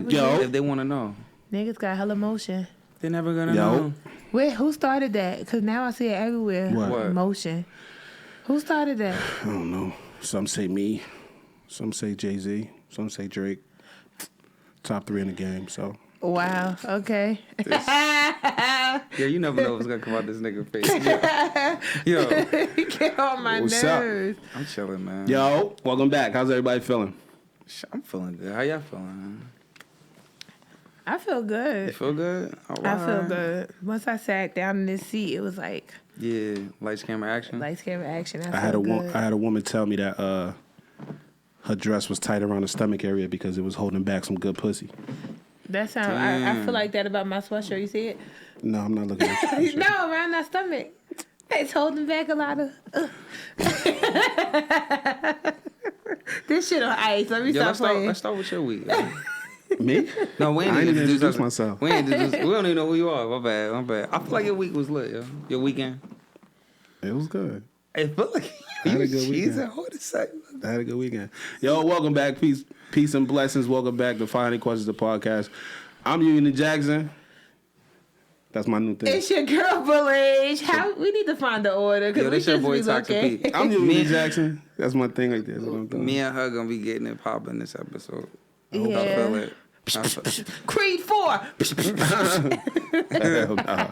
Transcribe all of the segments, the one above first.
people Yo. do. If they want to know. Niggas got hella motion. They're never going to know. Wait, who started that? Because now I see it everywhere. What? Motion. Who started that? I don't know. Some say me. Some say Jay-Z. Some say Drake. Top 3 in the game, so. Wow. Okay. Yeah, you never know what's going to come out this nigga face. Yo. Get on my What's nerves. I'm chilling, man. Yo, welcome back. How's everybody feeling? I'm feeling good. How y'all feeling, man? I feel good. You feel good? All right. I feel good. Once I sat down in this seat, it was like... Yeah, lights, camera, action. Lights, camera, action. I had a woman tell me that her dress was tight around the stomach area because it was holding back some good pussy. That sound. I feel like that about my sweatshirt. You see it? No, I'm not looking at you. No, around that stomach. It's holding back a lot of... This shit on ice. Let me stop playing. Let's start with your week. Me? No, we ain't I ain't even introduce introduced myself. We don't even know who you are. My bad. I feel like your week was lit, yo. Your weekend. It was good. It felt like I had a good weekend. Hard to say. I had a good weekend. Yo, welcome back. Peace and blessings. Welcome back to Finding Questions, the podcast. I'm Union Jackson. That's my new thing. It's your girl, Village. We need to find the order because we this your just boy be Toxic looking. Pete. I'm Union Jackson. That's my thing right there. That's what I'm doing. Me and her gonna be getting it popping this episode. Yeah. I feel it. Creed 4. Hell nah.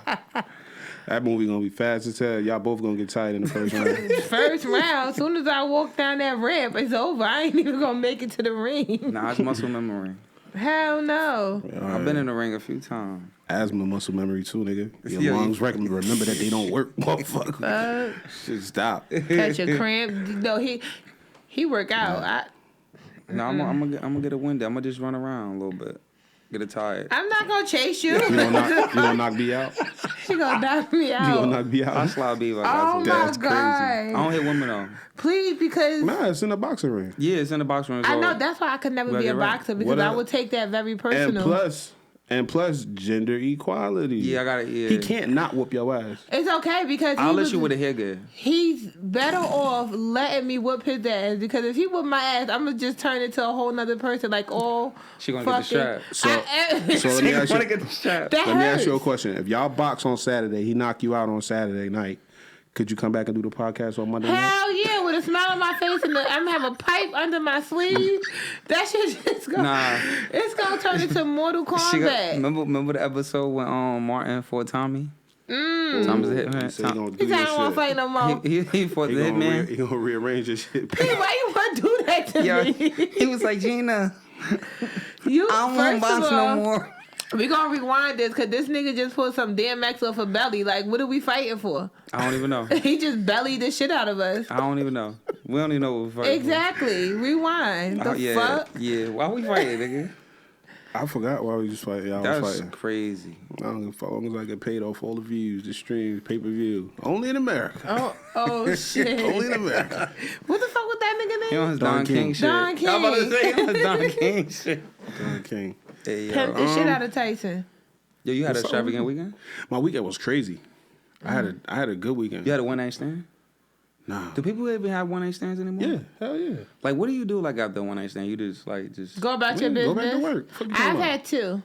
That movie gonna be fast as hell. Y'all both gonna get tired in the first round. First round. As soon as I walk down that ramp, it's over. I ain't even gonna make it to the ring. Nah, it's muscle memory. Hell no. I've been in the ring a few times. Asthma, muscle memory too, nigga. Your lungs remember that they don't work, motherfucker. Shit, stop. Catch a cramp. No, he work out. No, I'm gonna get a window. I'm gonna just run around a little bit. Get it tired. I'm not gonna chase you. You gonna knock me out? She gonna knock me out. You gonna knock me out? I slide B like Oh that. my That's God. I don't hit women though. Please, because Nah, it's in the boxing ring. Yeah, it's in the box room. I know that's why I could never be a boxer because I would take that very personal. And plus, gender equality. Yeah, I got it. Yeah. He can't not whoop your ass. It's okay because I'll let you with a hair good. He's better off letting me whoop his ass because if he whoop my ass, I'm gonna just turn into a whole nother person. Like she gonna get the strap. So let me ask you. Get the strap. Let me ask you a question. If y'all box on Saturday, he knock you out on Saturday night. Could you come back and do the podcast on Monday night? Hell yeah, with a smile on my face and I'm gonna have a pipe under my sleeve. That shit just gonna it's gonna turn into Mortal Kombat. Remember the episode when Martin fought Tommy? Tommy's the hitman. He said I don't want to fight no more. He fought the hitman. He gonna rearrange his shit. Hey, why you want to do that to me? He was like, Gina, I don't want to box no more. We gonna rewind this because this nigga just pulled some DMX off a belly. Like, what are we fighting for? I don't even know. He just bellied the shit out of us. I don't even know. We don't even know what we're fighting Exactly. for. Rewind. The fuck? Yeah. Why we fighting, nigga? I forgot why we just fighting. That's crazy. I don't give a fuck. As long as I get paid off all the views, the streams, pay-per-view. Only in America. Oh shit. Only in America. What the fuck was that nigga name? You know his Don King shit. Don King. I'm about to say his Don King shit. Don King. Hey, Pimp the shit out of Tyson. Yo, you had a extravagant weekend? My weekend was crazy. I had a good weekend. You had a one-night stand? Nah. Do people even have one-night stands anymore? Yeah, hell yeah. Like, what do you do like after a one-night stand? You just go about your business. Go back to work. I've had two,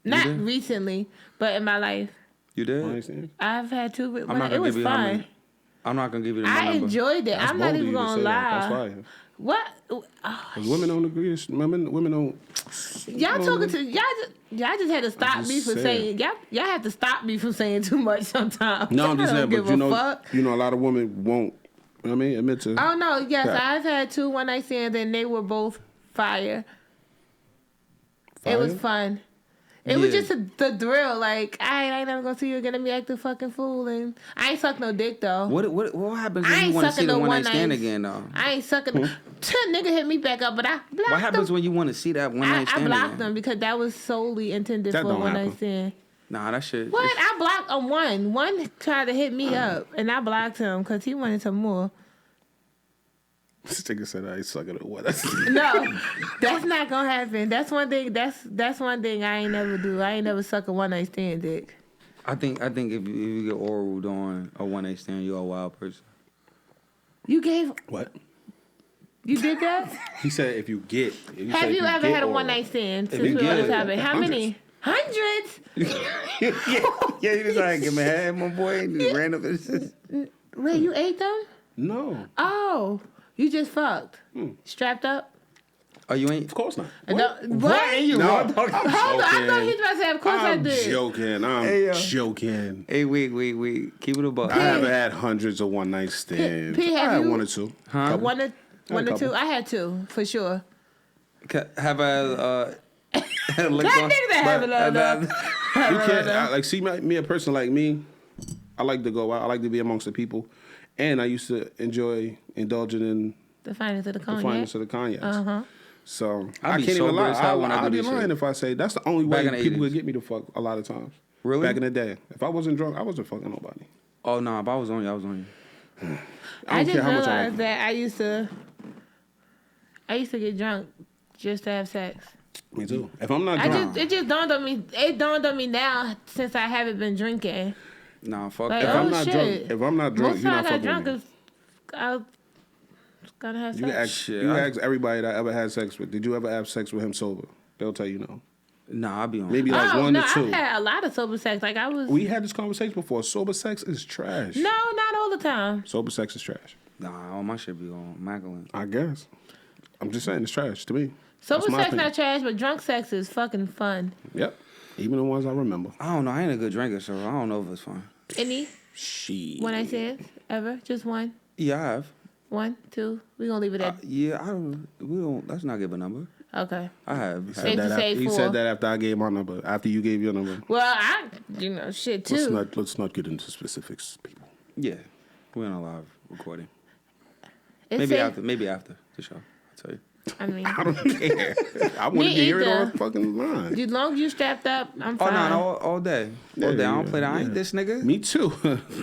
not recently, but in my life. You did? One-night stand? I've had two. But I'm not it was fun. I'm not gonna give you the I number. enjoyed it. I'm not even gonna lie. That's why. What? Women don't agree. Women don't. Y'all talking to y'all just had to stop me from saying y'all have to stop me from saying too much sometimes. No, I'm just saying, but fuck. you know, a lot of women won't. I mean, admit to. Oh no, yes, I've had two one-night stands and they were both fire. It was fun. It was just the thrill. Like, I ain't never gonna see you again and be acting fucking fool. And I ain't suck no dick, though. What happens when you want to see the one-night stand again, though? I ain't sucking. Nigga hit me back up, but I blocked What happens them. when you want to see that one-night stand I blocked again? them because that was solely intended for a one-night stand. Nah, that shit. What? I blocked one. One tried to hit me up, and I blocked him because he wanted some more. This nigga said I ain't sucking it. What? No, that's not gonna happen. That's one thing. That's one thing I ain't never do. I ain't never suck a one night stand dick. I think if you get oral on a one night stand, you're a wild person. You gave what? You did that? He said if you get. Have you ever had a one night stand since we on this topic? How many? Hundreds? Yeah, you just like give me head, my boy, and you ran up and Wait, you ate them? No. Oh, you just fucked. Strapped up? Oh, you ain't? Of course not. What? You No, wrong? Hold on, I thought he was about to say, of course I I'm did. joking. I'm joking. Hey, wait. Keep it a buck. I haven't had hundreds of one night stands. P, I have had you- one or two. Huh? One or couple. two? I had two, for sure. Have I That nigga that have another. You can't see me a person like me. I like to go out. I like to be amongst the people, and I used to enjoy indulging in The finest of the the cognac. finest of the cognacs. Uh-huh. So I I be can't even sober lie. as hell when I I'd do be this lying shit. if I say that's the only Back way in the people 80s. would get me to fuck a lot of times. Really? Back in the day, if I wasn't drunk, I wasn't fucking nobody. Oh no, if I was on you, I was on you. I I don't just care how much I realized like. that I used to get drunk just to have sex. Me too. If I'm not drunk, It just dawned on me. It dawned on me now since I haven't been drinking. Nah, fuck Like, that. if I'm oh, not shit. drunk, if I'm not drunk, Most you're times not I fucking drunk with me. is I was gonna have You can sex. ask, Shit, you can I- ask everybody that I ever had sex with. Did you ever have sex with him sober? They'll tell you no. Nah, I'll be on. Maybe like Oh one no, to two. I've had a lot of sober sex. Like I was. We had this conversation before. Sober sex is trash. No, not all the time. Sober sex is trash. Nah, all my shit be on Magdalene. I guess. I'm just saying it's trash to me. Sober That's my sex opinion. not trash, but drunk sex is fucking fun. Yep. Even the ones I remember. I don't know. I ain't a good drinker, so I don't know if it's fun. Any Shit. one night stands ever? Just one, Yeah, I have. 1, 2. We gonna leave it at Yeah, I don't. We don't. Let's not give a number. okay. I have. Safe to say He 4. said that after I gave my number. After you gave your number. Well, shit too. Let's not get into specifics, people. Yeah, we're on a live recording. It's Maybe safe. Maybe after the show. I'll tell you. I mean, I don't care. I want to Me hear it either. on the fucking line. as long as you strapped up, I'm Oh fine. no, all day. All day. I don't play that. I ain't this nigga. Me too.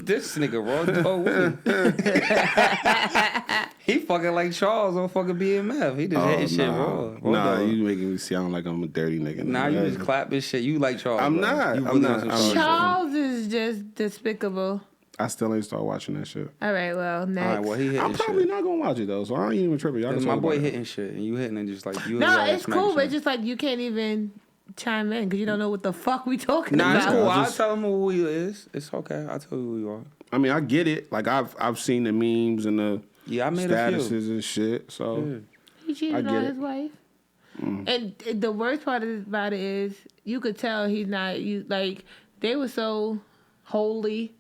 This nigga raw dog with me. He fucking like Charles on fucking BMF. He just hitting shit raw. Nah, dog. you making me sound like I'm a dirty nigga. Nah, you just clapping shit. You like Charles. I'm bro. not. You I'm really not. on some I'm- Charles is just despicable. I still ain't start watching that shit. All right, well, next. All right, well, he hitting I'm probably shit. not gonna watch it though, so I ain't even tripping. Y'all can My talk boy about it. hitting shit, and you hitting and just like you. No, like it's smack cool, shit. but it's just like you can't even chime in because you don't know what the fuck we talking Nah, about. it's cool. I I'll just- tell him who he is. It's okay. I'll tell you who you are. I mean, I get it. Like I've seen the memes and the Yeah, I made a few. statuses and shit. So Yeah. He I cheated get on it. his wife. And the worst part about it is you could tell he's not like they were so holy.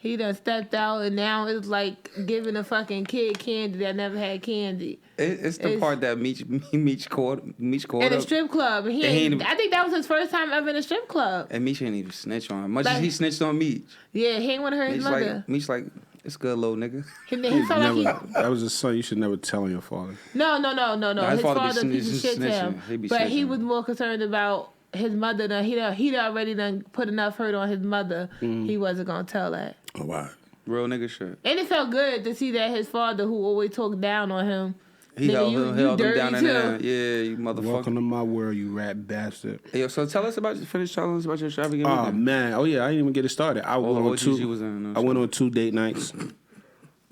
He done stepped out and now it's like giving a fucking kid candy that never had candy. It's the It's- part that Meech caught In a up. strip club. And he And he ain't, ain't- I think that was his first time ever in a strip club. And Meech ain't even snitch on him. Much Like- as he snitched on Meech. Yeah, he ain't want to hurt his mother. Meech like, it's good, little nigga. He felt like he... that was his son. You should never tell on your father. No. Nah, His father be father piece of snitching- shit to him. snitching. He be But he snitching. was more concerned about his mother. Than he'd already done put enough hurt on his mother. He wasn't going to tell that. Oh wow. Real nigga shit. And it felt good to see that his father, who always talked down on him, He nigga, held you him down dirty and too. down. Yeah, you motherfucker. Welcome to my world, you rat bastard. Hey, yo, so tell us about telling us about your extravagant Oh weekend. man. Oh yeah. I didn't even get it started. I went on OGG two. was in, no I went on 2 date nights.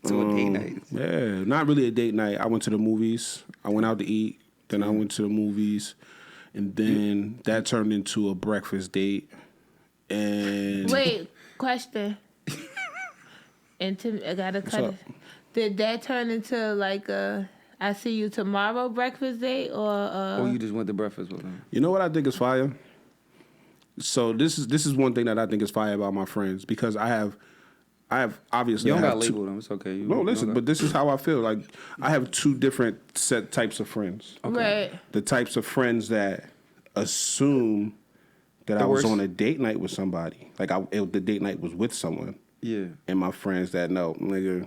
To a date night. Yeah, not really a date night. I went to the movies. I went out to eat. Then I went to the movies, and then that turned into a breakfast date. And Wait, question. And I gotta cut up? it. Did that turn into like a I see you tomorrow breakfast date or Or you just went to breakfast with him. you know what I think is fire? So this is one thing that I think is fire about my friends because I have obviously You don't I have got to two- label them. It's okay. No, listen, but this is how I feel. Like I have 2 different set types of friends. right? The types of friends that assume that The I was worst- on a date night with somebody. Like the date night was with someone. Yeah. And my friends that no, nigga.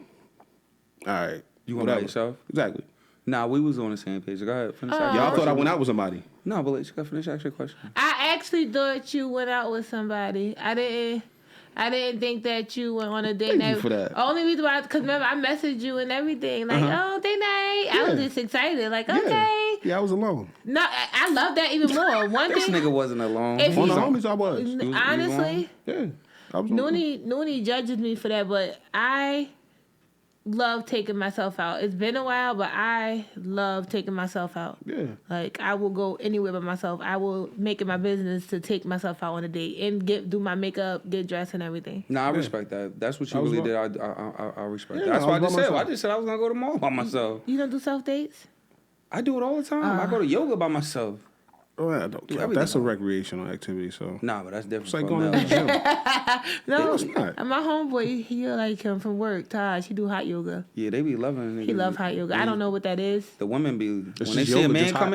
All right. You went by whatever. yourself? Exactly. Nah, we was on the same page. Go ahead. Finish asking Y'all your thought I question. went out with somebody. No, but let's go finish asking your question. I actually thought you went out with somebody. I didn't think that you went on a date Thank night. you for that. Only reason why, because remember I messaged you and everything, like, oh, date night. I was Yeah. just excited, like, okay. Yeah, I was alone. No, I love that even more. One This thing, nigga wasn't alone. If On he's the on- homies, I was. honestly, Yeah. I was alone. Noonie judges me for that, but I love taking myself out. It's been a while, but I love taking myself out. Yeah. Like, I will go anywhere by myself. I will make it my business to take myself out on a date and do my makeup, get dressed and everything. Nah, I respect that. That's what you really did. I respect that. Yeah, That's why I just said. myself. I just said I was gonna go to the mall by myself. You don't do self dates? I do it all the time. I go to yoga by myself. Oh, I don't care. everything That's a on. recreational activity, so. Nah, but that's different. It's like from going to the gym. No, it's not. my homeboy, he like him from work, Taj. He do hot yoga. Yeah, they be loving it. He love hot yoga. I don't know what that is. The women be It's when they just see a yoga, man just come hot.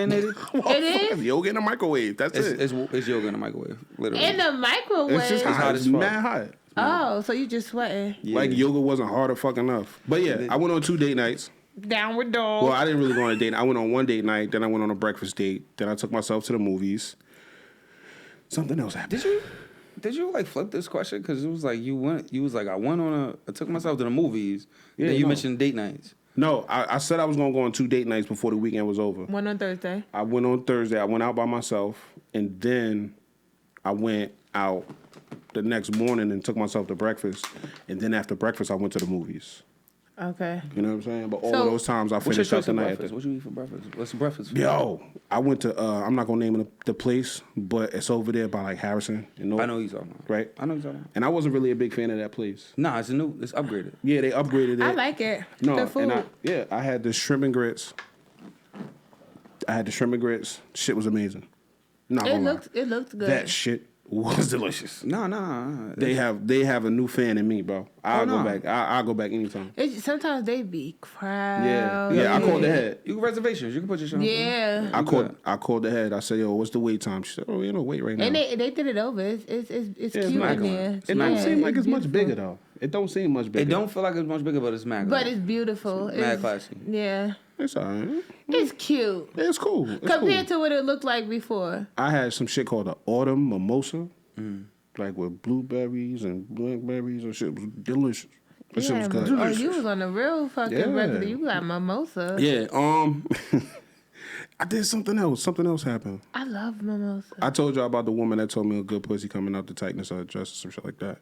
in, it It is? Yoga in the microwave. That's it. it's yoga in the microwave. Literally. In the microwave. It's just hot hot. as It's fuck. mad hot. Oh, so you just sweating. Yeah. Like yoga wasn't hard or fucking enough. But yeah, I went on 2 date nights. Downward dog. Well, I didn't really go on a date. I went on 1 date night. Then I went on a breakfast date. Then I took myself to the movies. Something else happened. Did you like flip this question? Because it was like you was like I took myself to the movies. Yeah, then you no. mentioned date nights. No, I said I was going to go on 2 date nights before the weekend was over. One on Thursday. I went on Thursday. I went out by myself. And then I went out the next morning and took myself to breakfast. And then after breakfast, I went to the movies. Okay. You know what I'm saying? But all So- of those times I What's your finished choice out the for night. breakfast? What you eat for breakfast? What's the breakfast? For Yo, I went to, I'm not going to name the place, but it's over there by like Harrison. I know who you're talking about. Right? I know who you're talking about. And I wasn't really a big fan of that place. Nah, it's upgraded. Yeah, they upgraded it. I like it. No, The food. and I had the shrimp and grits. Shit was amazing. Not It gonna lie. looked good. That shit was delicious. Nah. They have a new fan in me, bro. I'll go back. I'll go back anytime. Sometimes they be crowded. Yeah. I called the head. You can reservations. You can put your shit on. Yeah. I called the head. I said, yo, what's the wait time? She said, oh, you know, wait right now. And they did it over. It's Yeah, cute in immaculate. there. It don't Yeah, seem like it's much beautiful. bigger though. It don't seem much bigger. It don't feel like it's much bigger, but it's mad. But it's beautiful. Mad classy. Yeah. It's alright. It's cute. It's cool. It's Compared cool. to what it looked like before. I had some shit called the autumn mimosa, like with blueberries and blackberries and shit. It was delicious. That shit was good. Oh, you was on the real fucking Yeah. regular. You got mimosa. Yeah. I did something else. Something else happened. I love mimosa. I told y'all about the woman that told me a good pussy coming out the tightness of her dress or some shit like that.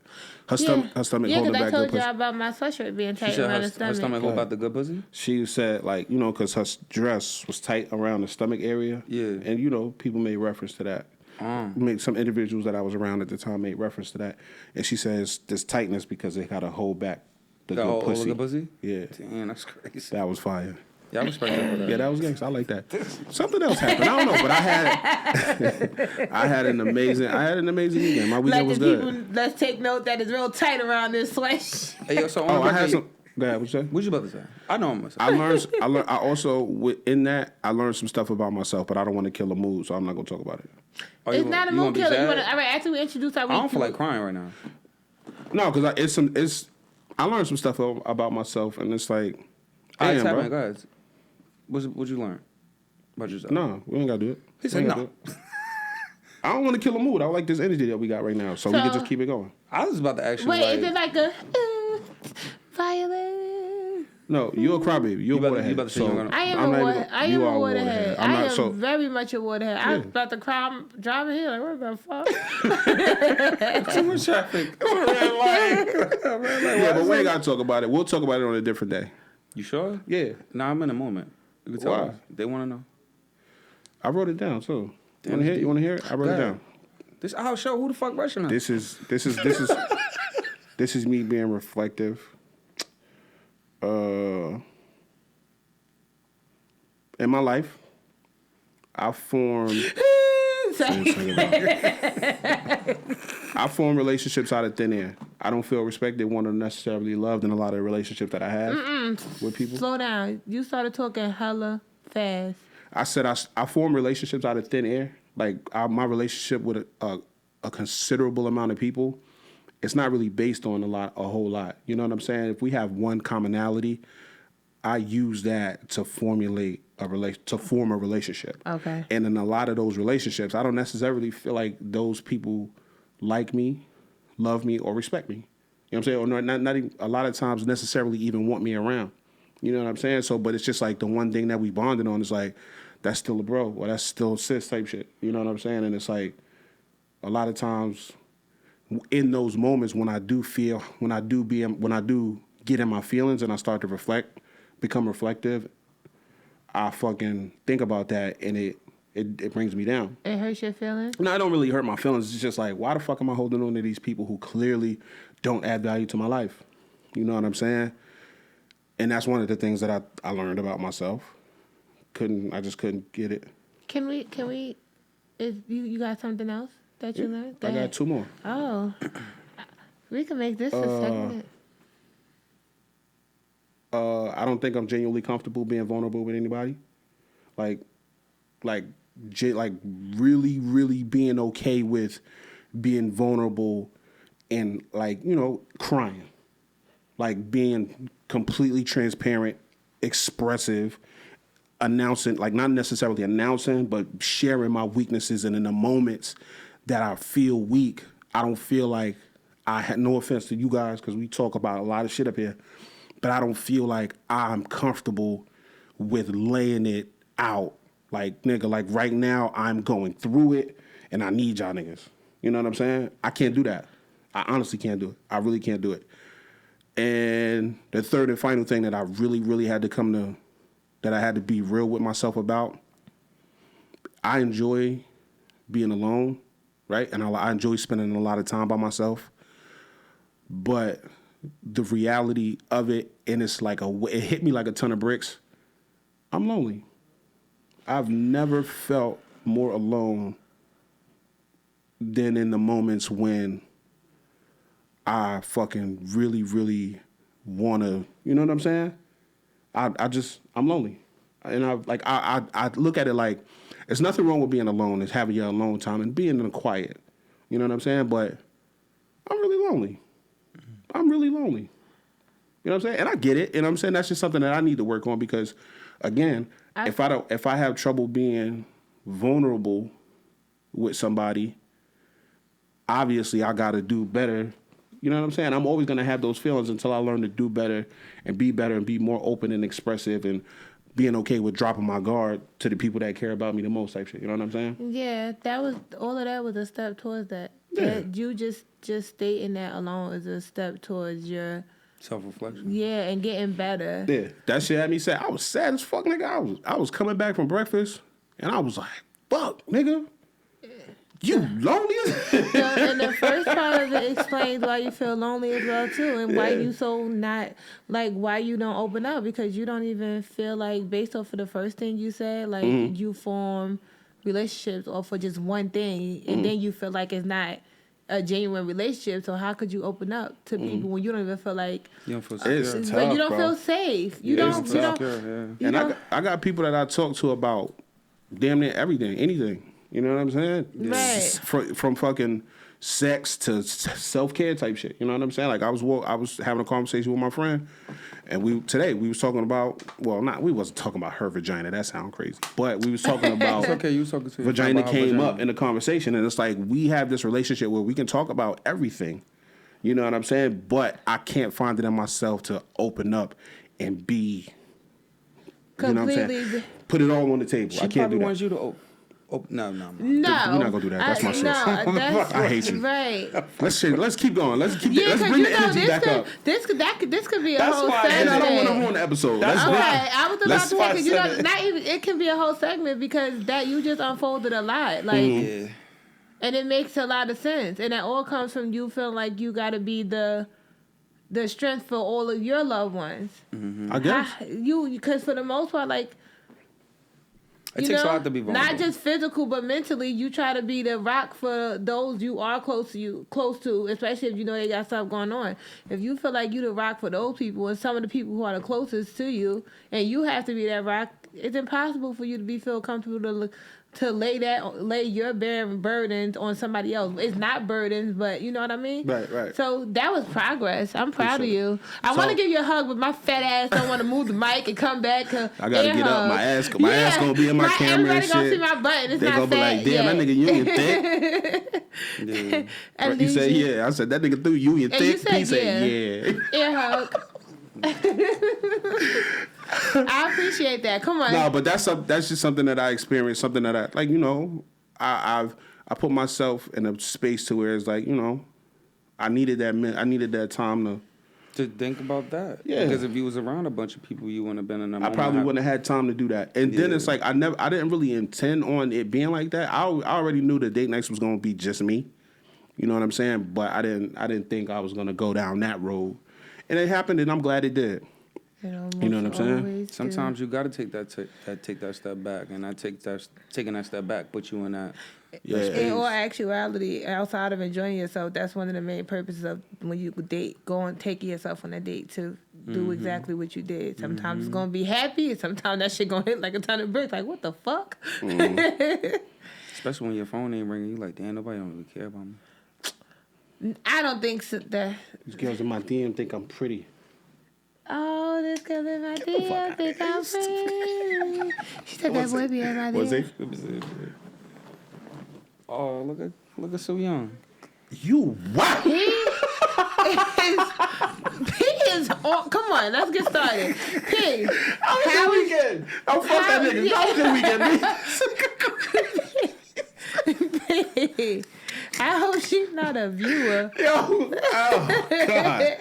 Her Yeah, stomach yeah, holding because I back good told pussy. y'all about my sweatshirt being She tight said around the her stomach. stomach hold about the good pussy. She said, like, you know, because her dress was tight around the stomach area. Yeah. And, you know, people made reference to that. Some individuals that I was around at the time made reference to that. And she says this tightness because they got to hold back the good Hold pussy. the pussy. Yeah. Damn, that's crazy. That was fire. Yeah, I respect that for that. Yeah, that was gangsta. I like that. Something else happened. I don't know, but I had an amazing weekend. My weekend was good. Let's take note that it's real tight around this sweat. Hey, yo, so on Oh, the I had record, some. Go ahead. What you say? what you about to say? I know I'm gonna say. I learned. I also in that I learned some stuff about myself, but I don't want to kill a mood, so I'm not gonna talk about it. Oh, It's not a you wanna mood be killer. sad? All right, after we introduce our week, I don't feel like crying right now. No, because I learned some stuff about myself, and it's like, Hey, damn, tap in, bro. go ahead. What'd you learn about yourself? No, we ain't gotta do it. He We said ain't no. gotta do it. I don't want to kill a mood. I like this energy that we got right now, so we can just keep it going. I was about to ask you. Wait, like, is it like a violin? No, you're a crybaby. You're a about to- waterhead. you about to say so you're gonna- I am I'm a not water. even- I you am are a waterhead. I'm I not am so. very much a waterhead. I was Yeah. about to cry. I'm driving here. Like, what the fuck? too much traffic. Yeah, but we ain't gotta talk about it. We'll talk about it on a different day. You sure? Yeah, Nah, I'm in a moment. You can tell Why? us. They want to know. I wrote it down too. Damn, You want to hear? You want to hear it? I wrote it Go ahead. down. This our show. Who the fuck rushing us? This is this is me being reflective. In my life, I formed relationships out of thin air. I don't feel respected, want to necessarily loved in a lot of relationships that I have with people. Slow down. You started talking hella fast. I said I form relationships out of thin air. Like my relationship with a considerable amount of people, it's not really based on a whole lot. You know what I'm saying? If we have one commonality, I use that to form a relationship. Okay. And in a lot of those relationships, I don't necessarily feel like those people like me, love me, or respect me. You know what I'm saying? Or not even, a lot of times necessarily even want me around. You know what I'm saying? So, but it's just like the one thing that we bonded on is like, that's still a bro, or that's still sis type shit. You know what I'm saying? And it's like, a lot of times in those moments when I do get in my feelings and I start to become reflective, I fucking think about that and it brings me down. It hurts your feelings? No, I don't really hurt my feelings. It's just like, why the fuck am I holding on to these people who clearly don't add value to my life? You know what I'm saying? And that's one of the things that I learned about myself. I just couldn't get it. Can we, you got something else that you learned? I got 2 more. Oh. We can make this a segment. I don't think I'm genuinely comfortable being vulnerable with anybody. Like really, really being okay with being vulnerable and crying. Like being completely transparent, expressive, announcing, like not necessarily announcing, but sharing my weaknesses. And in the moments that I feel weak, I don't feel like I had, no offense to you guys, because we talk about a lot of shit up here, but I don't feel like I'm comfortable with laying it out. Like, nigga, like right now I'm going through it and I need y'all niggas. You know what I'm saying? I can't do that. I honestly can't do it. I really can't do it. And the third and final thing that I really, really had to that I had to be real with myself about, I enjoy being alone, right? And I enjoy spending a lot of time by myself. But the reality of it, and it's like it hit me like a ton of bricks, I'm lonely. I've never felt more alone than in the moments when I fucking really, really want to, you know what I'm saying? I'm lonely. And I look at it like, there's nothing wrong with being alone. It's having your alone time and being in the quiet. You know what I'm saying? But I'm really lonely. I'm really lonely. You know what I'm saying? And I get it. And I'm saying that's just something that I need to work on because, again, if I have trouble being vulnerable with somebody, obviously I got to do better. You know what I'm saying? I'm always going to have those feelings until I learn to do better and be more open and expressive and being okay with dropping my guard to the people that care about me the most type shit. You know what I'm saying? Yeah, all of that was a step towards that. Yeah. That you just stating that alone is a step towards your self-reflection. Yeah, and getting better. Yeah, that shit had me sad. I was sad as fuck, nigga. I was coming back from breakfast and I was like, fuck, nigga. You lonely? And the first part of it explains why you feel lonely as well too, and why you so not like why you don't open up, because you don't even feel like, based off of the first thing you said, like you form relationships off for just one thing, and then you feel like it's not a genuine relationship. So how could you open up to people when you don't even feel like you don't feel safe? It's like tough, you don't bro. feel safe? You don't. I got people that I talk to about damn near everything, anything. You know what I'm saying? Right. From fucking sex to self-care type shit. You know what I'm saying? Like I was having a conversation with my friend, and we was talking about, we wasn't talking about her vagina. That sounds crazy. But we was talking about it's okay, you was talking to vagina came up in the conversation, and it's like we have this relationship where we can talk about everything. You know what I'm saying? But I can't find it in myself to open up and be completely, you know what I'm saying? Put it all on the table. I can't do that. Wants you to no. We're not gonna do that. That's my shit. I hate you. Right. Let's keep going. Let's bring the energy back up. This could be a whole segment. And I don't want to ruin the episode. I was about to say, because not even it can be a whole segment, because that you just unfolded a lot, like, and it makes a lot of sense, and that all comes from you feeling like you got to be the strength for all of your loved ones. I guess because for the most part, like. It takes a lot to be vulnerable. Not just physical, but mentally, you try to be the rock for those you are close to, especially if you know they got stuff going on. If you feel like you the rock for those people and some of the people who are the closest to you, and you have to be that rock, it's impossible for you to feel comfortable to lay your burdens on somebody else. It's not burdens, but you know what I mean? Right. So that was progress. I'm proud of you. I want to give you a hug, but my fat ass don't want to move the mic and come back. I gotta get up. My ass gonna be in my camera and shit. Everybody gonna see my butt. It's they not gonna be like, damn, that nigga you ain't thick. You said, yeah. I said, that nigga threw you in thick. He said, yeah. Ear hug. I appreciate that. Come on. No, but that's just something that I experienced. Something that I like. You know, I put myself in a space to where it's like, you know, I needed that time To think about that. Yeah. Because if you was around a bunch of people, you wouldn't have been in that I moment. probably wouldn't have had time to do that. And then it's like I didn't really intend on it being like that. I already knew the date nights was gonna be just me. You know what I'm saying? But I didn't think I was gonna go down that road. And it happened, and I'm glad it did. You know what I'm saying? Sometimes you got to take that step back, and taking that step back puts you in that. Yeah. In all actuality, outside of enjoying yourself, that's one of the main purposes of when you date, taking yourself on a date to do exactly what you did. Sometimes it's gonna be happy, and sometimes that shit gonna hit like a ton of bricks. Like, what the fuck? Especially when your phone ain't ringing, you like, damn, nobody don't really care about me. I don't think so, that. These girls in my DM think I'm pretty. Oh, this girl in my DM think I'm pretty. She said that boy be in my DM. Was he? Oh, look at So Young. You what? He is on. Come on, let's get started. P. How was your weekend? Oh, fuck that nigga. How was your weekend, P. I hope she's not a viewer. Yo, oh, God.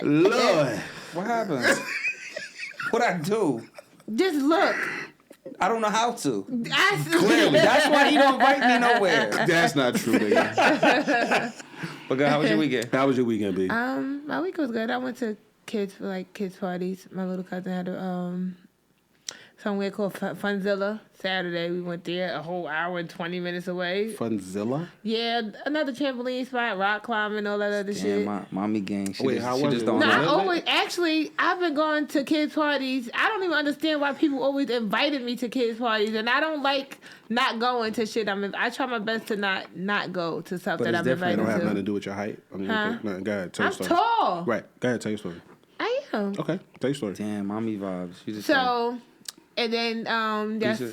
Lord. What happened? What'd I do? Just look. I don't know how to. Clearly. That's why he don't invite me nowhere. That's not true, nigga. But girl, how was your weekend? How was your weekend, B? My week was good. I went to kids parties. My little cousin had somewhere called Funzilla. Saturday, we went there a whole hour and 20 minutes away. Funzilla? Yeah, another trampoline spot, rock climbing, all that other shit. Mommy gang. Wait, how was it? No, I've been going to kids parties. I don't even understand why people always invited me to kids parties, and I don't like not going to shit. I try my best to not go to stuff that I'm invited to. It don't have nothing to do with your height. I mean, no, go ahead, tell your story. I'm tall. Right, go ahead, tell your story. I am. Okay, tell your story. Damn, mommy vibes. And then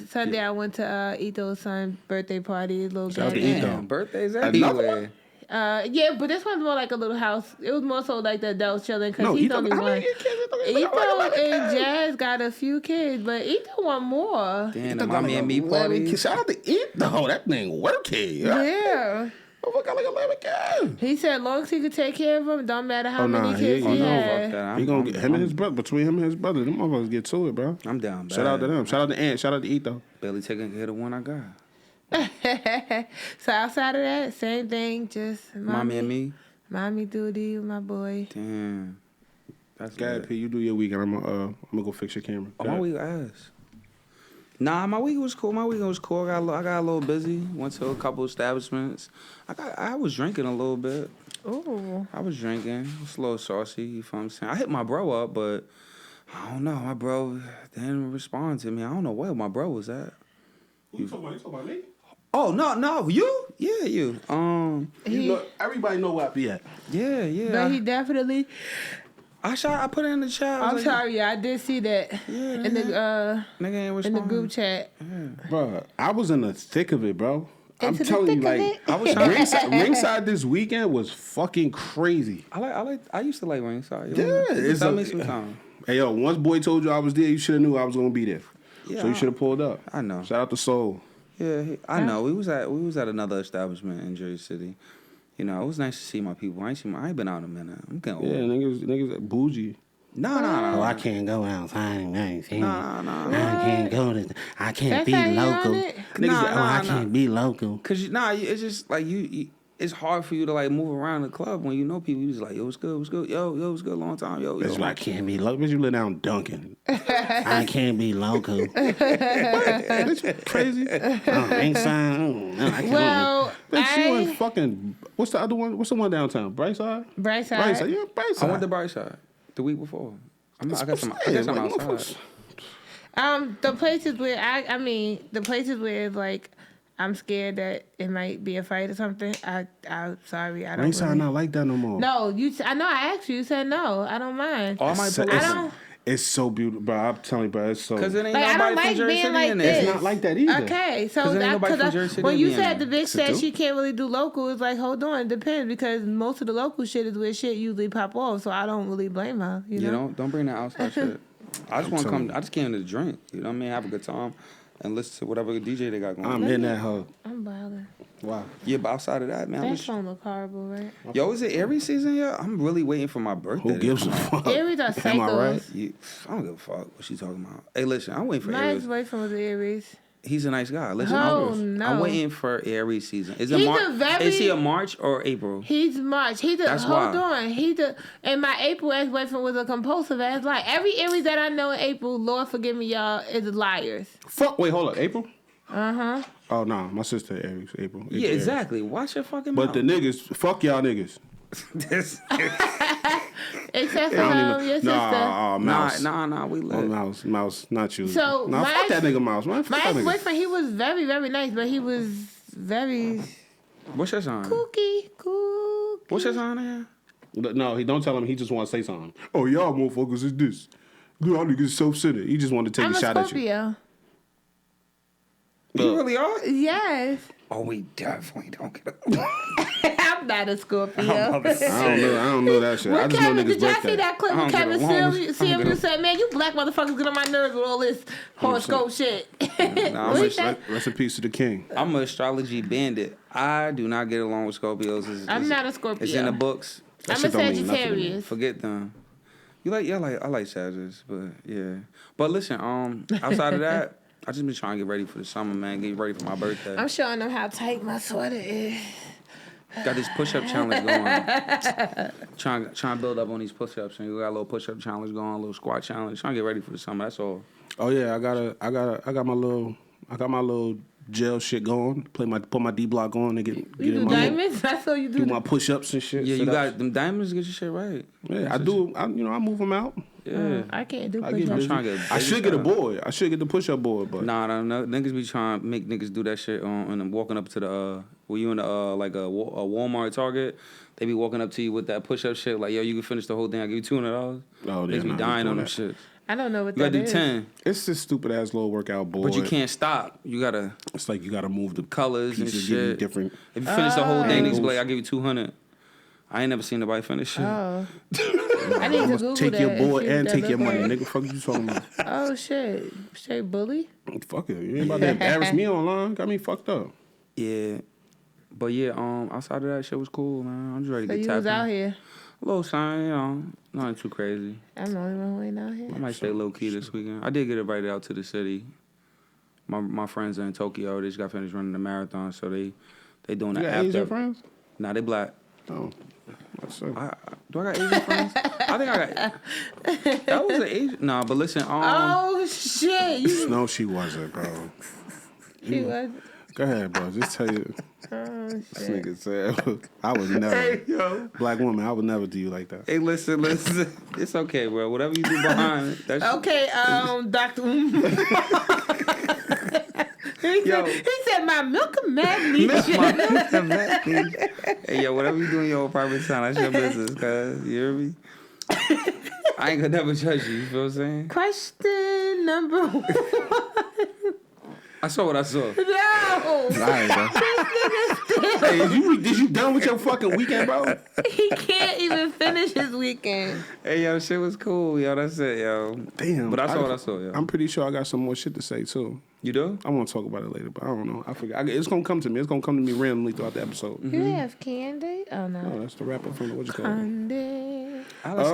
Sunday I went to Ito's son's birthday party. Little Shout out to gathering. Ito. Birthdays everywhere. Yeah, but this one's more like a little house. It was more so like the adults chilling because he's Ito, only one. Ito and and Jazz got a few kids, but Ito want more. Damn, the mommy and me party. Shout out to Ito. That thing working. Yeah. Oh, got like 11 kids. He said long as he could take care of them, don't matter how many kids he had. He gonna get him and his brother. Between him and his brother, them motherfuckers get to it, bro. I'm down. Shout out to them. Shout out to Aunt. Shout out to Ito. Barely taking care of the one I got. So outside of that, same thing, just mommy and me. Mommy duty with my boy. Damn. That's good. P, you do your weekend. I'm gonna go fix your camera. Oh, my week ass. Nah, my week was cool. I got a little busy. Went to a couple establishments. I was drinking a little bit. Ooh. I was drinking. It was a little saucy. You feel what I'm saying? I hit my bro up, but I don't know. My bro didn't respond to me. I don't know where my bro was at. You talking about me? Oh no, you? Yeah, you. Everybody know where I be at. Yeah. But he definitely. I put it in the chat. I'm sorry, I did see that in the nigga in the group chat. Yeah. Bro, I was in the thick of it, bro. I'm Into the telling you, thick of like, it? I was ringside this weekend was fucking crazy. I used to like ringside. Yeah, tell me sometime. Hey yo, once boy told you I was there, you should have knew I was gonna be there. Yeah, so you should have pulled up. I know. Shout out to Soul. Yeah, I know. We was at another establishment in Jersey City. You know, it was nice to see my people. I ain't been out in a minute. I'm getting old. Yeah, niggas bougie. No. Oh, I can't go outside. I can't go to. I can't That's be how you local. on it? Niggas, I can't be local. Cause it's just like you. It's hard for you to like move around the club when you know people. You just like, yo, what's good? What's good? Yo, what's good? Long time, yo. That's why I can't be local. Bitch, you live down Duncan. I can't be local. That's crazy. Ringside. No, I can't. Well, Bitch, you in fucking. What's the other one? What's the one downtown? Brightside. Brightside. Yeah, Brightside. I went to Brightside the week before. I guess I'm outside. The places where the places where it's like I'm scared that it might be a fight or something. I'm sorry, I don't. Ringside not like that no more. No, I know. I asked you. You said no. I don't mind. Oh, I might pull up. It's so beautiful, bro. I'm telling you, bro. It's so. Because it ain't I don't nobody like from Jersey being City like in this. there. It's not like that either. Okay, so when you said the bitch said she can't really do local, it's like, hold on, it depends, because most of the local shit is where shit usually pop off, so I don't really blame her. You know? Don't bring that outside shit. I just want to come. I just came to drink. You know what I mean? Have a good time. and listen to whatever DJ they got going. I'm in that hoe. I'm bothered. Wow. Yeah, but outside of that, man, That phone look horrible, right? yo, is it Aries season yet? I'm really waiting for my birthday. Who gives a fuck? Aries are Am I cycles. right? Yeah, I don't give a fuck what she talking about. Hey, listen, I'm waiting for My Aries. ex-boyfriend was Aries. He's a nice guy. Listen, Oh, I'm no. waiting for Aries season. Is it He's March? a very- Is he a March or April? He's March. That's hold why. on. And my April ex-boyfriend was a compulsive ass lie. Every Aries that I know in April, Lord forgive me, y'all, is liars. Fuck. Wait, hold up. April? Uh-huh. Oh, no. My sister Aries. April. Yeah, Aries. exactly. Watch your fucking mouth. But the niggas, fuck y'all niggas. Except for your sister. Nah, Mouse. Nah, we Oh, lit. Mouse, not you. So, nah, my fuck that nigga Mouse, man. Fuck My that nigga. ex-boyfriend, he was very, very nice, but he was very What's your sign? kooky. What's your sign again? No, he don't tell him. He just want to say something. Oh, y'all motherfuckers is this. Y'all niggas self-centered. He just wanted to take I'm a shot at you. Scorpio. You really are? Yes. Oh, we definitely don't get along. I'm not a Scorpio. I don't know that shit. I just know Kevin, niggas did y'all birthday. see that clip I with don't get Kevin along with- Samuel said, man, you black motherfuckers get on my nerves with all this horoscope shit. Nah, What he say? Rest in peace to the king. I'm an astrology bandit. I do not get along with Scorpios. I'm not a Scorpio. It's in the books. That I'm a shit don't mean nothing to me. Sagittarius. Forget them. I like Sagittarius, but yeah. But listen, outside of that, I just been trying to get ready for the summer, man. Get ready for my birthday. I'm showing them how tight my sweater is. Got this push-up challenge going. trying to build up on these push-ups, and we got a little push-up challenge going, a little squat challenge. Trying to get ready for the summer. That's all. Oh yeah, I got my little gel shit going. Put my D block on and get You in do my diamonds? I saw you do do my push ups and shit. Yeah, you sit-ups. got them diamonds to get your shit right. Yeah, I do. I move them out. Yeah. I can't do I get push-ups. busy. trying to get I should get a busy. board. I should get the push up board, but Nah, niggas be trying to make niggas do that shit and I'm walking up to the were you in the like a Walmart Target? They be walking up to you with that push up shit like, yo, you can finish the whole thing. I give you $200. oh yeah, Niggas be nah, dying on doing them that. shit. I don't know what You that gotta do is. 10, It's this stupid ass little workout board. but you can't stop. You gotta It's like you gotta move the colors and pieces, give you shit. different. If you finish the whole thing, niggas angles. be like, I give you 200. I ain't never seen nobody finish shit. Oh. I need to Google Take that your board see what and that take your look money, like. nigga. Fuck you talking about? Oh, shit. Straight bully? Fuck it. You ain't about to embarrass me online. Got me fucked up. Yeah. But yeah, outside of that shit was cool, man. I'm just ready to So get you tapped was out here. A little sign, you know, nothing too crazy. I'm the only one who ain't out here. I might stay low key this weekend. I did get invited out to the city. My friends are in Tokyo. They just got finished running the marathon, so they doing You the got after. Asian friends? Nah, they black. Oh, that's it. Do I got Asian friends? I think I got. That was an Asian. Nah, but listen. Oh, shit. You, No, she wasn't, bro. she was. Go ahead, bro. Just tell you. Oh, This shit. nigga said, I would never. Hey, yo. Black woman, I would never do you like that. Hey, listen. It's okay, bro. Whatever you do behind it, that's Okay, Dr. he said my milk and magnesium. Hey, yo, whatever you do in your own private time, that's your business, cuz. You hear me? I ain't gonna never judge you. You feel what I'm saying? Question number 1. I saw what I saw. No. All right, bro. Hey, is you done with your fucking weekend, bro? He can't even finish his weekend. Hey, yo, shit was cool, yo. That's it, yo. Damn. But I saw what I saw, yo. I'm pretty sure I got some more shit to say, too. You do? I want to talk about it later, but I don't know. I forgot. It's going to come to me. It's going to come to me randomly throughout the episode. You have candy? Oh, Oh, no. that's the rapper from what you call it. Candy. Alex,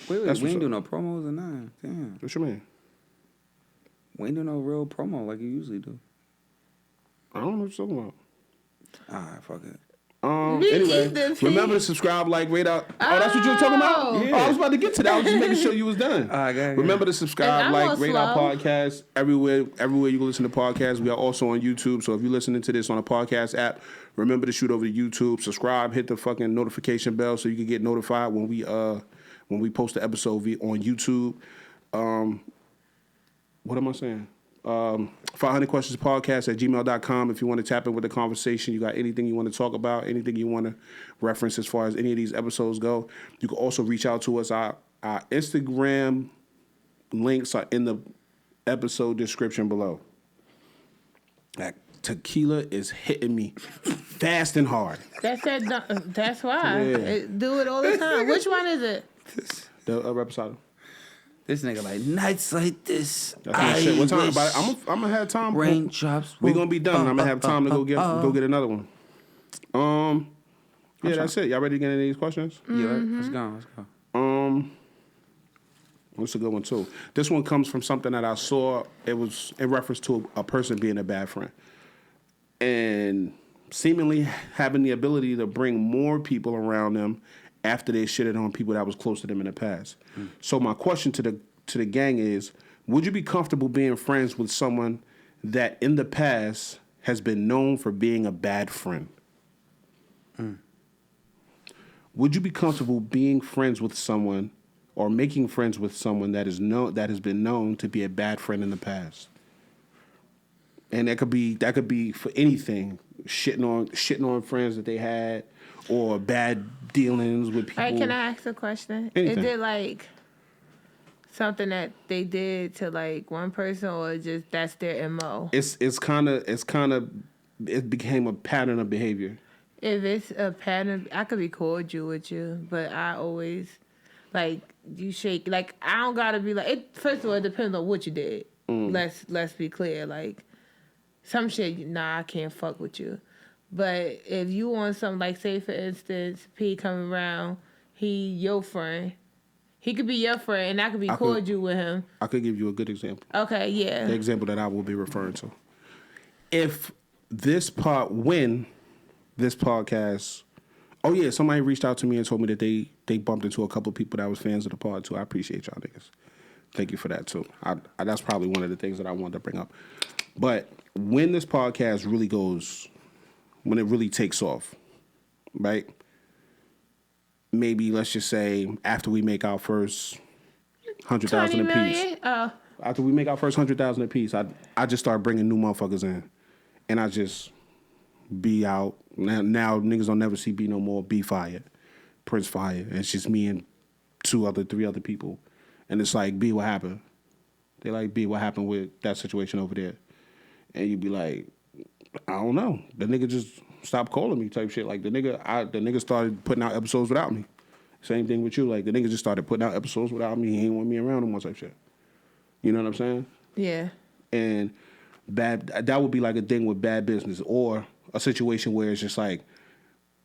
wait, that's we what's ain't do up. no promos or nothing. Damn. What you mean? We ain't do no real promo like you usually do. I don't know what you're talking about. Alright, fuck it. Me Anyway, either, remember to subscribe, like, rate out. Oh, that's what you were talking about? Yeah. Oh, I was about to get to that. I was just making sure you was done. All right, go ahead. Remember to And subscribe, I'm like, all rate our slow. podcast everywhere you can listen to podcasts. We are also on YouTube. So if you're listening to this on a podcast app, remember to shoot over to YouTube, subscribe, hit the fucking notification bell so you can get notified when we post the episode on YouTube. What am I saying? 500 questions podcast at gmail.com. If you want to tap in with the conversation, you got anything you want to talk about, anything you want to reference as far as any of these episodes go, you can also reach out to us. Our Instagram links are in the episode description below. That tequila is hitting me fast and hard. That's why. Yeah. Do it all the time. Which one is it? The reposado. This nigga like nights like this. That's my shit. What time? I'm gonna have time. Raindrops. We gonna be done. I'm gonna have time to go get another one. Yeah, that's it. Y'all ready to get into these questions? Yeah, let's go. What's a good one too? This one comes from something that I saw. It was in reference to a person being a bad friend, and seemingly having the ability to bring more people around them after they shitted on people that was close to them in the past. So my question to the gang is: would you be comfortable being friends with someone that in the past has been known for being a bad friend? Would you be comfortable being friends with someone or making friends with someone that has been known to be a bad friend in the past? And that could be for anything, shitting on friends that they had, or bad dealings with people. All right, can I ask a question? Anything. Is it like something that they did to like one person, or just that's their MO? It became a pattern of behavior. If it's a pattern, I could be cordial with you, but I always like you shake. Like I don't gotta be like it. First of all, it depends on what you did. Let's be clear. Like some shit, nah, I can't fuck with you. But if you want something like, say for instance, P coming around, he your friend. He could be your friend, and I could be cordial with him. I could give you a good example. Okay, yeah. The example that I will be referring to. If when this podcast, somebody reached out to me and told me that they bumped into a couple of people that was fans of the pod too. I appreciate y'all niggas. Thank you for that too. That's probably one of the things that I wanted to bring up. But when this podcast really goes, when it really takes off, right? Maybe let's just say after we make our first 100,000 apiece. Oh. After we make our first 100,000 apiece, I just start bringing new motherfuckers in, and I just be out. Now niggas don't never see B no more. B fired, Prince fired. It's just me and 3 other people, and it's like, B, what happened? They like, B, what happened with that situation over there? And you be like, I don't know. The nigga just stopped calling me type shit. Like the nigga started putting out episodes without me. Same thing with you. Like the nigga just started putting out episodes without me. He ain't want me around no more type shit. You know what I'm saying? Yeah. And that would be like a thing with bad business, or a situation where it's just like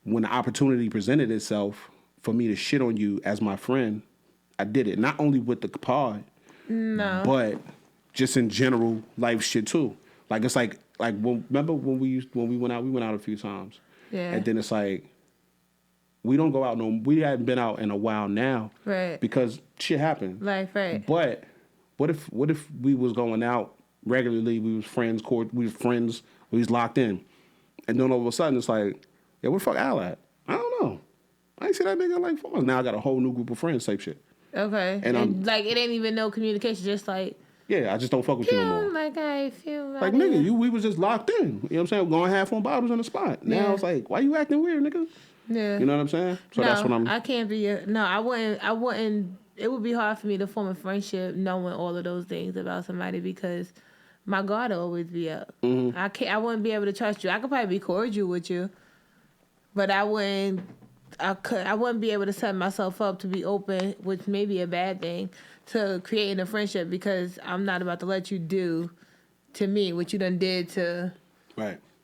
when the opportunity presented itself for me to shit on you as my friend, I did it. Not only with the pod, but just in general life shit too. Like it's like remember when we went out a few times. Yeah. And then it's like we don't go out we hadn't been out in a while now. Right. Because shit happened. Like, right. But what if we was going out regularly, we was friends, we was locked in. And then all of a sudden it's like, yeah, where the fuck Al at? I don't know. I ain't see that nigga in like 4 months. Now I got a whole new group of friends type shit. Okay. And like it ain't even no communication, just like, yeah, I just don't fuck with you no more. Like I feel like nigga, we was just locked in. You know what I'm saying? Going half on bottles on the spot. Now it's like, why you acting weird, nigga? Yeah. You know what I'm saying? So that's what I can't be I wouldn't it would be hard for me to form a friendship knowing all of those things about somebody, because my guard will always be up. Mm-hmm. I wouldn't be able to trust you. I could probably be cordial with you, but I wouldn't be able to set myself up to be open, which may be a bad thing, to creating a friendship, because I'm not about to let you do to me what you done did to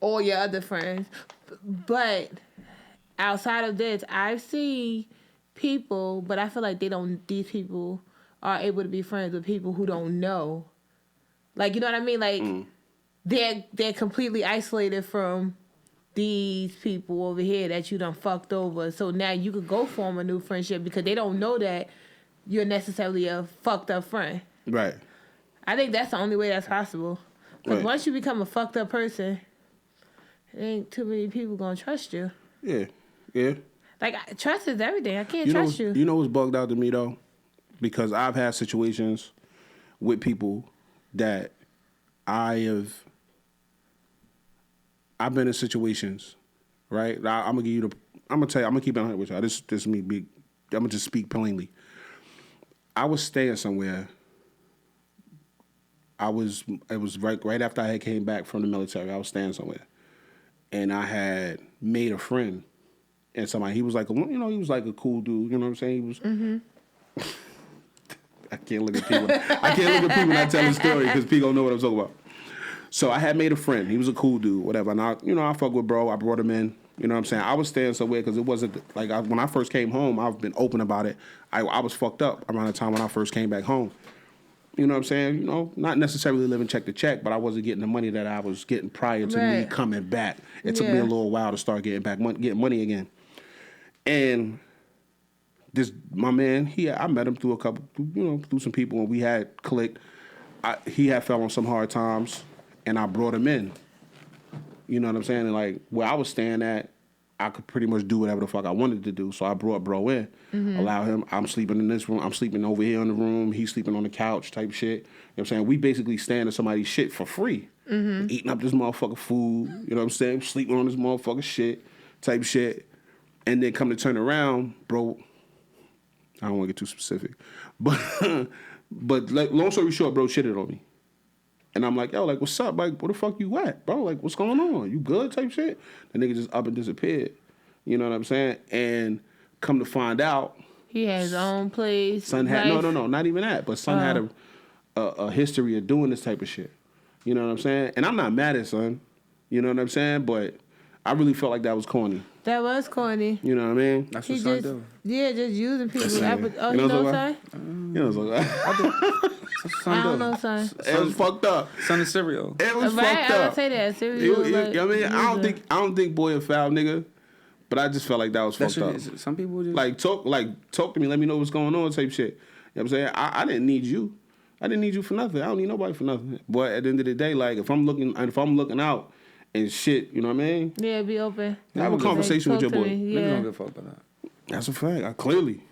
all your other friends. But outside of this, I see people, but I feel like these people are able to be friends with people who don't know. Like, you know what I mean? Like, they're completely isolated from these people over here that you done fucked over. So now you could go form a new friendship because they don't know that you're necessarily a fucked up friend. Right. I think that's the only way that's possible. Because once you become a fucked up person, ain't too many people gonna trust you. Yeah. Yeah. Like, trust is everything. I can't trust you. You know what's bugged out to me, though? Because I've had situations with people that I've been in situations, right? I'm gonna keep it 100 with y'all. This is me. I'm gonna just speak plainly. I was staying somewhere. It was right after I had came back from the military. I was staying somewhere, and I had made a friend, and somebody, he was like a cool dude. You know what I'm saying? He was. Mm-hmm. I can't look at people. I can't look at people when I tell the story because people don't know what I'm talking about. So I had made a friend. He was a cool dude, whatever. And I fuck with bro. I brought him in. You know what I'm saying? I was staying somewhere because it wasn't like when I first came home. I've been open about it. I was fucked up around the time when I first came back home. You know what I'm saying? You know, not necessarily living check to check, but I wasn't getting the money that I was getting prior to me coming back. It took me a little while to start getting money again. And my man, I met him through through some people, and we had clicked. He had fell on some hard times, and I brought him in. You know what I'm saying? And like where I was staying at, I could pretty much do whatever the fuck I wanted to do. So I brought bro in, allow him. I'm sleeping in this room. I'm sleeping over here in the room. He's sleeping on the couch type shit. You know what I'm saying? We basically staying in somebody's shit for free. Eating up this motherfucker food. You know what I'm saying? Sleeping on this motherfucker shit type shit. And then come to turn around, bro. I don't want to get too specific. But like, long story short, bro shitted on me. And I'm like, yo, like, what's up? Like, where the fuck you at, bro? Like, what's going on? You good type shit? The nigga just up and disappeared. You know what I'm saying? And come to find out, he had his own place. Son had no, not even that. But son had a history of doing this type of shit. You know what I'm saying? And I'm not mad at son. You know what I'm saying? But I really felt like that was corny. That was corny. You know what I mean? That's what son do. Yeah, just using people. You know what I'm saying? You know what I'm saying? I don't know, son. It was fucked up. Son of cereal. It was fucked up. I would say that. Cereal. You know what I mean? I don't think boy a foul nigga, but I just felt like that was fucked up. Some people just like talk to me, let me know what's going on, type shit. You know what I'm saying? I didn't need you. I didn't need you for nothing. I don't need nobody for nothing. But at the end of the day, like if I'm looking out and shit, you know what I mean? Yeah, be open. Have a conversation with your boy. Niggas don't give a fuck about that. That's a fact. I clearly.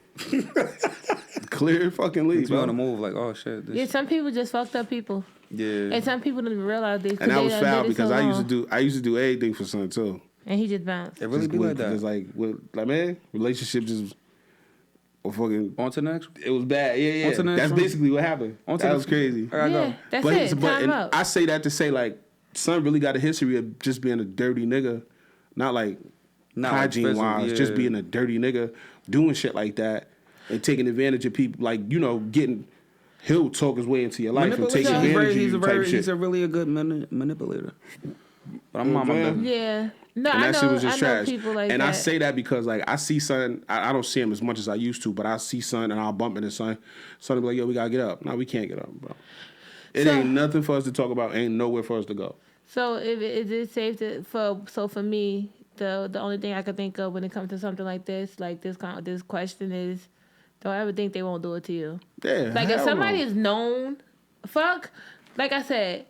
Clear fucking leave. Be on the move like, oh shit. Yeah, some people just fucked up people. Yeah. And some people don't even realize this. And that was foul because I used to do everything for son too. And he just bounced. It really be like that. It's like man, relationship just fucking on to the next. It was bad. Yeah. On to the next That's one. basically what happened. That was crazy. Yeah, that's it. Time out. I say that to say like son really got a history of just being a dirty nigga, not like hygiene wise, just being a dirty nigga, doing shit like that. And taking advantage of people, like, you know, he'll talk his way into your life and take advantage of you type shit. He's a really good manipulator. But I'm on my back. Yeah. No, and that shit was just trash. People like and that. I say that because, like, I see son, I don't see him as much as I used to, but I see son and I'll bump into son. Son will be like, yo, we gotta get up. No, we can't get up, bro. It ain't nothing for us to talk about, ain't nowhere for us to go. So, is it safe for me, the only thing I can think of when it comes to something like this question is, don't ever think they won't do it to you. Yeah. Like if somebody is known, like I said,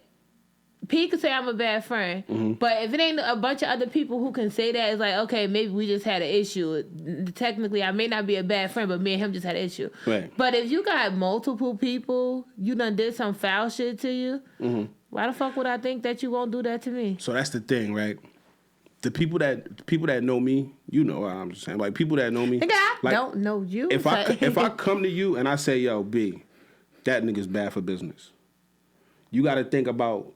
P could say I'm a bad friend, but if it ain't a bunch of other people who can say that, it's like, okay, maybe we just had an issue. Technically, I may not be a bad friend, but me and him just had an issue. Right. But if you got multiple people, you done did some foul shit to you, why the fuck would I think that you won't do that to me? So that's the thing, right? The people that know me, you know what I'm just saying. Like people that know me, I don't know you. If I come to you and I say, yo, B, that nigga's bad for business, you got to think about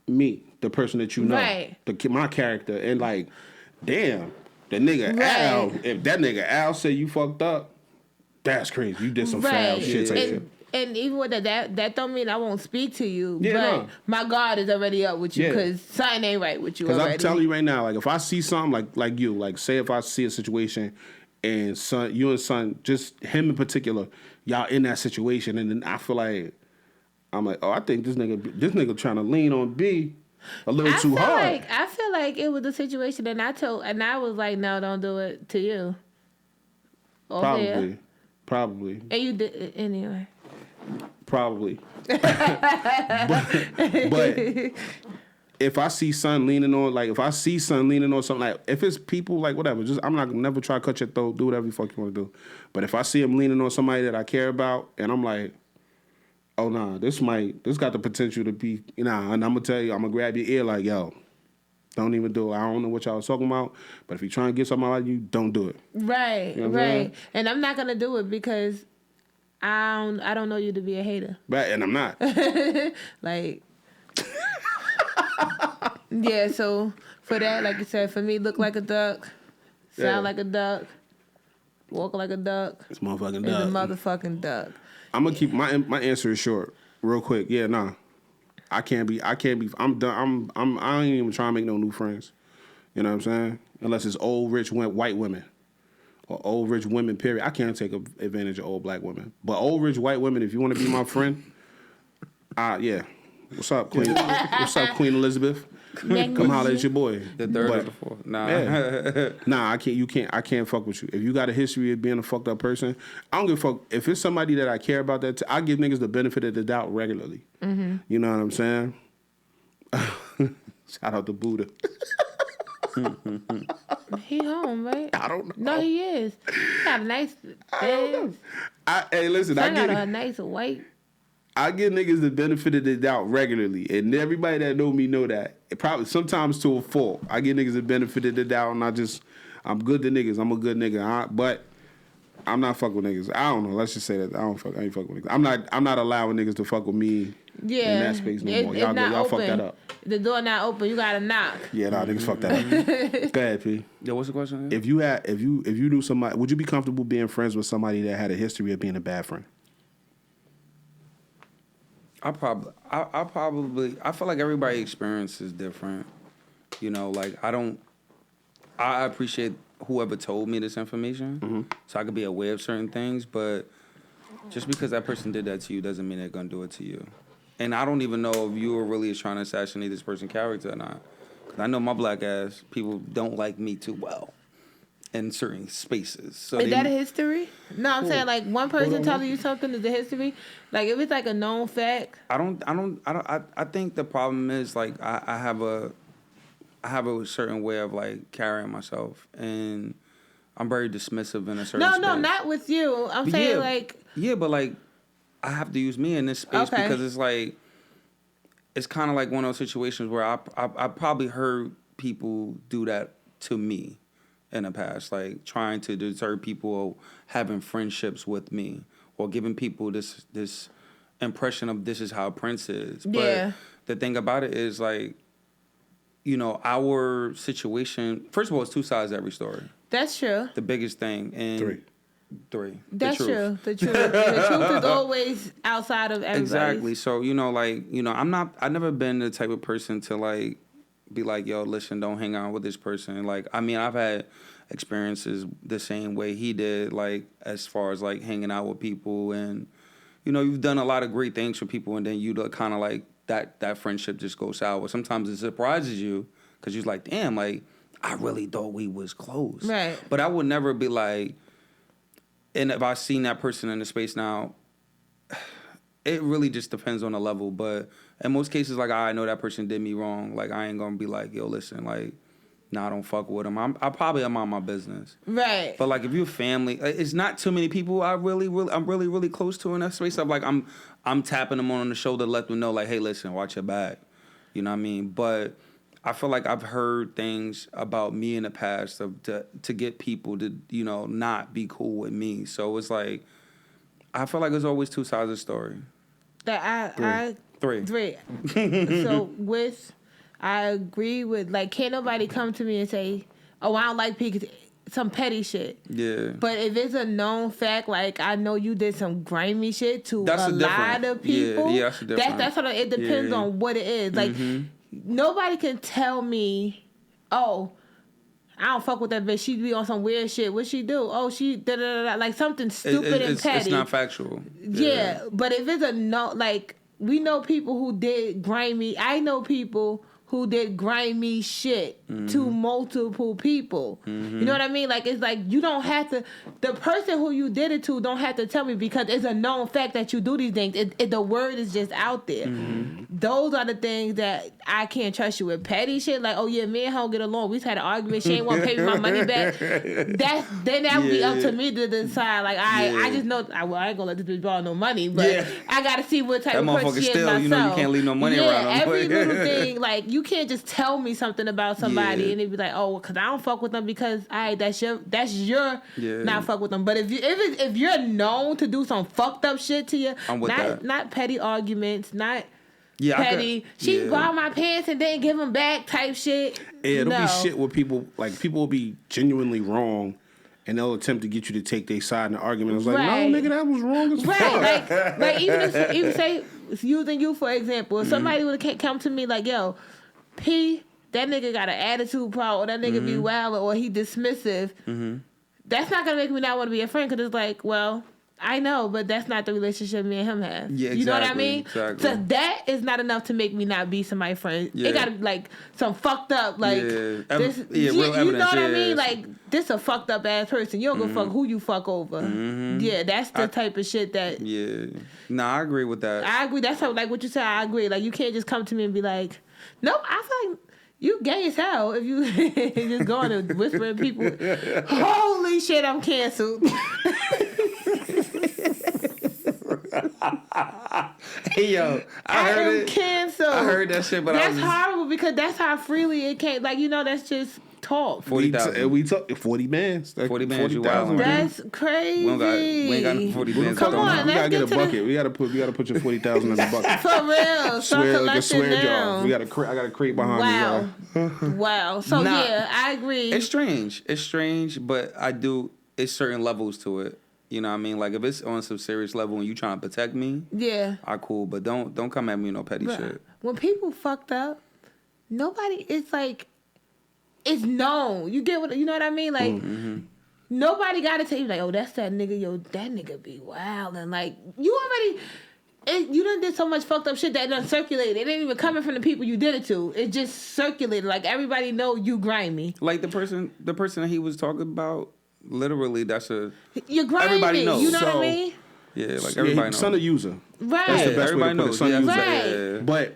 me, the person that you know, right. My character, and like, damn, the nigga Al. If that nigga Al say you fucked up, that's crazy. You did some foul shit. Shit. And even with that don't mean I won't speak to you. Yeah, but my guard is already up with you because something ain't right with you already. Because I'm telling you right now, like if I see something like you, like say if I see a situation and son, you and son, just him in particular, y'all in that situation, and then I feel like I'm like, oh, I think this nigga trying to lean on B a little too hard. I feel like it was a situation, and I was like, no, don't do it to you. Probably. And you did it anyway. Probably. but if I see son leaning on something, like if it's people like whatever, just I'm not never try to cut your throat, do whatever the fuck you want to do. But if I see him leaning on somebody that I care about, and I'm like, oh nah, this got the potential to be, and I'm gonna tell you, I'm gonna grab your ear like, yo, don't even do it. I don't know what y'all was talking about, but if you trying to get something out of you, don't do it. Right, you know right. And I'm not gonna do it because I don't know you to be a hater. Right, and I'm not. Like, yeah, so for that, like you said, for me, look like a duck, sound like a duck. Walk like a duck. It's motherfucking It's duck. a motherfucking duck. I'm gonna keep my answer is short, real quick. Yeah, nah. I can't be. I'm done. I ain't even trying to make no new friends. You know what I'm saying? Unless it's old rich white women or old rich women. Period. I can't take advantage of old black women. But old rich white women, if you want to be my friend, yeah. What's up, Queen? What's up, Queen Elizabeth? Come holler at your boy. The third or the fourth. Nah. Yeah. Nah, I can't. I can't fuck with you. If you got a history of being a fucked up person, I don't give a fuck. If it's somebody that I care about, I give niggas the benefit of the doubt regularly. Mm-hmm. You know what I'm saying? Shout out to Buddha. He home, right? I don't know. No, he is. He got a nice. Hey, listen. I got a nice white. I give niggas the benefit of the doubt regularly, and everybody that know me know that. It probably sometimes to a fault. I give niggas the benefit of the doubt, and I'm good to niggas. I'm a good nigga, but I'm not fuck with niggas. I don't know. Let's just say that I ain't fuck with niggas. I'm not allowing niggas to fuck with me in that space no more. Y'all fuck that up. The door not open. You gotta knock. Yeah, nah, niggas fuck that up. Go ahead, P. Yo, what's the question? If you knew somebody, would you be comfortable being friends with somebody that had a history of being a bad friend? I feel like everybody's experience is different. You know, like I appreciate whoever told me this information, so I could be aware of certain things, but just because that person did that to you doesn't mean they're gonna do it to you. And I don't even know if you were really trying to assassinate this person's character or not. Because I know my black ass, people don't like me too well in certain spaces. So is that a history? No, I'm saying like one person telling you something is a history. Like if it's like a known fact. I think the problem is like I have a certain way of like carrying myself, and I'm very dismissive in a certain space. No, not with you. I'm saying like. Yeah, but like I have to use me in this space because it's like it's kind of like one of those situations where I probably heard people do that to me in the past, like trying to deter people having friendships with me or giving people this impression of this is how Prince is. But the thing about it is like, you know, our situation, first of all, it's two sides to every story. That's true. The biggest thing. And three. That's true. The truth. The truth is always outside of everybody. Exactly. So, you know, like, you know, I've never been the type of person to like be like, yo, listen, don't hang out with this person. Like, I mean, I've had experiences the same way he did, like, as far as like hanging out with people, and, you know, you've done a lot of great things for people, and then you kind of like that friendship just goes sour. Sometimes it surprises you because you're like, damn, like, I really thought we was close. Right. But I would never be like, and if I seen that person in the space now, it really just depends on the level. But in most cases, like, I know that person did me wrong. Like, I ain't gonna be like, yo, listen, like, nah, I don't fuck with them. I probably am on my business. Right. But like, if you're family, it's not too many people I'm really close to in that space. I'm tapping them on the shoulder to let them know, like, hey, listen, watch your back. You know what I mean? But I feel like I've heard things about me in the past to get people to, you know, not be cool with me. So it's like, I feel like there's always two sides of the story. Three. So I agree with, like, can't nobody come to me and say, oh, I don't like people, some petty shit. Yeah. But if it's a known fact, like, I know you did some grimy shit to a lot of people. Yeah, that's a different. That's what it depends on what it is. Like, nobody can tell me, oh, I don't fuck with that bitch. She be on some weird shit. What she do? Oh, she da-da-da-da. Like, something stupid and petty. It's not factual. Yeah, but if it's a no, like, we know people who did grimy. I know people who did grimy shit to multiple people. You know what I mean? Like, it's like, you don't have to, the person who you did it to don't have to tell me, because it's a known fact that you do these things. The word is just out there. Those are the things that I can't trust you with. Petty shit, like, oh yeah, me and her don't get along. We just had an argument. She ain't want to pay me my money back. Then that would be up to me to decide. Like, I just know, I ain't gonna let this bitch borrow no money, but I gotta see what type of person she is myself. You know, you can't leave no money around them. Every little thing, like, you can't just tell me something about somebody and it be like, oh, because I don't fuck with them because that's your not fuck with them. But if you're known to do some fucked up shit to you, not petty arguments, not petty. She bought my pants and didn't give them back type shit. Yeah, it'll be shit where people will be genuinely wrong, and they'll attempt to get you to take their side in the argument. It's like, no, nigga, that was wrong as fuck. Right, like even say using you for example, if somebody would come to me like, yo, P, that nigga got an attitude problem, or that nigga be wild, or he dismissive. That's not gonna make me not want to be a friend, because it's like, well, I know, but that's not the relationship me and him have. Yeah, exactly, you know what I mean? Exactly. So that is not enough to make me not be somebody's friend. Yeah. It got to be like some fucked up, like, real you evidence, know what I mean? Like, this a fucked up ass person. You don't give a fuck who you fuck over. Yeah, that's the type of shit that. Yeah. Nah, I agree with that. I agree. That's how, like what you said, I agree. Like, you can't just come to me and be like, nope, I feel like you gay as hell if you just going and whispering people. Holy shit, I'm canceled. Hey, yo, I heard it. Canceled. I heard that shit, but that's horrible, because that's how freely it came. Like, you know, that's just talk. 40,000. We took 40 bands. 40 bands, you wild. That's crazy. We ain't got no 40 bands. Come on, we gotta get a to bucket. We gotta put your 40,000 in the bucket. For real. Swear jar. I got a crate behind me. Wow. So yeah, I agree. It's strange, but it's certain levels to it. You know what I mean? Like, if it's on some serious level and you trying to protect me, yeah, cool. But don't come at me with no petty shit. When people fucked up, nobody. It's like, it's known. You get what you know what I mean? Like, nobody got to tell you like, oh, that's that nigga. Yo, that nigga be wild, and like you already. You done did so much fucked up shit that done circulated. It ain't even coming from the people you did it to. It just circulated. Like, everybody know you grimy. Like the person that he was talking about. Literally, you're grimy. Everybody knows. You know what I mean? Yeah, like everybody knows. Son of user. Right. That's the best everybody way to put it. Son of user. Right. Yeah. But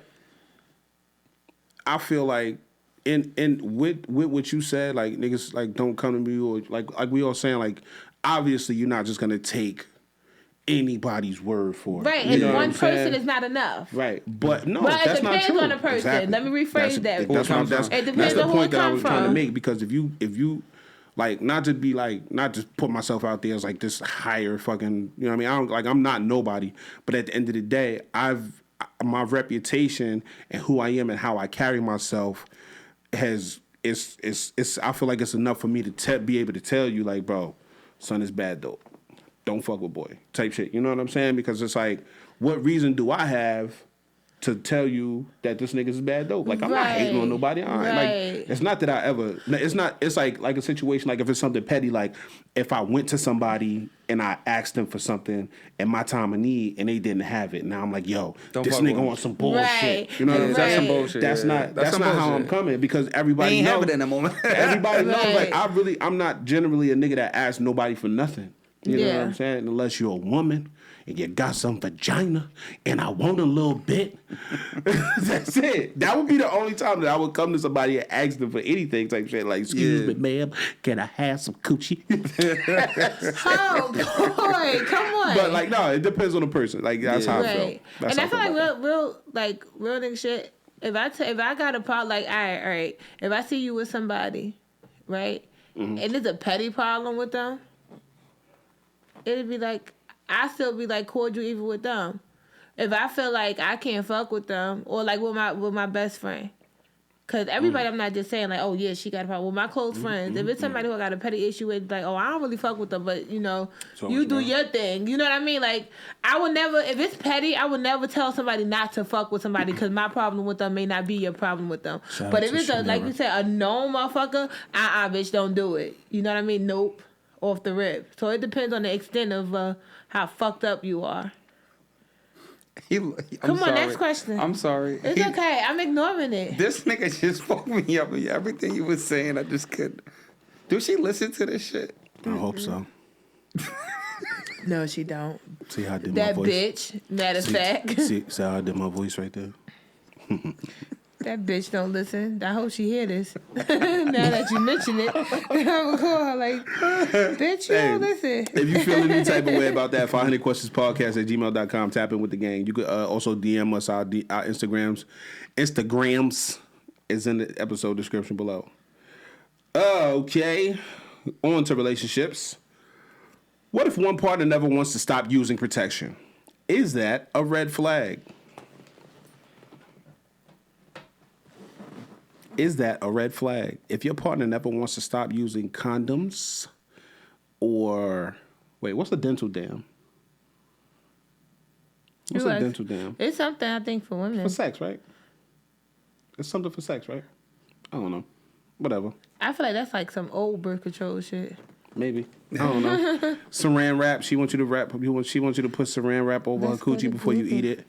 I feel like in with what you said, like, niggas like don't come to me, or like we all saying, like, obviously you're not just gonna take anybody's word for it. Right, and one person is not enough. Right, but no, but that's not true. It depends on the person. Exactly. Let me rephrase that. It depends that's the point that I was trying to make, because if you like, not to put myself out there as like this higher fucking, you know what I mean? I'm not nobody, but at the end of the day, my reputation and who I am and how I carry myself it's I feel like it's enough for me to be able to tell you, like, bro, son is bad though. Don't fuck with boy type shit. You know what I'm saying? Because it's like, what reason do I have to tell you that this nigga is bad dope? Like, I'm not hating on nobody. Like, it's not that I ever. It's like a situation, like if it's something petty, like if I went to somebody and I asked them for something in my time of need and they didn't have it. Now I'm like, yo, this nigga wants some bullshit. Right. You know what I'm saying? That's some bullshit. That's not how I'm coming, because everybody ain't knows. have it in a moment. Everybody knows. Like, I'm not generally a nigga that asks nobody for nothing. You know what I'm saying? Unless you're a woman and you got some vagina and I want a little bit. That's it. That would be the only time that I would come to somebody and ask them for anything type shit. Like, excuse me, ma'am, can I have some coochie? Oh, boy, come on. But, like, no, it depends on the person. Like, that's how I feel. And I feel like real nigga shit, if I got a problem, like, all right, if I see you with somebody, right, and it's a petty problem with them, it'd be like, I still be like cordial even with them. If I feel like I can't fuck with them, or like with my best friend, cause everybody, I'm not just saying like, oh yeah, she got a problem. With my close friends, if it's somebody who I got a petty issue with, like, oh, I don't really fuck with them, but you know, you do your thing. You know what I mean? Like, I would never, if it's petty, I would never tell somebody not to fuck with somebody, because my problem with them may not be your problem with them. But if it's like you said, a known motherfucker, bitch, don't do it. You know what I mean? Nope. Off the rip. So it depends on the extent of how fucked up you are. Come on, next question. I'm sorry. It's okay. I'm ignoring it. This nigga just fucked me up. Everything he was saying, I just couldn't. Do she listen to this shit? I hope so. No, she don't. See how I did that my voice? Bitch, matter of fact. See how I did my voice right there? That bitch don't listen. I hope she hear this. Now that you mention it, I'm gonna call her like, bitch, you don't listen. If you feel any type of way about that, 500 questions podcast at gmail.com. Tap in with the gang. You could also DM us our Instagrams. Instagrams is in the episode description below. Okay. On to relationships. What if one partner never wants to stop using protection? Is that a red flag? Is that a red flag? If your partner never wants to stop using condoms or wait, what's a dental dam? What's a dental dam? It's something I think for women. For sex, right? It's something for sex, right? I don't know. Whatever. I feel like that's like some old birth control shit. Maybe. I don't know. Saran wrap. She wants you to wrap. She wants you to put saran wrap over her coochie before you eat it.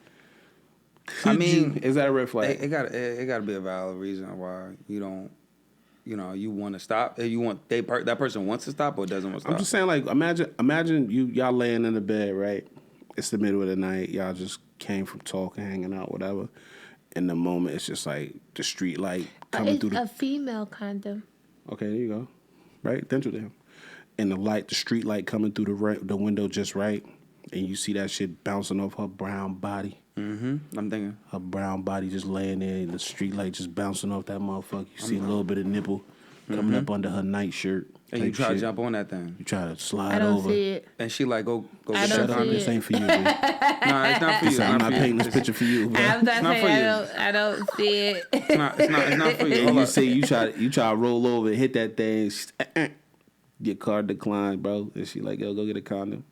I mean, is that a red flag? It got to be a valid reason why you don't. You want to stop. You want that person wants to stop or doesn't want to stop. I'm just saying, like, imagine y'all laying in the bed, right? It's the middle of the night. Y'all just came from talking, hanging out, whatever. In the moment, it's just like the street light coming through. It's a female condom. Okay, there you go. Right, dental dam. And the street light coming through the window just right, and you see that shit bouncing off her brown body. Mm-hmm. I'm thinking her brown body just laying there, and the street light just bouncing off that motherfucker. You see a little bit of nipple coming up under her nightshirt. And you try to jump on that thing. You try to slide over. I don't see it. And she like, go. Shut up. This ain't for you, man. No, it's not for you. I'm not painting this picture for you, bro. I'm not saying I don't see it. It's not for you. And you say you try to roll over and hit that thing. Your card declined, bro. And she like, yo, go get a condom.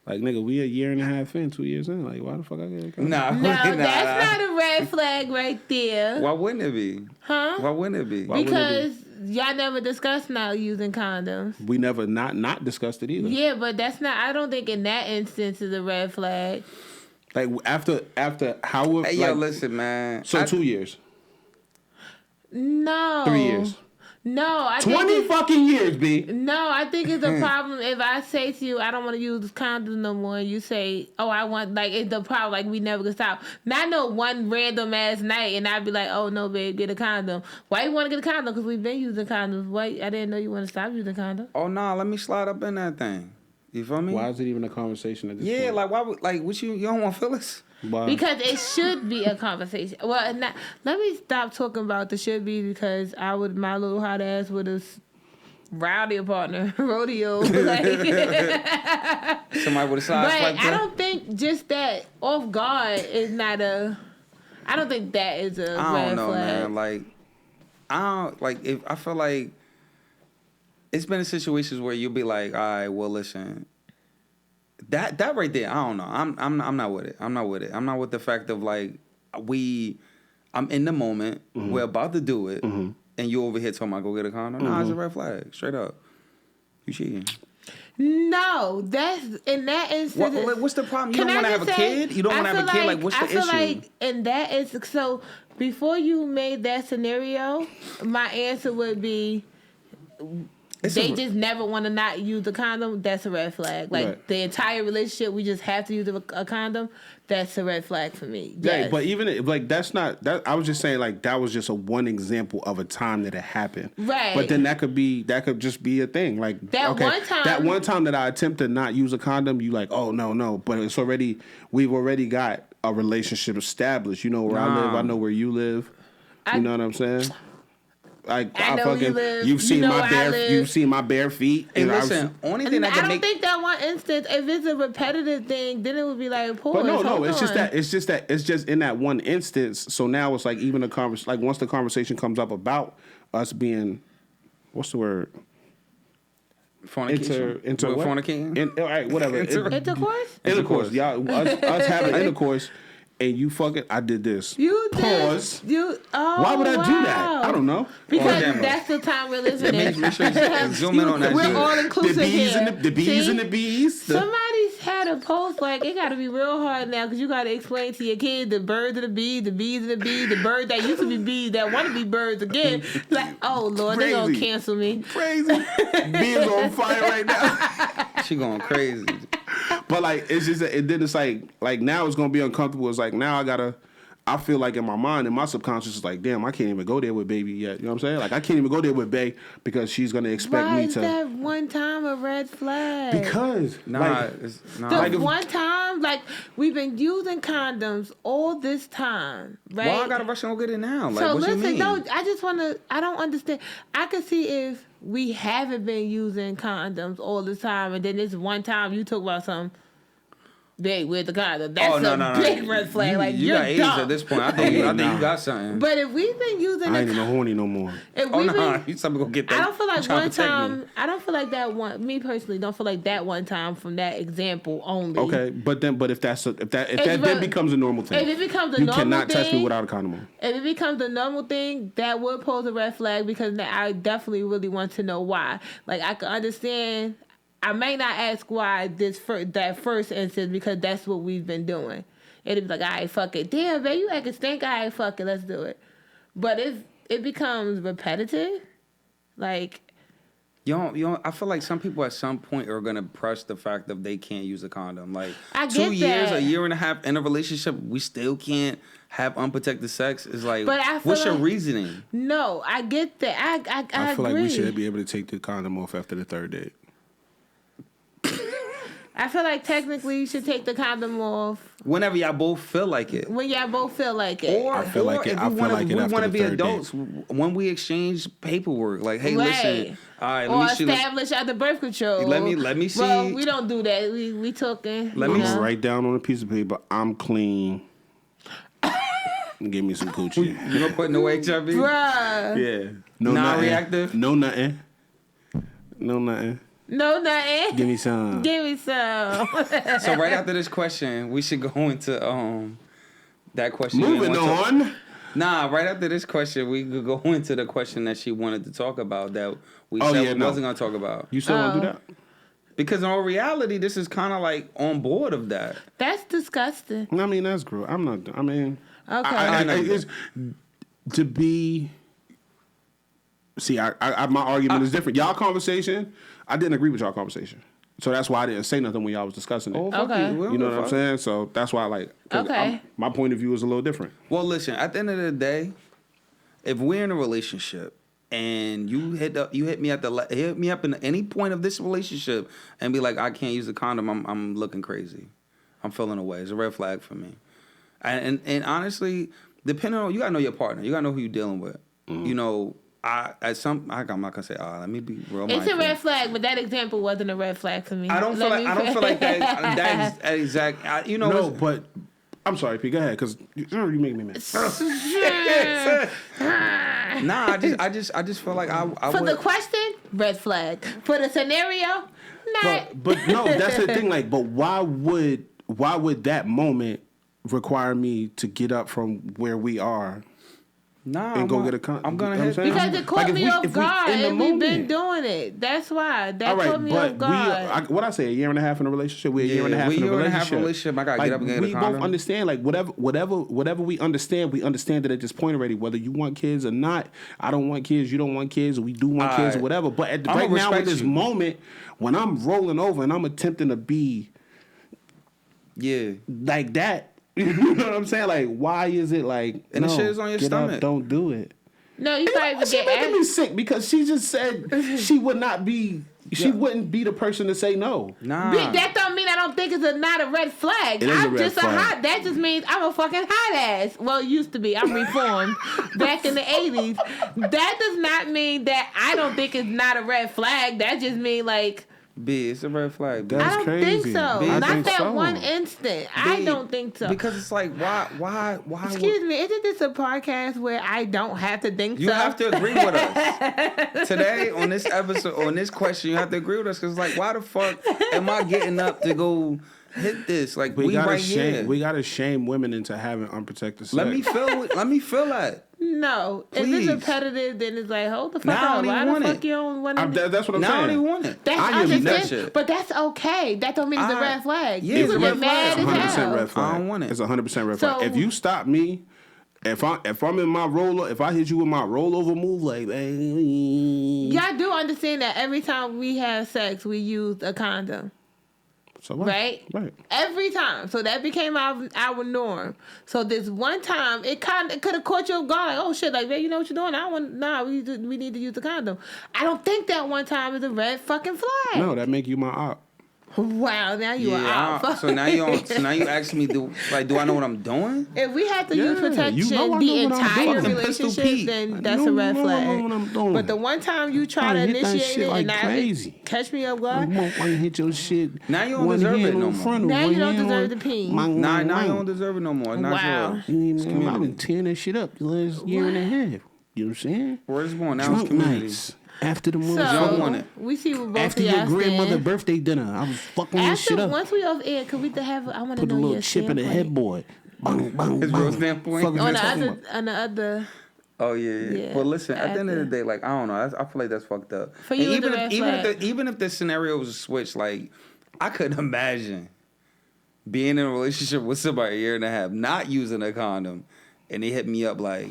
Like, nigga, we a year and a half in, 2 years in. Like, why the fuck I get a condom? No, that's not a red flag right there. Why wouldn't it be? Huh? Why wouldn't it be? Because y'all never discussed not using condoms. We never not discussed it either. Yeah, but that's not. I don't think in that instance is a red flag. Like after how? Hey, yo, listen, man. So 2 years. No. 3 years. No, I 20 fucking years, B. No, I think it's a problem if I say to you, I don't want to use condoms no more, and you say, oh, I want, like, it's the problem, like, we never can stop. Not no one random ass night, and I'd be like, oh, no, babe, get a condom. Why you want to get a condom? Because we've been using condoms. Why? I didn't know you want to stop using condoms. Oh, nah, let me slide up in that thing. You feel me? Why is it even a conversation at this point? Yeah, like, why would, like, what you don't want Phyllis? Why? Because it should be a conversation. Well, let me stop talking about the should be because my little hot ass would have rowdy a partner, rodeo. Like. Somebody would have slid. But I don't think just that off guard is not a. I don't think that is a red flag. I don't know, man. Like, if I feel like it's been in situations where you'll be like, all right, well, listen. That right there, I don't know. I'm not with it. I'm not with it. I'm not with the fact of like I'm in the moment. Mm-hmm. We're about to do it, and you over here talking about go get a condom. Mm-hmm. Nah, it's a red flag. Straight up, you cheating. No, that's in that instance. What's the problem? You don't want to have a kid. You don't want to have a kid. Like, what's the issue? I feel like in that is so. Before you made that scenario, my answer would be. They just never want to not use a condom. That's a red flag. Like the entire relationship, we just have to use a condom. That's a red flag for me. Yes. Yeah, but even like that's not that. I was just saying like that was just one example of a time that it happened. Right. But then that could just be a thing. Like that one time that I attempted to not use a condom, you like, oh no, but we've already got a relationship established. You know where I live. I know where you live. You know what I'm saying? Like I know you live. You've seen my bare feet. And listen, only thing I don't think that one instance. If it's a repetitive thing, then it would be like, pause. But no, it's just in that one instance. So now it's like even like once the conversation comes up about us being, what's the word? Fornication. Fornicating. All right, whatever. Intercourse. Y'all, us having intercourse. And you fucking, I did this. You did. Pause. Why would I do that? I don't know. Because that's the time we're living in. Make sure you zoom in on that. We're all inclusive here. The bees and the bees. Somebody's had a post like, it got to be real hard now because you got to explain to your kid the birds and the bees and the bees, the birds that used to be bees that want to be birds again. Like, oh, Lord, they're going to cancel me. Crazy. Bees on fire right now. She going crazy. But like it's just it's like now it's gonna be uncomfortable. It's like now I feel like in my mind and my subconscious is like, damn, I can't even go there with baby yet. You know what I'm saying? Like I can't even go there with bae because she's gonna expect me to. Why is that one time a red flag? Because one time, like we've been using condoms all this time, right? Why I gotta rush and go get it now? Like, so what listen, you mean? no, I don't understand. I can see if we haven't been using condoms all the time, and then this one time you talk about something. Babe, with the condom. That's a big red flag. Like, you you're got AIDS dumb. at this point. I think you got something. But if we've been using I ain't even horny no more. You something gonna get that. I don't feel like one time. I don't feel like that one. Me personally, don't feel like that one time from that example only. Okay, but if that then becomes a normal thing, if it becomes a normal thing, you cannot touch me without a condom on. If it becomes a normal thing, that would pose a red flag because I definitely really want to know why. Like, I can understand. I may not ask why that first instance because that's what we've been doing. It'd be like, all right, fuck it. Damn, babe, you acting stink. All right, fuck it, let's do it. But if it becomes repetitive, like... I feel like some people at some point are going to press the fact that they can't use a condom. Like, I 2 get years, that. a year and a half in a relationship, we still can't have unprotected sex. It's like, but I feel what's your reasoning? No, I get that. I feel agree. like we should be able to take the condom off after the third date. I feel like technically you should take the condom off whenever y'all both feel like it. When y'all both feel like it. I feel like it. We want to be adults date. when we exchange paperwork. Like, hey, right. Listen, all right, or let me establish other birth control. Let me see. Well, we don't do that. We talking. Let me write down on a piece of paper. I'm clean. Give me some coochie. You gonna put no HIV? Bruh. Yeah. No non-reactive. No nothing. No nothing. No nothing. Give me some. Give me some. So right after this question, we should go into that question. Moving on. Right after this question, we could go into the question that she wanted to talk about that we wasn't going to talk about. You still want to do that? Because in all reality, this is kind of like on board of that. That's disgusting. I mean, that's gross. I'm not. I mean, okay. It's to be. See, my argument is different. Y'all conversation, I didn't agree with y'all conversation. So that's why I didn't say nothing when y'all was discussing it. Okay. You know what I'm saying? So that's why, my point of view is a little different. Well, listen, at the end of the day, if we're in a relationship and you hit me up in any point of this relationship and be like, I can't use the condom, I'm looking crazy. I'm feeling away. It's a red flag for me. And honestly, depending on, you gotta know your partner. You gotta know who you're dealing with. Mm-hmm. You know, I'm not gonna say, let me be real. It's a red flag, but that example wasn't a red flag for me. I don't feel like that exact. You know. No, but I'm sorry, P. Go ahead, because you make me mad. Nah, I just feel like I for the question, red flag. For the scenario, not. But no, that's the thing. Like, but why would that moment require me to get up from where we are? And go get a condom. I'm gonna hit because it caught me off guard, and we've been doing it. That's why caught me off guard. What I say, a year and a half in a relationship. We're a year and a half in a relationship. I gotta get up and get a condom. We both understand, like whatever we understand it at this point already. Whether you want kids or not, I don't want kids. You don't want kids. Or we do want kids or whatever. But right now, at this moment, when I'm rolling over and I'm attempting to be, like that. You know what I'm saying? Like, why is it like? And the shit is on your stomach. Up, don't do it. No, you probably She making me sick because she just said she would not be. She wouldn't be the person to say no. Nah, that don't mean I don't think it's not a red flag. I'm just a hot. That just means I'm a fucking hot ass. Well, it used to be. I'm reformed back in the 80s. That does not mean that I don't think it's not a red flag. That just means like. B, it's a red flag. That's I don't crazy. think so. B, not that one instant. B, I don't think so. Because it's like, why? Excuse me, isn't this a podcast where I don't have to think you have to agree with us. Today, on this episode, on this question, you have to agree with us. Because, like, why the fuck am I getting up to go hit this? Like, we right here. We got to shame women into having unprotected sex. Let me feel that. No. Please. If it's repetitive, then it's like, hold the fuck now up. Why the fuck you don't want to... That's what I'm saying. Now I don't even want it. That's shit. But that's okay. That don't mean it's a red flag. Yeah, People it's a get red mad flag. as hell. 100% red flag. I don't want it. It's 100% red flag. If you stop me, if I'm in my roller, if I hit you with my rollover move, like, y'all do understand that every time we have sex, we use a condom. So what? Right? Every time. So that became our norm. So this one time, it could have caught you off guard. Like, oh shit, like, man, you know what you're doing? We need to use the condom. I don't think that one time is a red fucking flag. No, that make you my op. Wow, now you are out. So now you asking me, do I know what I'm doing? If we have to use protection the entire relationship, then that's a red flag. But the one time you try to initiate it and crazy. Catch me up guard. You won't hit your shit. Now you don't deserve it no more. Now you don't deserve the peen. Now you don't deserve it no more. Wow. I've been tearing that shit up the last year and a half. You know what I'm saying? Where's it going? Now it's community. Nights. After the movie, don't want it. We see what both after your grandmother's birthday dinner, I was fucking this shit up. Once we off air, could we have? I want to know your standpoint. Put a little chip in the headboard. Bang, bang, his real standpoint on the other. Oh yeah. Well, listen. At the end of the day, like I don't know. I feel like that's fucked up. For you, even if the scenario was a switch, like I couldn't imagine being in a relationship with somebody a year and a half, not using a condom, and they hit me up like,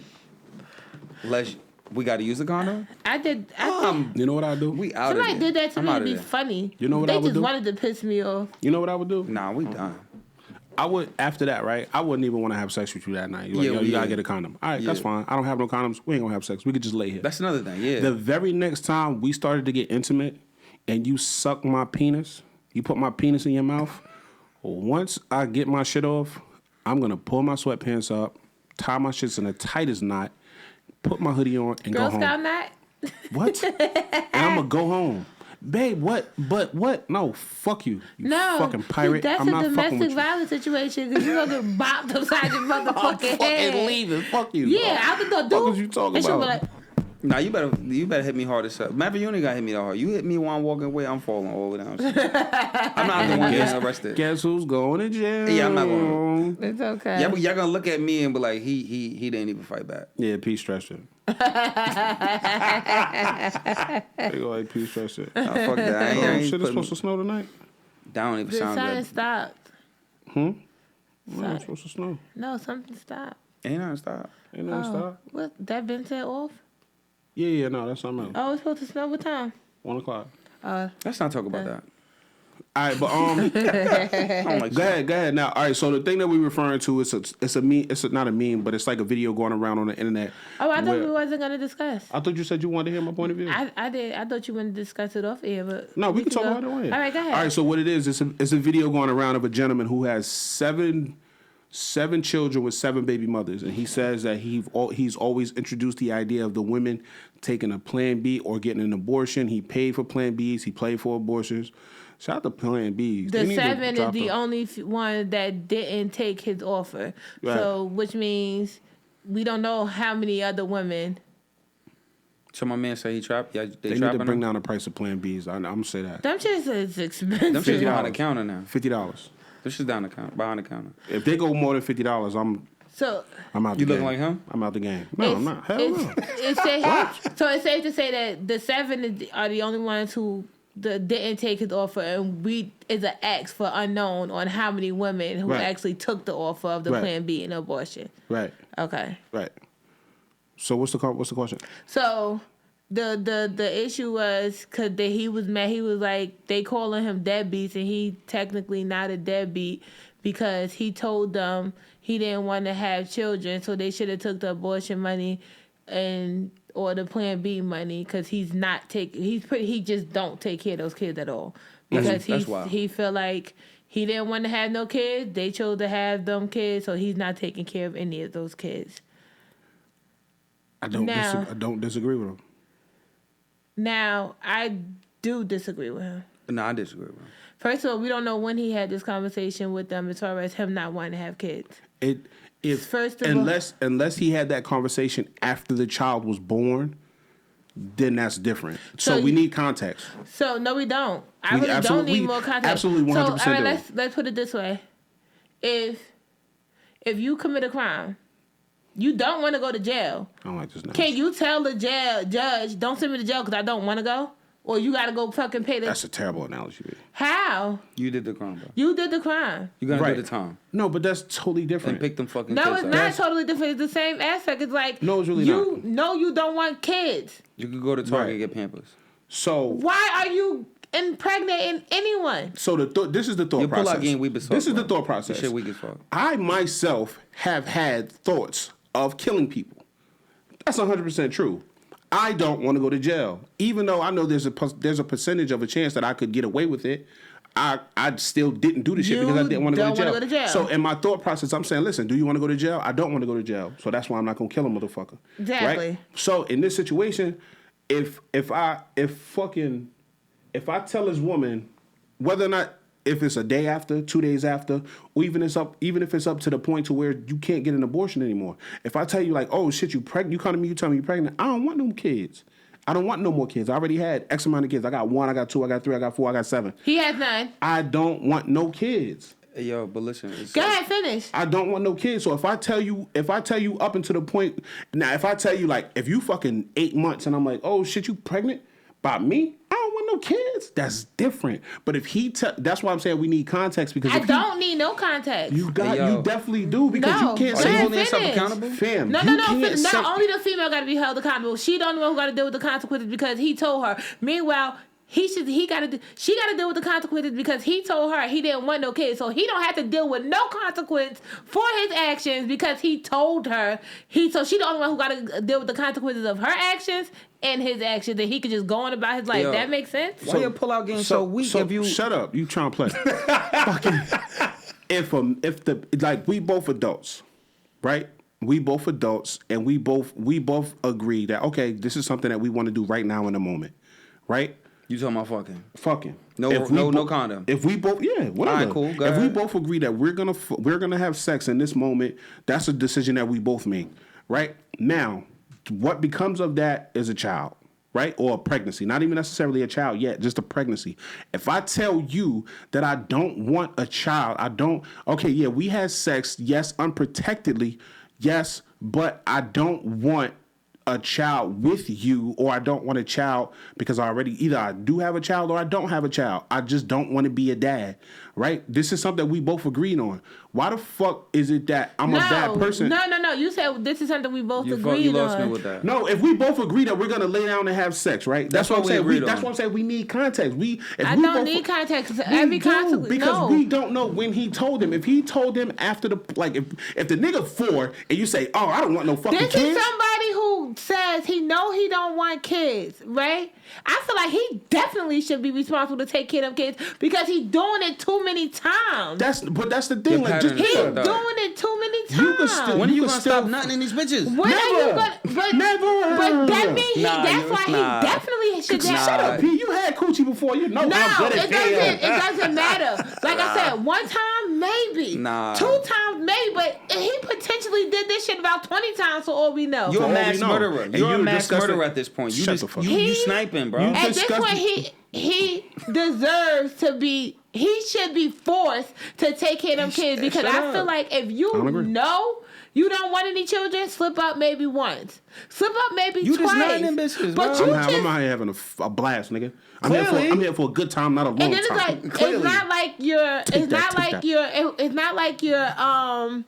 we got to use a condom? I did. You know what I do? We out Somebody of did that to me to be funny. You know what I would do? They just wanted to piss me off. You know what I would do? Nah, we done. I would, after that, right? I wouldn't even want to have sex with you that night. You're like, you got to get a condom. All right, that's fine. I don't have no condoms. We ain't going to have sex. We could just lay here. That's another thing, yeah. The very next time we started to get intimate and you suck my penis, you put my penis in your mouth, once I get my shit off, I'm going to pull my sweatpants up, tie my shits in the tightest knot, put my hoodie on and go home. Girl Scout knot? What? And I'm going to go home. Babe, what? But what? No, fuck you. You fucking pirate. That's I'm not a domestic violence situation because you're going to get bopped upside your motherfucking head. Fucking leaving. Fuck you. Yeah, out the door. What you talking about? Nah, you better hit me hard as hell. Matter you only got to hit me that hard. You hit me while I'm walking away, I'm falling all the way down. I'm not the one getting arrested. Guess who's going to jail? Yeah, I'm not going. It's okay. Yeah, but y'all gonna look at me and be like, he didn't even fight back. Yeah, peace stretcher. They go like peace stretcher. Oh, fuck that. I ain't shit is supposed to snow tonight. That don't even sound good. Something stopped. No, it's supposed to snow. No, something stopped. Ain't nothing stop. Ain't nothing stop. What? That been set off? Yeah, no, that's something else. Oh, it's supposed to snow. What time? 1 o'clock. Let's not talk about that. All right, but go ahead. Now, all right. So the thing that we're referring to is it's a meme. It's not a meme, but it's like a video going around on the internet. Oh, I thought we wasn't gonna discuss. I thought you said you wanted to hear my point of view. I did. I thought you wanted to discuss it off air, but no, we can talk about it on air. All right, go ahead. All right. So what it is? It's a video going around of a gentleman who has seven children with 7 baby mothers, and he says that he's always introduced the idea of the women taking a Plan B or getting an abortion. He paid for Plan Bs. He paid for abortions. Shout out to Plan Bs. The 7 is the only one that didn't take his offer. Right. So, which means we don't know how many other women. So my man say he trapped. Yeah, they need to bring down the price of Plan Bs. I'm gonna say that. Them shit is expensive. Them shit behind the counter now. $50. This is behind the counter. If they go more than $50, I'm out the game. You looking like him? I'm out the game. No, I'm not. Hell no. So it's safe to say that the 7 are the only ones who didn't take his offer, and we is an X for unknown on how many women who actually took the offer of the Plan B and abortion. Right. Okay. Right. So what's the question? So the issue was because he was mad. He was like, they calling him deadbeats, and he technically not a deadbeat because he told them he didn't want to have children, so they should have took the abortion money or the Plan B money because he just don't take care of those kids at all because he feel like he didn't want to have no kids. They chose to have them kids, so he's not taking care of any of those kids. I don't disagree with him. Now, I do disagree with him. No, I disagree with him. First of all, we don't know when he had this conversation with them as far as him not wanting to have kids. Unless he had that conversation after the child was born, then that's different. So we need context. So no, we don't. I really don't need more context. Absolutely 100%. So all right, let's put it this way: if you commit a crime, you don't want to go to jail. I don't like this. Can you tell the judge, don't send me to jail because I don't want to go? Or you got to go fucking pay the... That's a terrible analogy. How? You did the crime, bro. You did the crime. You're going to do the time. No, but that's totally different. And pick them fucking kids up. No, it's not totally different. It's the same aspect. It's like... No, it's really not. No, you don't want kids. You could go to Target and get Pampers. So... Why are you impregnating anyone? So this is the thought process. This is the thought process. Shit weak as fuck. I myself have had thoughts of killing people. That's 100% true. I don't want to go to jail, even though I know there's a percentage of a chance that I could get away with it. I still didn't do the shit because I didn't want to go to jail. So in my thought process, I'm saying, listen, do you want to go to jail? I don't want to go to jail. So that's why I'm not gonna kill a motherfucker. Exactly. Right? So in this situation, if I tell this woman, whether or not, if it's a day after, 2 days after, or even if it's up to the point to where you can't get an abortion anymore. If I tell you like, oh shit, you pregnant, you come to me, you tell me you're pregnant, I don't want no kids. I don't want no more kids. I already had X amount of kids. I got 1, I got 2, I got 3, I got 4, I got 7. He has 9. I don't want no kids. Hey, yo, but listen. Go ahead, finish. I don't want no kids. So if I tell you up until the point, now if I tell you like, if you fucking 8 months and I'm like, oh shit, you pregnant by me? I don't want no kids. That's different. But if that's why I'm saying we need context, because I don't need no context. You definitely do, because you can't say holding yourself accountable. Fam, no. Not only the female got to be held accountable. She don't know who got to deal with the consequences because he told her. Meanwhile, she got to deal with the consequences because he told her he didn't want no kids. So he don't have to deal with no consequence for his actions because he told her. So she the only one who got to deal with the consequences of her actions and his actions, that he could just go on about his life. That makes sense? Why your pull-out game so weak? Shut up. You trying to play. If we both adults, right? We both adults, and we both agree that, okay, this is something that we want to do right now in the moment, right? You talking about fucking? No condom. If we both, whatever. All right, cool. Go ahead. We both agree that we're gonna have sex in this moment, that's a decision that we both make, right? Now, what becomes of that is a child, right? Or a pregnancy. Not even necessarily a child yet, just a pregnancy. If I tell you that I don't want a child, we had sex, yes, unprotectedly, yes, but I don't want a child with you, or I don't want a child because either I do have a child or I don't have a child. I just don't want to be a dad, right? This is something we both agreed on. Why the fuck is it that I'm a bad person? No. You said this is something we both agreed on. You lost me with that. No, if we both agree that we're gonna lay down and have sex, right? That's what I'm saying. That's what I'm saying. We need context. I don't need context. Every context, because we don't know when he told him. If he told him after if the nigga 4 and you say, oh, I don't want no fucking kids. This is somebody who says he don't want kids, right? I feel like he definitely should be responsible to take care of kids because he's doing it too many times. That's the thing. Like, he's doing it too many times. When are you gonna stop nutting in these bitches? When are you gonna? Never. But that means he definitely should. Shut up, P. You had coochie before. You know I'm good at it doesn't matter. Like I said, one time maybe, 2 times maybe, but he potentially did this shit about 20 times for all we know. You're a mass murderer. You're a mass murderer at this point. You sniping, bro. At this point, he deserves to be. He should be forced to take care of them kids because I feel like if you know you don't want any children, slip up maybe once, slip up maybe twice. You just nutting in bitches, but bro. I'm out here having a blast, nigga. I'm here for a good time, not a long time. And then it's like it's not like you're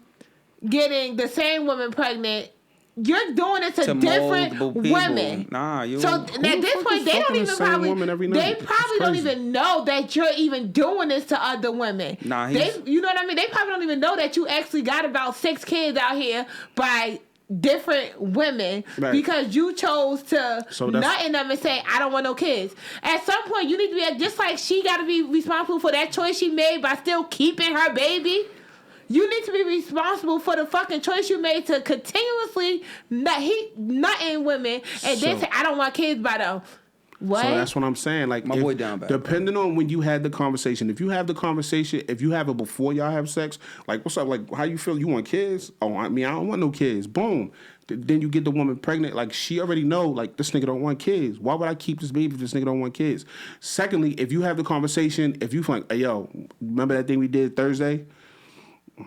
getting the same woman pregnant. You're doing it to different women. So at this point, they don't even don't even know that you're even doing this to other women. You know what I mean? They probably don't even know that you actually got about 6 kids out here by different women because you chose to nut in them and say, I don't want no kids. At some point, you need to be just like she got to be responsible for that choice she made by still keeping her baby. You need to be responsible for the fucking choice you made to continuously nut in women and then say, I don't want kids by them. What? So that's what I'm saying. Like, my boy down bad. Depending on when you had the conversation, if you have the conversation, if you have it before y'all have sex, like, what's up? Like, how you feel? You want kids? Oh, I don't want no kids. Boom. Then you get the woman pregnant. Like, she already know, like, this nigga don't want kids. Why would I keep this baby if this nigga don't want kids? Secondly, if you have the conversation, if you like, hey, yo, remember that thing we did Thursday?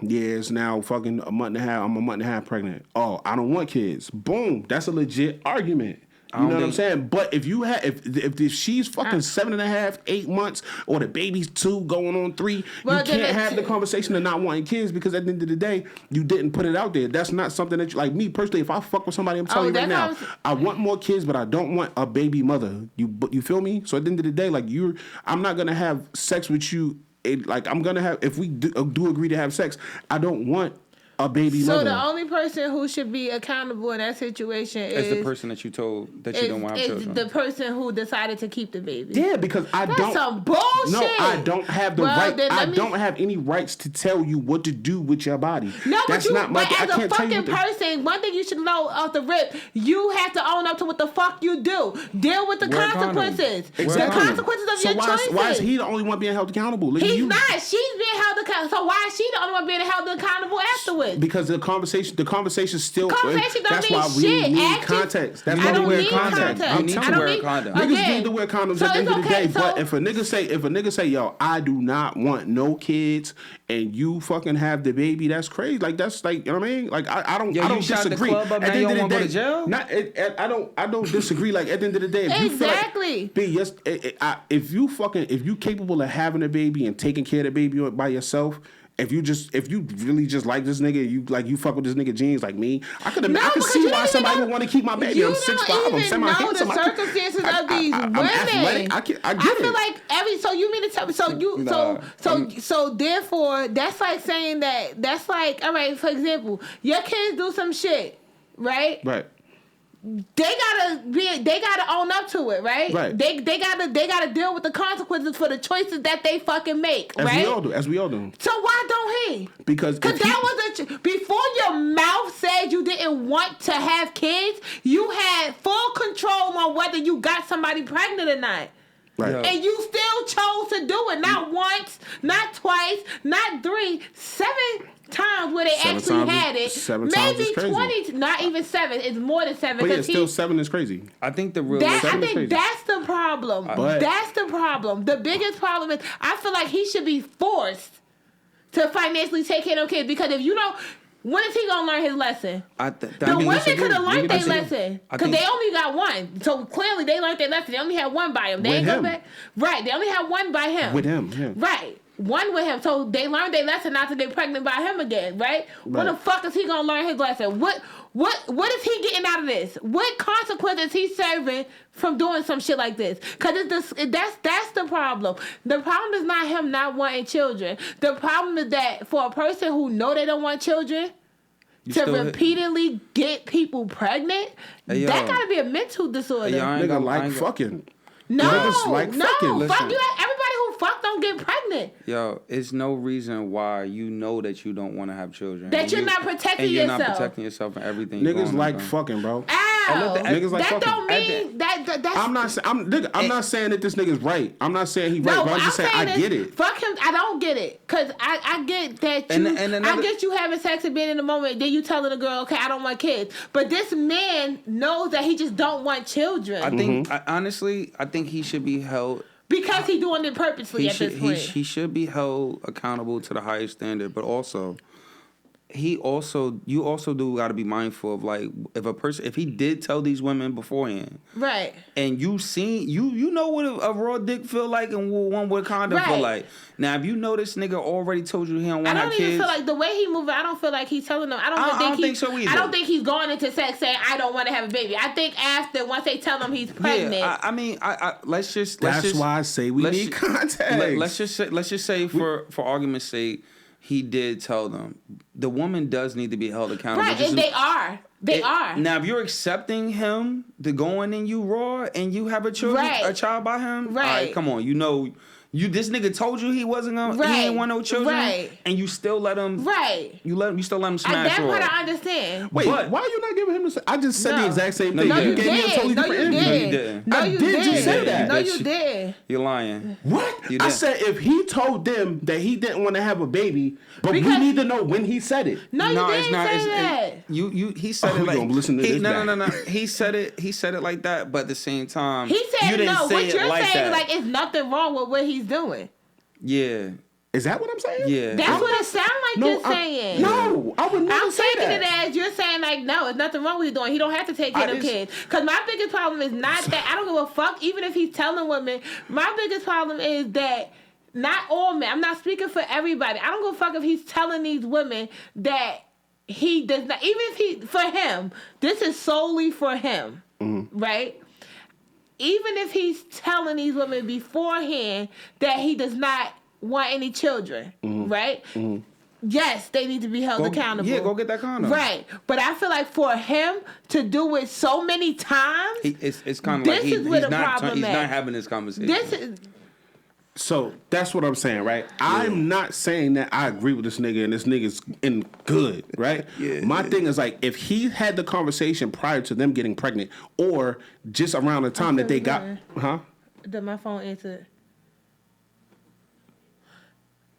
Yeah, it's now fucking a month and a half. I'm a month and a half pregnant. Oh, I don't want kids. Boom. That's a legit argument. You know what I'm saying? But if you have, if she's fucking 7.5, 8 months, or the baby's 2 going on 3, you can't have the conversation of not wanting kids because at the end of the day, you didn't put it out there. That's not something that like me personally. If I fuck with somebody, I'm telling you right now, I want more kids, but I don't want a baby mother. You feel me? So at the end of the day, like I'm not gonna have sex with you. Like I'm gonna have if we do agree to have sex. I don't want a baby so mother. So the only person who should be accountable in that situation is the person that you told that you don't want to have children. The person who decided to keep the baby. Yeah, because That's some bullshit. No, I don't have the right. I don't have any rights to tell you what to do with your body. No, that's but not my. But as a fucking person, one thing you should know off the rip, you have to own up to what the fuck you do. Deal with the consequences. Exactly. The consequences of your choices. Why is he the only one being held accountable? He's not. She's being held accountable. So why is she the only one being held accountable afterwards? Because the conversation still. Conversation don't that's mean why we shit. need context. That's why we wear context. You need to wear condoms. Niggas need to wear condoms at the end of the day. But if a nigga say, yo, I do not want no kids, and you fucking have the baby, that's crazy. Like that's like, you know what I mean? Like I don't disagree. At the end of the day, jail? I don't disagree. Like at the end of the day, if you feel like, if you capable of having a baby and taking care of the baby by yourself. If you really just like this nigga, you fuck with this nigga genes like me, I could see why somebody would want to keep my baby. I'm 6'5". I'm semi-handsome. The circumstances of these women. I'm athletic. I get it. I feel like so you mean to tell me so therefore that's like saying that's like, all right, for example, your kids do some shit, right? Right. They gotta own up to it, right? Right. They gotta deal with the consequences for the choices that they fucking make, right? As we all do. So why don't he? Because that was before your mouth said you didn't want to have kids, you had full control on whether you got somebody pregnant or not. Right. And you still chose to do it. Not once, not twice, not 3, 7 times where they actually had it. 7 maybe times is crazy. 20, not even 7. It's more than 7. But yeah, still 7 is crazy. I think the real. I think that's the problem. That's the problem. The biggest problem is I feel like he should be forced to financially take care of kids, because if you don't. When is he gonna learn his lesson? The women could have learned their lesson because they only got one. So clearly they learned their lesson. They only had one by him. They ain't go back. Right. They only had one by him. With him. Yeah. Right. One with him. So they learned their lesson after they're pregnant by him again. Right. When the fuck is he gonna learn his lesson? What is he getting out of this? What consequence is he serving from doing some shit like this? Because that's the problem. The problem is not him not wanting children. The problem is that for a person who know they don't want children, to repeatedly get people pregnant, that gotta be a mental disorder. Nigga like fucking. No, fuck you. Everybody who fuck don't get pregnant. Yo, it's no reason why you know that you don't want to have children. That you're not protecting yourself. And you're not protecting yourself and everything. Niggas like fucking, bro. Niggas like that fucking. Don't mean that's. I'm not saying that this nigga's right. I'm not saying he's right. But I'm just saying I get it. Fuck him. I don't get it. Cause I get that you. I get you having sex and being in the moment. Then you telling the girl, okay, I don't want kids. But this man knows that he just don't want children. I think honestly, I think he should be held. Because he's doing it purposely at this point. He should be held accountable to the highest standard, but also, you also do got to be mindful of, like, if he did tell these women beforehand, right, and you know what a raw dick feel like and one with condom feel like. Now, if you know this nigga already told you he don't want to have kids, I don't even feel like the way he moving. I don't feel like he's telling them. I don't think so either. I don't think he's going into sex saying I don't want to have a baby. I think once they tell him he's pregnant. Yeah, I mean, that's why I say we need context. Let's just say for argument's sake, he did tell them. The woman does need to be held accountable. Right, and they are. They are. Now, if you're accepting him to go in and you raw and you have a child by him, right? All right, come on, this nigga told you he wasn't gonna, he ain't want no children, and you still let him, you still let him smash. That's what I understand. Wait, why are you not giving him the? I just said the exact same thing. No, you gave me a totally different interview. No, you did. just say that. No, you did. You're lying. What? I said if he told them that he didn't want to have a baby, but we need to know when he said it. No, you didn't say that. He said it like. Listen to this no. He said it like that, but at the same time, he said no. What you're saying, like, it's nothing wrong with what he's doing. Yeah. Is that what I'm saying? Yeah. That's what it sounds like you're saying. No, I would never say that. I'm taking it as you're saying, like, no, there's nothing wrong with you doing. He don't have to take care of kids. Because my biggest problem is not that. I don't give a fuck, even if he's telling women. My biggest problem is that not all men. I'm not speaking for everybody. I don't give a fuck if he's telling these women that he does not. Even for him, this is solely for him, right? Even if he's telling these women beforehand that he does not want any children, right? yes, they need to be held accountable. Yeah, go get that condom. Right. But I feel like for him to do it so many times, it's kind of like he's not having this conversation. So that's what I'm saying, right? Yeah. I'm not saying that I agree with this nigga and this nigga's in good, right? Yeah. My thing is like, if he had the conversation prior to them getting pregnant, or just around the time that they got, Did my phone answer?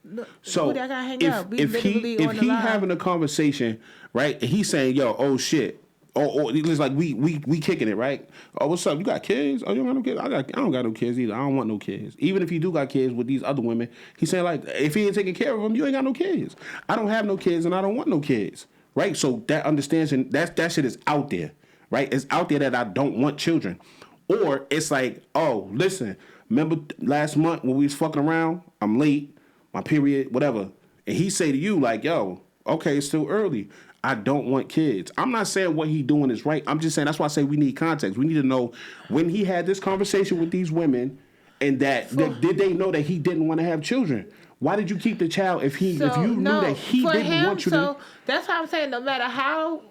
Look, so if he having a conversation, right? And he's saying, "Yo, oh shit." Or it's like we kicking it, right? Oh, what's up? You got kids? Oh, you don't got no kids? I don't got no kids either. I don't want no kids. Even if you do got kids with these other women, he's saying like, if he ain't taking care of them, you ain't got no kids. I don't have no kids and I don't want no kids, right? So that understands, and that shit is out there, right? It's out there that I don't want children. Or it's like, oh, listen, remember last month when we was fucking around? I'm late, my period, whatever. And he say to you like, yo, okay, it's still early. I don't want kids. I'm not saying what he doing is right. I'm just saying that's why I say we need context. We need to know when he had this conversation with these women, and that did they know that he didn't want to have children? Why did you keep the child if you knew that he didn't want you to? So that's why I'm saying no matter how.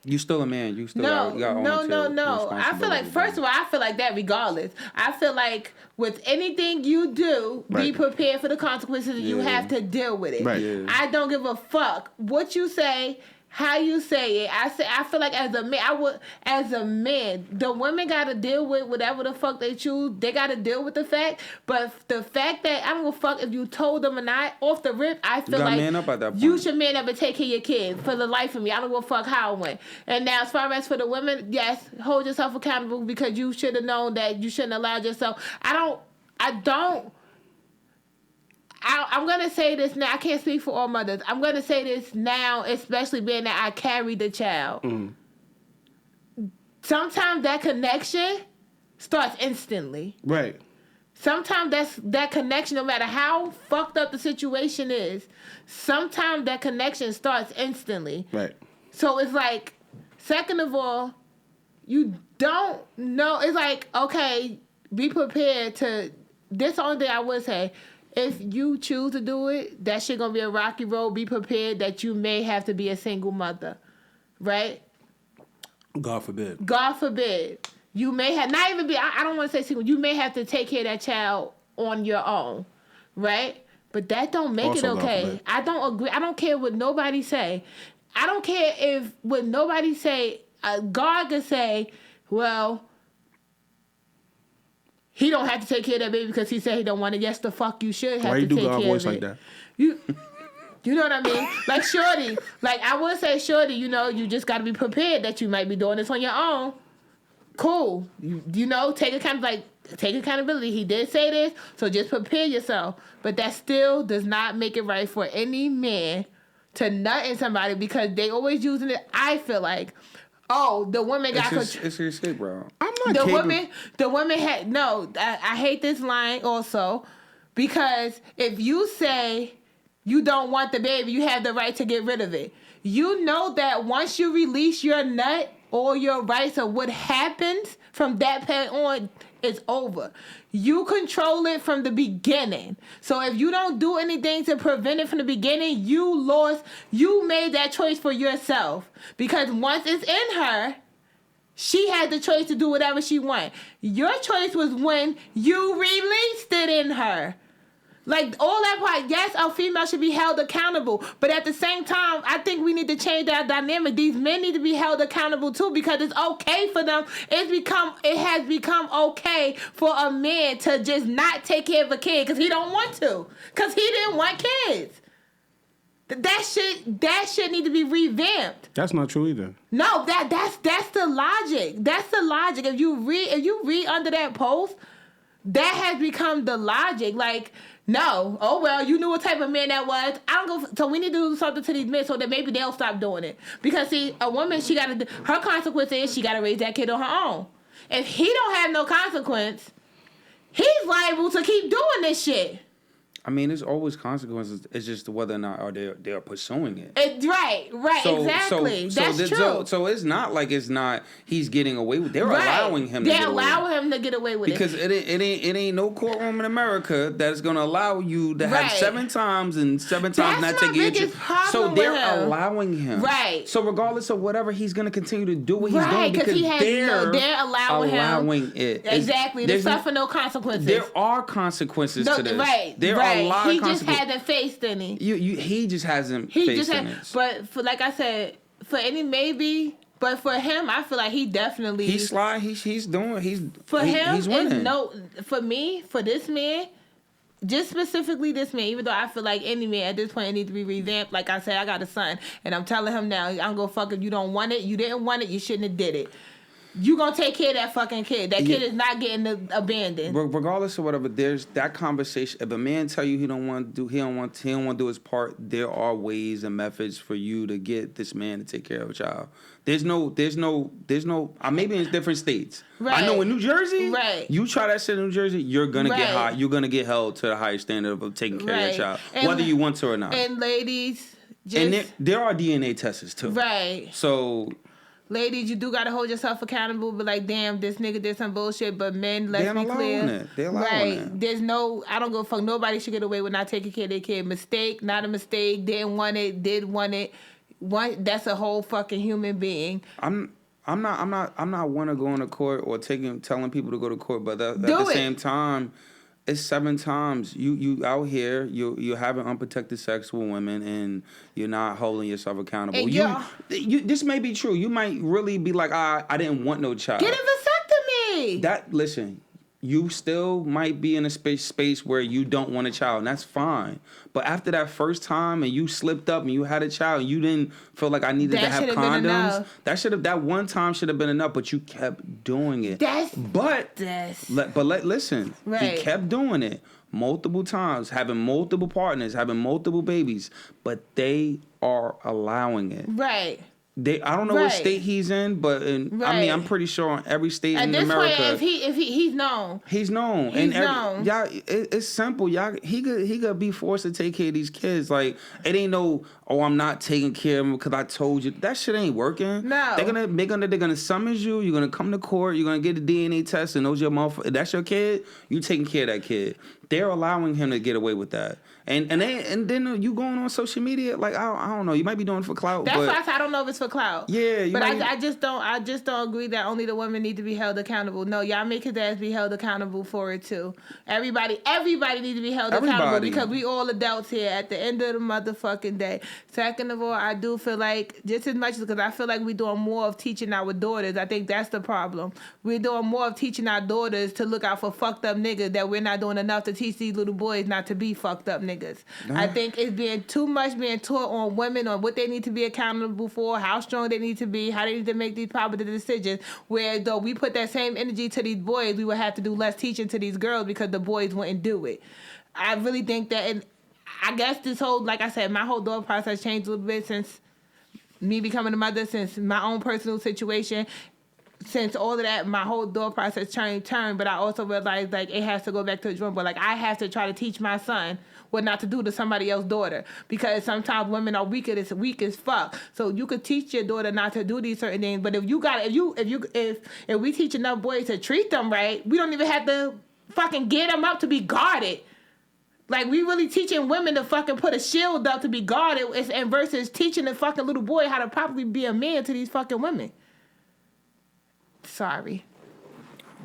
You still a man. You still got no. I feel like, first of all, I feel like that regardless. I feel like with anything you do, be prepared for the consequences. You have to deal with it. Right. Yeah. I don't give a fuck what you say, how you say it. I feel like as a man, the women gotta deal with whatever the fuck they choose. They gotta deal with the fact. But the fact that I don't give a fuck if you told them or not, off the rip, I feel like man up at that point. You should man up and take care of your kids for the life of me. I don't give a fuck how it went. And now as far as for the women, yes, hold yourself accountable because you should have known that you shouldn't allow yourself. I'm going to say this now. I can't speak for all mothers. I'm going to say this now, especially being that I carried the child. Mm. Sometimes that connection starts instantly. Right. Sometimes that connection, no matter how fucked up the situation is, sometimes that connection starts instantly. Right. So it's like, second of all, you don't know. It's like, okay, be prepared to... This only thing I would say... If you choose to do it, that shit gonna be a rocky road. Be prepared that you may have to be a single mother, right? God forbid. God forbid. You may have not even be. I don't want to say single. You may have to take care of that child on your own, right? But that don't make it okay. I don't agree. I don't care what nobody say. I don't care if what nobody say. God could say, well. He don't have to take care of that baby because he said he don't want it. Yes, the fuck you should have to take care of it. Why you do God voice like that? You know what I mean? Like shorty, like I would say shorty, you just got to be prepared that you might be doing this on your own. Cool. Take accountability. He did say this, so just prepare yourself. But that still does not make it right for any man to nut in somebody because they always using it. I feel like, oh, the woman got... It's your shit, bro. I'm not the woman had... No, I hate this line also because if you say you don't want the baby, you have the right to get rid of it. You know that once you release your nut, all your rights of what happens from that point on is over. You control it from the beginning. So if you don't do anything to prevent it from the beginning, you lost. You made that choice for yourself. Because once it's in her, she had the choice to do whatever she wanted. Your choice was when you released it in her. Like, all that part, yes, a female should be held accountable. But at the same time, I think we need to change that dynamic. These men need to be held accountable, too, because it's okay for them. It has become okay for a man to just not take care of a kid because he don't want to. Because he didn't want kids. That shit need to be revamped. That's not true either. No, that's the logic. That's the logic. If you read under that post, that has become the logic. Like, no. Oh, well, you knew what type of man that was. So we need to do something to these men so that maybe they'll stop doing it. Because, see, a woman, her consequence is she got to raise that kid on her own. If he don't have no consequence, he's liable to keep doing this shit. I mean, there's always consequences. It's just whether or not they are pursuing it. Right, exactly. That's true. So it's not like he's getting away with. They're allowing him. They're allowing him to get away with because it ain't no courtroom in America that's gonna allow you to have 7 times and 7 times not take it. So they're allowing him. Right. So regardless of whatever, he's gonna continue to do what he's doing because they're allowing it. Exactly. To suffer no consequences. There are consequences to this. There are a lot of consequences. He just hasn't faced any. He just hasn't faced any. But for, like I said, for any maybe, but for him, I feel like he definitely. He's sly. He's winning. For me, for this man, just specifically this man, even though I feel like any man at this point it needs to be revamped. Like I said, I got a son, and I'm telling him now, I'm gonna fuck if you don't want it. You didn't want it. You shouldn't have did it. You gonna take care of that fucking kid. That kid is not getting abandoned. Regardless of whatever, there's that conversation. If a man tell you he don't want to do his part, there are ways and methods for you to get this man to take care of a child. There's no. Maybe in different states. Right. I know in New Jersey, you try that shit in New Jersey, you're gonna get high. You're gonna get held to the highest standard of taking care of your child, whether you want to or not. And ladies, there are DNA tests too. Right. So. Ladies, you do gotta hold yourself accountable, but like, damn, this nigga did some bullshit. But men, let's be clear. They're allowing it. There's no, I don't give a fuck. Nobody should get away with not taking care of their kid. Mistake, not a mistake. Didn't want it, did want it. That's a whole fucking human being. I'm not one to go into court or telling people to go to court, but at the same time, it's 7 times you out here you're having unprotected sex with women and you're not holding yourself accountable. This may be true. You might really be like, I didn't want no child. Get a vasectomy. Listen, you still might be in a space where you don't want a child, and that's fine. But after that first time and you slipped up and you had a child and you didn't feel like I needed to have condoms, that one time should have been enough, but you kept doing it. Listen, he kept doing it multiple times, having multiple partners, having multiple babies, but they are allowing it. Right. I don't know what state he's in, but I mean, I'm pretty sure in every state in America. At this point, if he's known. He's known. Y'all, it's simple. Y'all, he could be forced to take care of these kids. Like, it ain't no, I'm not taking care of them because I told you. That shit ain't working. No. They're gonna summons you. You're gonna come to court. You're gonna get a DNA test, and those your motherfucker. That's your kid. You taking care of that kid. They're allowing him to get away with that. And then you going on social media, like, I don't know, you might be doing it for clout. That's why I don't know if it's for clout. Yeah, but I just don't agree that only the women need to be held accountable. No, y'all make his ass be held accountable for it too. Everybody needs to be held accountable because we all adults here at the end of the motherfucking day. Second of all, I do feel like just as much because I feel like we're doing more of teaching our daughters. I think that's the problem. We're doing more of teaching our daughters to look out for fucked up niggas that we're not doing enough to teach these little boys not to be fucked up niggas. I think it's being too much being taught on women on what they need to be accountable for, how strong they need to be, how they need to make these proper decisions. Where though we put that same energy to these boys, we would have to do less teaching to these girls because the boys wouldn't do it. I really think that, and I guess this whole, like I said, my whole thought process changed a little bit since me becoming a mother, since my own personal situation. Since all of that, my whole thought process turned, but I also realized, like, it has to go back to the drawing board. Like, I have to try to teach my son what not to do to somebody else's daughter, because sometimes women are weak as fuck. So you could teach your daughter not to do these certain things, but if we teach enough boys to treat them right, we don't even have to fucking get them up to be guarded. Like, we really teaching women to fucking put a shield up to be guarded, and versus teaching the fucking little boy how to properly be a man to these fucking women. Sorry.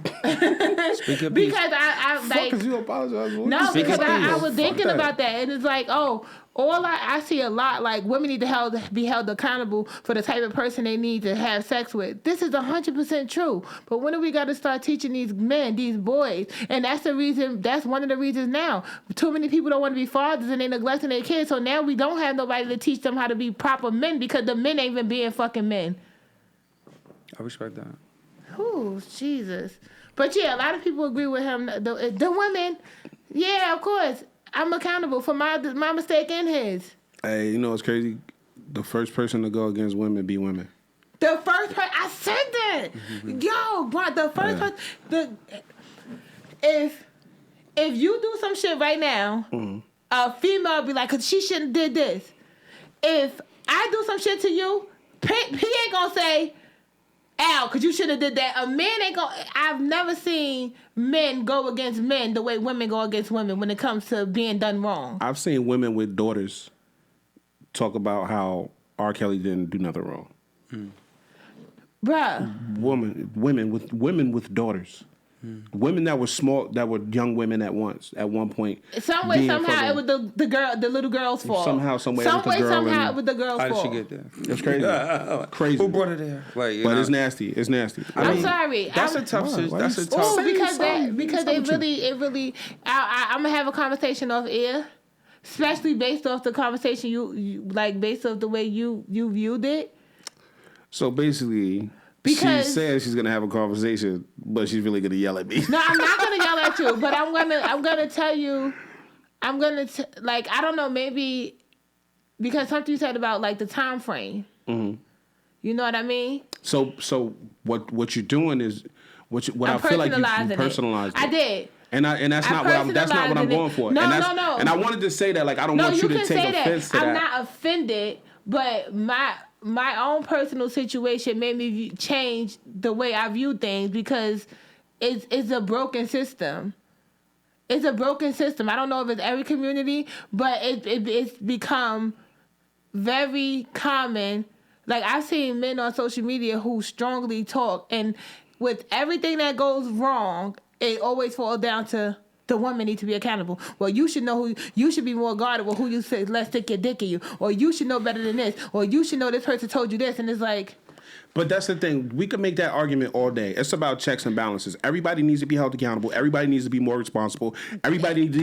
Because I like. Fuck, you apologize. No, because I was thinking about that, and it's like, I see a lot, like, women need to be held accountable for the type of person they need to have sex with. This is 100% true. But when do we got to start teaching these men, these boys? And that's the reason. That's one of the reasons now. Too many people don't want to be fathers, and they neglecting their kids. So now we don't have nobody to teach them how to be proper men because the men ain't even being fucking men. I respect that. Oh, Jesus. But yeah, a lot of people agree with him. The women, yeah, of course. I'm accountable for my mistake and his. Hey, you know what's crazy? The first person to go against women be women. The first person, I said that. Mm-hmm. Yo, bro, the first person, if you do some shit right now, a female be like, 'cause she shouldn't did this. If I do some shit to you, he ain't gonna say, "Ow," 'cause you shouldn't have did that. A man ain't gonna. I've never seen men go against men the way women go against women when it comes to being done wrong. I've seen women with daughters talk about how R. Kelly didn't do nothing wrong. Bruh. Women with daughters. Women that were small, that were young women at one point. Some way, somehow, it was the little girl's fault. Somehow it was the girl's fault. How did she get there? It's crazy. Crazy. Who brought her there? Like, but it's nasty. It's nasty. I'm sorry. That's a tough. Because it really. I'm gonna have a conversation off air, especially based off the conversation you like, based off the way you viewed it. So basically. Because she says she's gonna have a conversation, but she's really gonna yell at me. No, I'm not gonna yell at you, but I'm gonna tell you. I don't know, maybe because something you said about like the time frame. Mm-hmm. You know what I mean? So what you're doing is what I feel like you personalized it. I did. And that's not what I'm going for. No. And I wanted to say that, like, I don't want you to take offense to that. I'm not offended, but my own personal situation made me change the way I view things because it's a broken system. It's a broken system. I don't know if it's every community, but it's become very common. Like, I've seen men on social media who strongly talk, and with everything that goes wrong, it always falls down to the woman need to be accountable. Well, you should know you should be more guarded with who you say, let's stick your dick in you. Or you should know better than this. Or you should know this person told you this. And it's like... But that's the thing. We could make that argument all day. It's about checks and balances. Everybody needs to be held accountable. Everybody needs to be more responsible. Everybody needs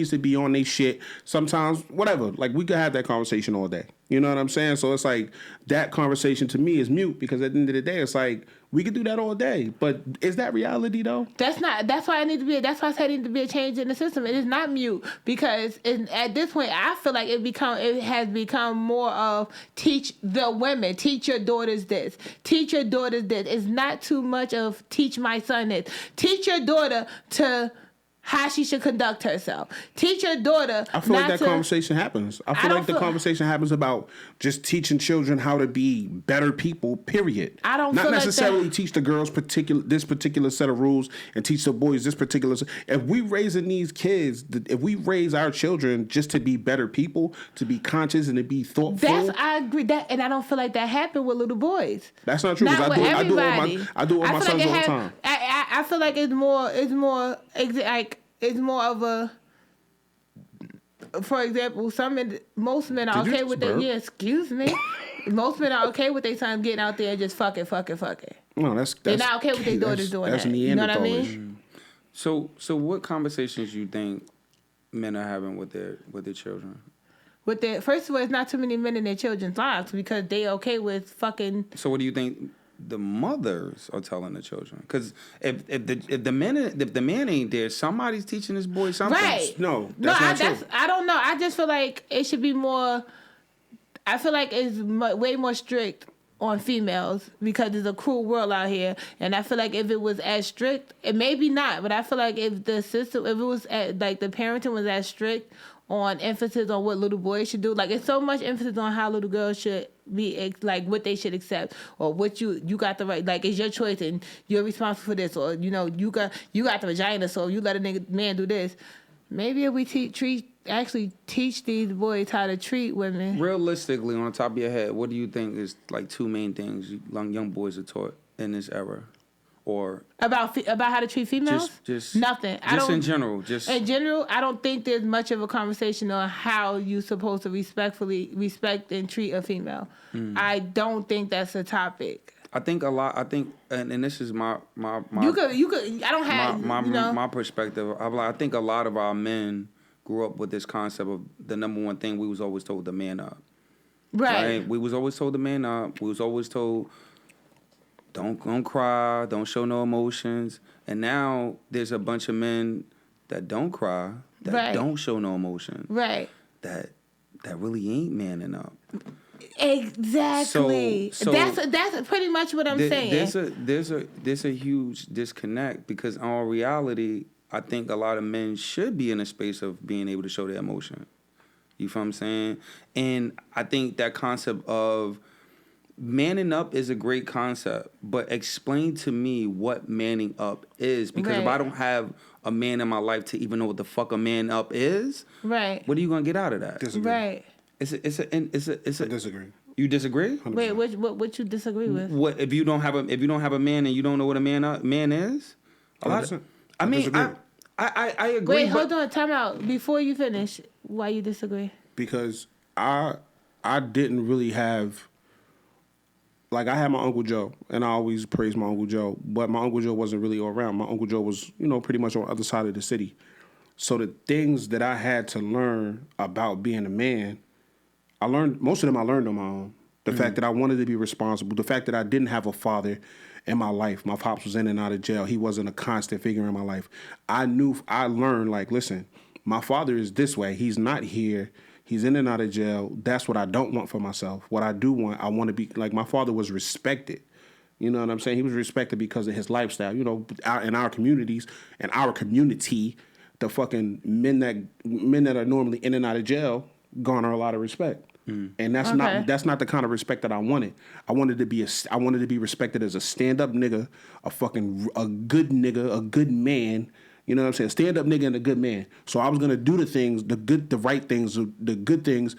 to be on their shit. Sometimes, whatever. Like, we could have that conversation all day. You know what I'm saying? So it's like, that conversation to me is mute because at the end of the day, it's like, we could do that all day. But is that reality, though? That's why I said it needs to be a change in the system. It is not mute because at this point, I feel like it has become more of teach the women, teach your daughters this, teach your daughters this. It's not too much of teach my son this. Teach your daughter to how she should conduct herself. Teach your daughter. I feel like that conversation happens. I feel like the conversation happens about just teaching children how to be better people, period. I don't Not feel necessarily like teach the girls this particular set of rules and teach the boys this particular. If we raising these kids, if we raise our children just to be better people, to be conscious and to be thoughtful. I agree that, and I don't feel like that happened with little boys. That's not true. Not with everybody. I do it with my sons all the time. I feel like it's more of a, for example, most men are okay with their, excuse me. Most men are okay with their son getting out there and just fuck it. No, they're not okay with their daughters doing that. You know what I mean? So what conversations you think men are having with their children? First of all, it's not too many men in their children's lives because they okay with fucking. So what do you think the mothers are telling the children? Because if the man ain't there, somebody's teaching this boy something. Right? Not true. I don't know. I just feel like it should be more. I feel like it's way more strict on females because there's a cruel world out here, and I feel like if it was as strict, it maybe not, but I feel like if the system, if it was like the parenting was as strict on emphasis on what little boys should do, like it's so much emphasis on how little girls should be, like what they should accept or what you got the right, like it's your choice and you're responsible for this, or you got the vagina, so you let a man do this. Maybe if we teach these boys how to treat women. Realistically, on the top of your head, what do you think is like two main things young boys are taught in this era? Or about how to treat females? Just nothing. In general, in general, I don't think there's much of a conversation on how you're supposed to respect and treat a female. I don't think that's a topic. I think a lot. And this is my. You could. I don't have my perspective. I think a lot of our men grew up with this concept of the number one thing we was always told: the man up. Right. We was always told the man up. We was always told, don't cry, don't show no emotions. And now there's a bunch of men that don't cry, that don't show no emotion. Right. That really ain't manning up. Exactly. So that's pretty much what I'm saying. There's a huge disconnect because in all reality, I think a lot of men should be in a space of being able to show their emotion. You feel what I'm saying? And I think that concept of manning up is a great concept, but explain to me what manning up is. Because if I don't have a man in my life to even know what the fuck a man up is, right? What are you gonna get out of that? Disagree. Right. It's a. I disagree. You disagree? 100%. Wait, what you disagree with? What if you don't have a man and you don't know what a man is? A lot of, I mean, I agree. Wait, hold on, time out. Before you finish, why you disagree? Because I didn't really have, like, I had my Uncle Joe, and I always praise my Uncle Joe, but my Uncle Joe wasn't really around. My Uncle Joe was, pretty much on the other side of the city. So the things that I had to learn about being a man, most of them I learned on my own. The fact that I wanted to be responsible, the fact that I didn't have a father in my life. My pops was in and out of jail. He wasn't a constant figure in my life. I learned, like, listen, my father is this way. He's not here. He's in and out of jail. That's what I don't want for myself. What I do want, I want to be, like, my father was respected. You know what I'm saying? He was respected because of his lifestyle. In our communities, and our community, the fucking men that are normally in and out of jail garner a lot of respect. And that's not the kind of respect that I wanted. I wanted to be respected as a stand-up nigga, a good nigga, a good man. You know what I'm saying? Stand up nigga and a good man. So I was gonna do the right things, the good things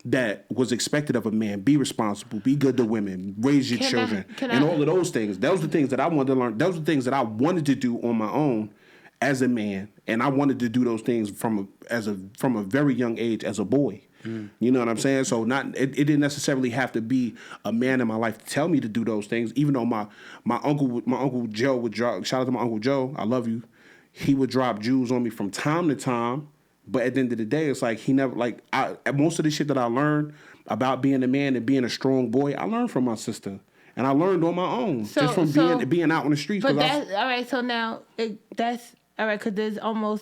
that was expected of a man. Be responsible, be good to women, raise your children, all of those things. Those were the things that I wanted to learn. Those were the things that I wanted to do on my own as a man, and I wanted to do those things from a very young age as a boy. You know what I'm saying? So it didn't necessarily have to be a man in my life to tell me to do those things. Even though my uncle Joe would drop. Shout out to my Uncle Joe. I love you. He would drop jewels on me from time to time. But at the end of the day, it's like he never, like, most of the shit that I learned about being a man and being a strong boy, I learned from my sister. And I learned on my own, just from being out on the streets. But all right, so now that's all right, because there's you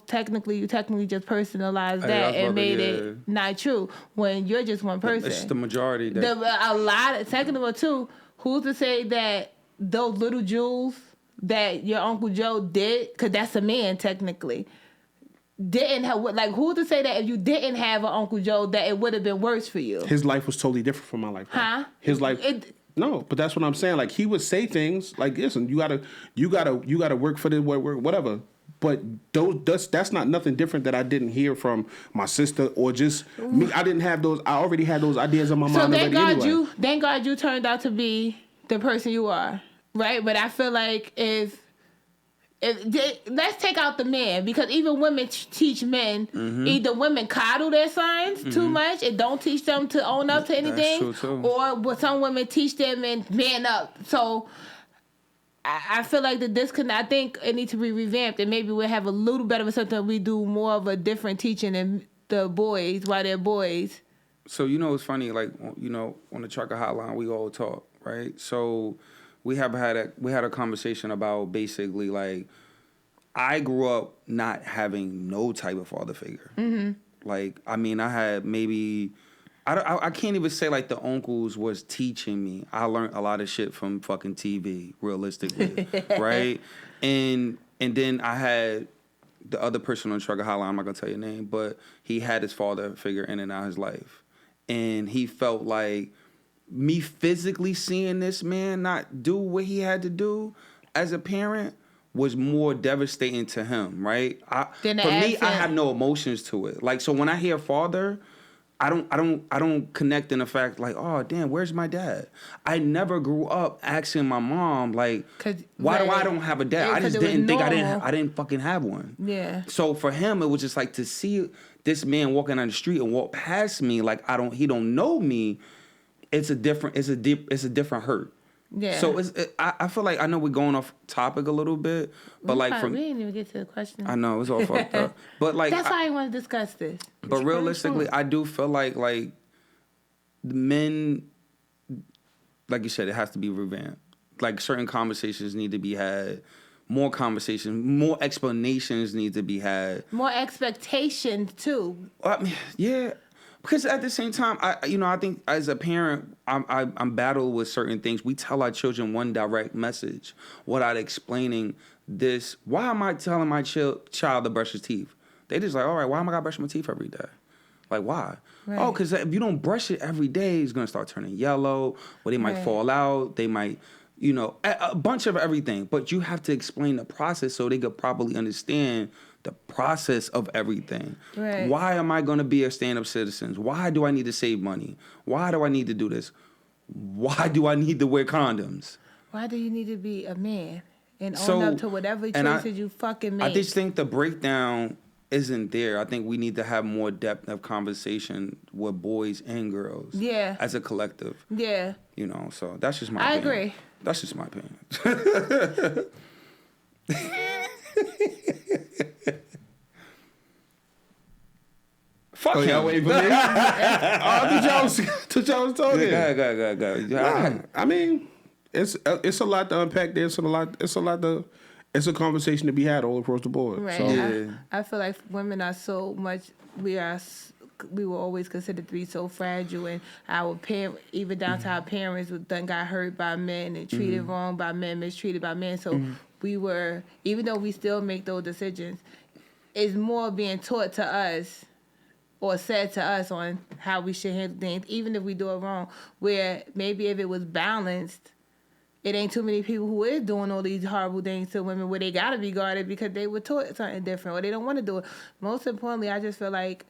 technically just personalized that and made it not true when you're just one person. It's the majority. Second of all, too, who's to say that those little jewels that your Uncle Joe did, because that's a man technically, didn't have, like, who's to say that if you didn't have an Uncle Joe that it would have been worse for you? His life was totally different from my life. Huh? His life. No, but that's what I'm saying. Like, he would say things like, listen, you gotta work for the whatever. But that's not nothing different that I didn't hear from my sister or just me. I didn't have those. I already had those ideas in my mind already anyway. Thank God you turned out to be the person you are, right? But I feel like if let's take out the men, because even women teach men. Either women coddle their sons too much and don't teach them to own up to anything, or some women teach them and man up. So I feel like the disconnect, I think it needs to be revamped, and maybe we'll have a little better of something. We do more of a different teaching than the boys while they're boys. So, it's funny, like, on the trucker hotline, we all talk, right? So we had a conversation about basically, like, I grew up not having no type of father figure. Like, I mean, I had maybe, I can't even say, like, the uncles was teaching me. I learned a lot of shit from fucking TV, realistically, right? And then I had the other person on the trucker hotline, I'm not going to tell your name, but he had his father figure in and out of his life. And he felt like me physically seeing this man not do what he had to do as a parent was more devastating to him, right? For me, I have no emotions to it. Like, so when I hear father, I don't connect in the fact, like, oh damn, where's my dad? I never grew up asking my mom, like, why do I don't have a dad? I just didn't think I didn't fucking have one. Yeah. So for him, it was just like to see this man walking down the street and walk past me like he don't know me. It's a different hurt. Yeah. So I feel like, I know we're going off topic a little bit, but we didn't even get to the question. I know it's all fucked up, but like that's why I want to discuss this. But realistically, I do feel like the men, like you said, it has to be revamped. Like, certain conversations need to be had, more conversations, more explanations need to be had, more expectations too. I mean, yeah. Because at the same time, I think as a parent, I'm battled with certain things. We tell our children one direct message without explaining this. Why am I telling my child to brush his teeth? They just like, all right, why am I gotta brush my teeth every day? Like, why? Right. Oh, because if you don't brush it every day, it's gonna start turning yellow, or they might fall out. They might, a bunch of everything. But you have to explain the process so they could properly understand the process of everything. Right. Why am I going to be a stand-up citizen? Why do I need to save money? Why do I need to do this? Why do I need to wear condoms? Why do you need to be a man and own up to whatever choices you fucking make? I just think the breakdown isn't there. I think we need to have more depth of conversation with boys and girls. Yeah. As a collective. Yeah. So that's just my opinion. I agree. That's just my opinion. Fuck him. Y'all waiting for me? I thought y'all was talking. Go ahead. I mean, it's a lot to unpack there. It's a conversation to be had all across the board. Right. So. I feel like women are so much. We were always considered to be so fragile, and our even down to our parents, got hurt by men and treated wrong by men, mistreated by men. So we were, even though we still make those decisions, it's more being taught to us or said to us on how we should handle things, even if we do it wrong. Where maybe if it was balanced, it ain't too many people who is doing all these horrible things to women where they gotta be guarded because they were taught something different or they don't want to do it. Most importantly, I just feel like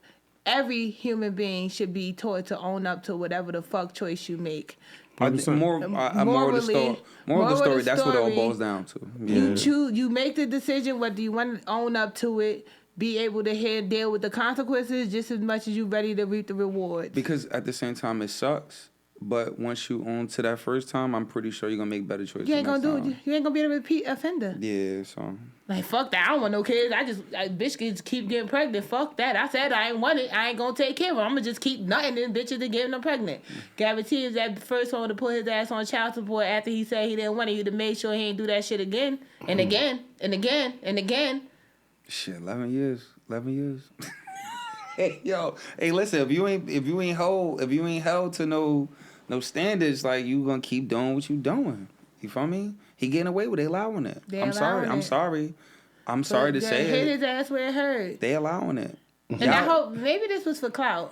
every human being should be taught to own up to whatever the fuck choice you make. Moral of the story, that's what it all boils down to. Yeah. You make the decision whether you want to own up to it, be able to deal with the consequences just as much as you're ready to reap the rewards. Because at the same time, it sucks. But once you own to that first time, I'm pretty sure you're going to make better choices. You ain't going to do it. You ain't going to be a repeat offender. Yeah, so. Like, fuck that. I don't want no kids. Bitch kids keep getting pregnant. Fuck that. I said I ain't want it. I ain't going to take care of them. I'm going to just keep nutting them bitches and getting them pregnant. Guarantee is that first one to put his ass on child support after he said he didn't want it, you'd have made sure he ain't do that shit again and again and again and again. Shit, 11 years. 11 years. Hey, listen, if you ain't held to no standards, like, you gonna keep doing what you doing. You feel me? He getting away with it, allowing it. I'm sorry to say it. Hit his ass where it hurt. They allowing it. And I hope maybe this was for clout.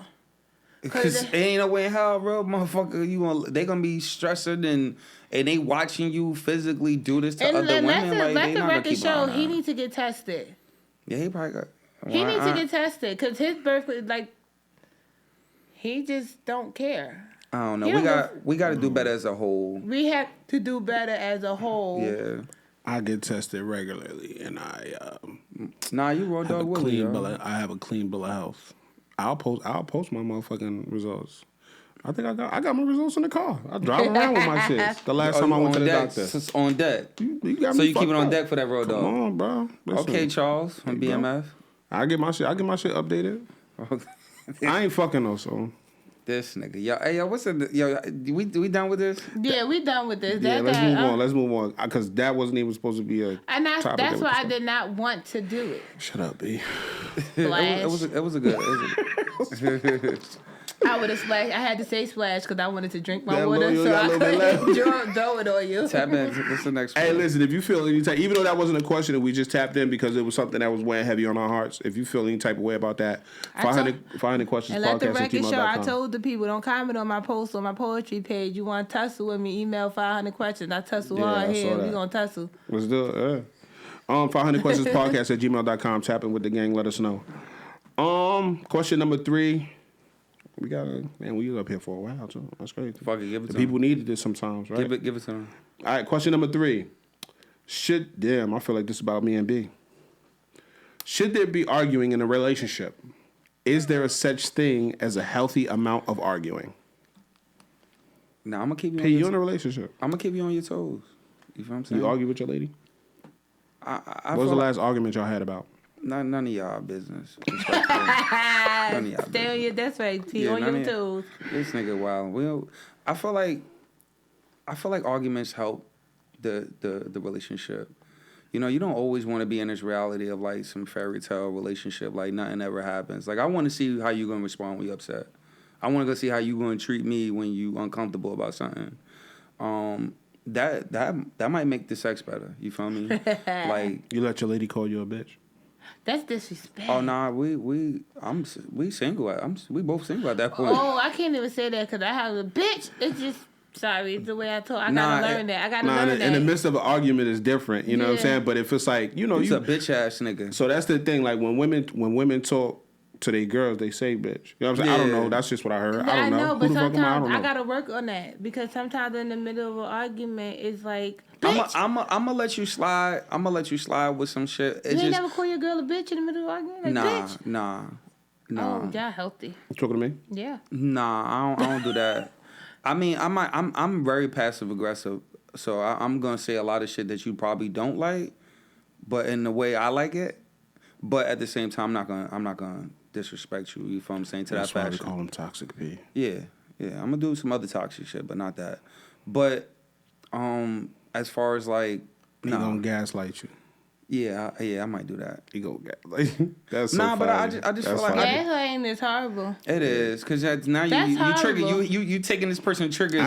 Cause ain't no way in hell, bro, motherfucker. They gonna be stressing and they watching you physically do this to other women. Let the record show he needs to get tested. Yeah, he probably got. He needs to get tested because his birth, he just don't care. I don't know. We got to do better as a whole. We have to do better as a whole. Yeah. I get tested regularly, and I you raw dog with me. I have a clean bill of health. I'll post my motherfucking results. I think I got my results in the car. I drive around with my shit. The last time I went to the doctor. It's on deck. You got so me you keep it on deck for that raw dog. Come on, bro. Listen. Okay, Charles from BMF. I get my shit updated. Okay. I ain't fucking though, so. This nigga, yo, what's it? Yo, we done with this? Yeah, we done with this. Yeah, let's move on. Because that wasn't even supposed to be a. And that's why I did not want to do it. Shut up, B. It was a good. I would have splashed. I had to say splash because I wanted to drink my water, so I couldn't throw it on you. Tap in. What's the next one? Hey, listen, if you feel any type, even though that wasn't a question, we just tapped in because it was something that was weighing heavy on our hearts. If you feel any type of way about that, 500 questions. And let the record show. I told the people, don't comment on my post on my poetry page. You want to tussle with me? Email 500 questions. I tussle hard here. We gonna tussle. Let's do it. 500 questions podcast @gmail.com. Tap in with the gang. Let us know. Question number 3. We was up here for a while too. That's crazy. Fuck it, give it to people needed this sometimes, right? Give it to them. All right, question number 3. I feel like this is about me and B. Should there be arguing in a relationship? Is there a such thing as a healthy amount of arguing? Now I'm gonna keep you. Hey, you in a relationship? I'm gonna keep you on your toes. You feel what I'm saying? You argue with your lady? What was the last argument y'all had about? None of y'all business. None of y'all Stay on your. That's right. T on your toes. This nigga wild. I feel like arguments help the relationship. You don't always want to be in this reality of like some fairy tale relationship, like nothing ever happens. Like I want to see how you gonna respond when you're upset. I want to go see how you going to treat me when you uncomfortable about something. That might make the sex better. You feel me? Like, you let your lady call you a bitch? That's disrespect. Oh nah, we single. We both single at that point. Oh, I can't even say that because I have a bitch. It's just sorry, it's the way I talk. I gotta learn that. I gotta learn that. In the midst of an argument is different. You know what I'm saying? But if it's like you a bitch ass nigga. So that's the thing. Like when women talk to their girls, they say bitch. You know what I'm saying? I don't know. That's just what I heard. I don't know. But sometimes I gotta work on that because sometimes in the middle of an argument, it's like, bitch. I'm gonna let you slide. I'm gonna let you slide with some shit. You ain't never call your girl a bitch in the middle of an argument? Like, bitch? Nah. Oh, y'all healthy. You talking to me? Yeah. Nah, I don't do that. I mean, I'm very passive aggressive, so I'm gonna say a lot of shit that you probably don't like, but in the way I like it. But at the same time, I'm not gonna disrespect you. You feel what I'm saying? To that fashion. That's why we call him Toxic P. Yeah. I'm gonna do some other toxic shit, but not that. But as far as like, he gonna gaslight you. Yeah, I might do that. He gonna gaslight. That's so funny. But I just feel like gaslighting is horrible. It is because now you trigger you taking this person's triggers.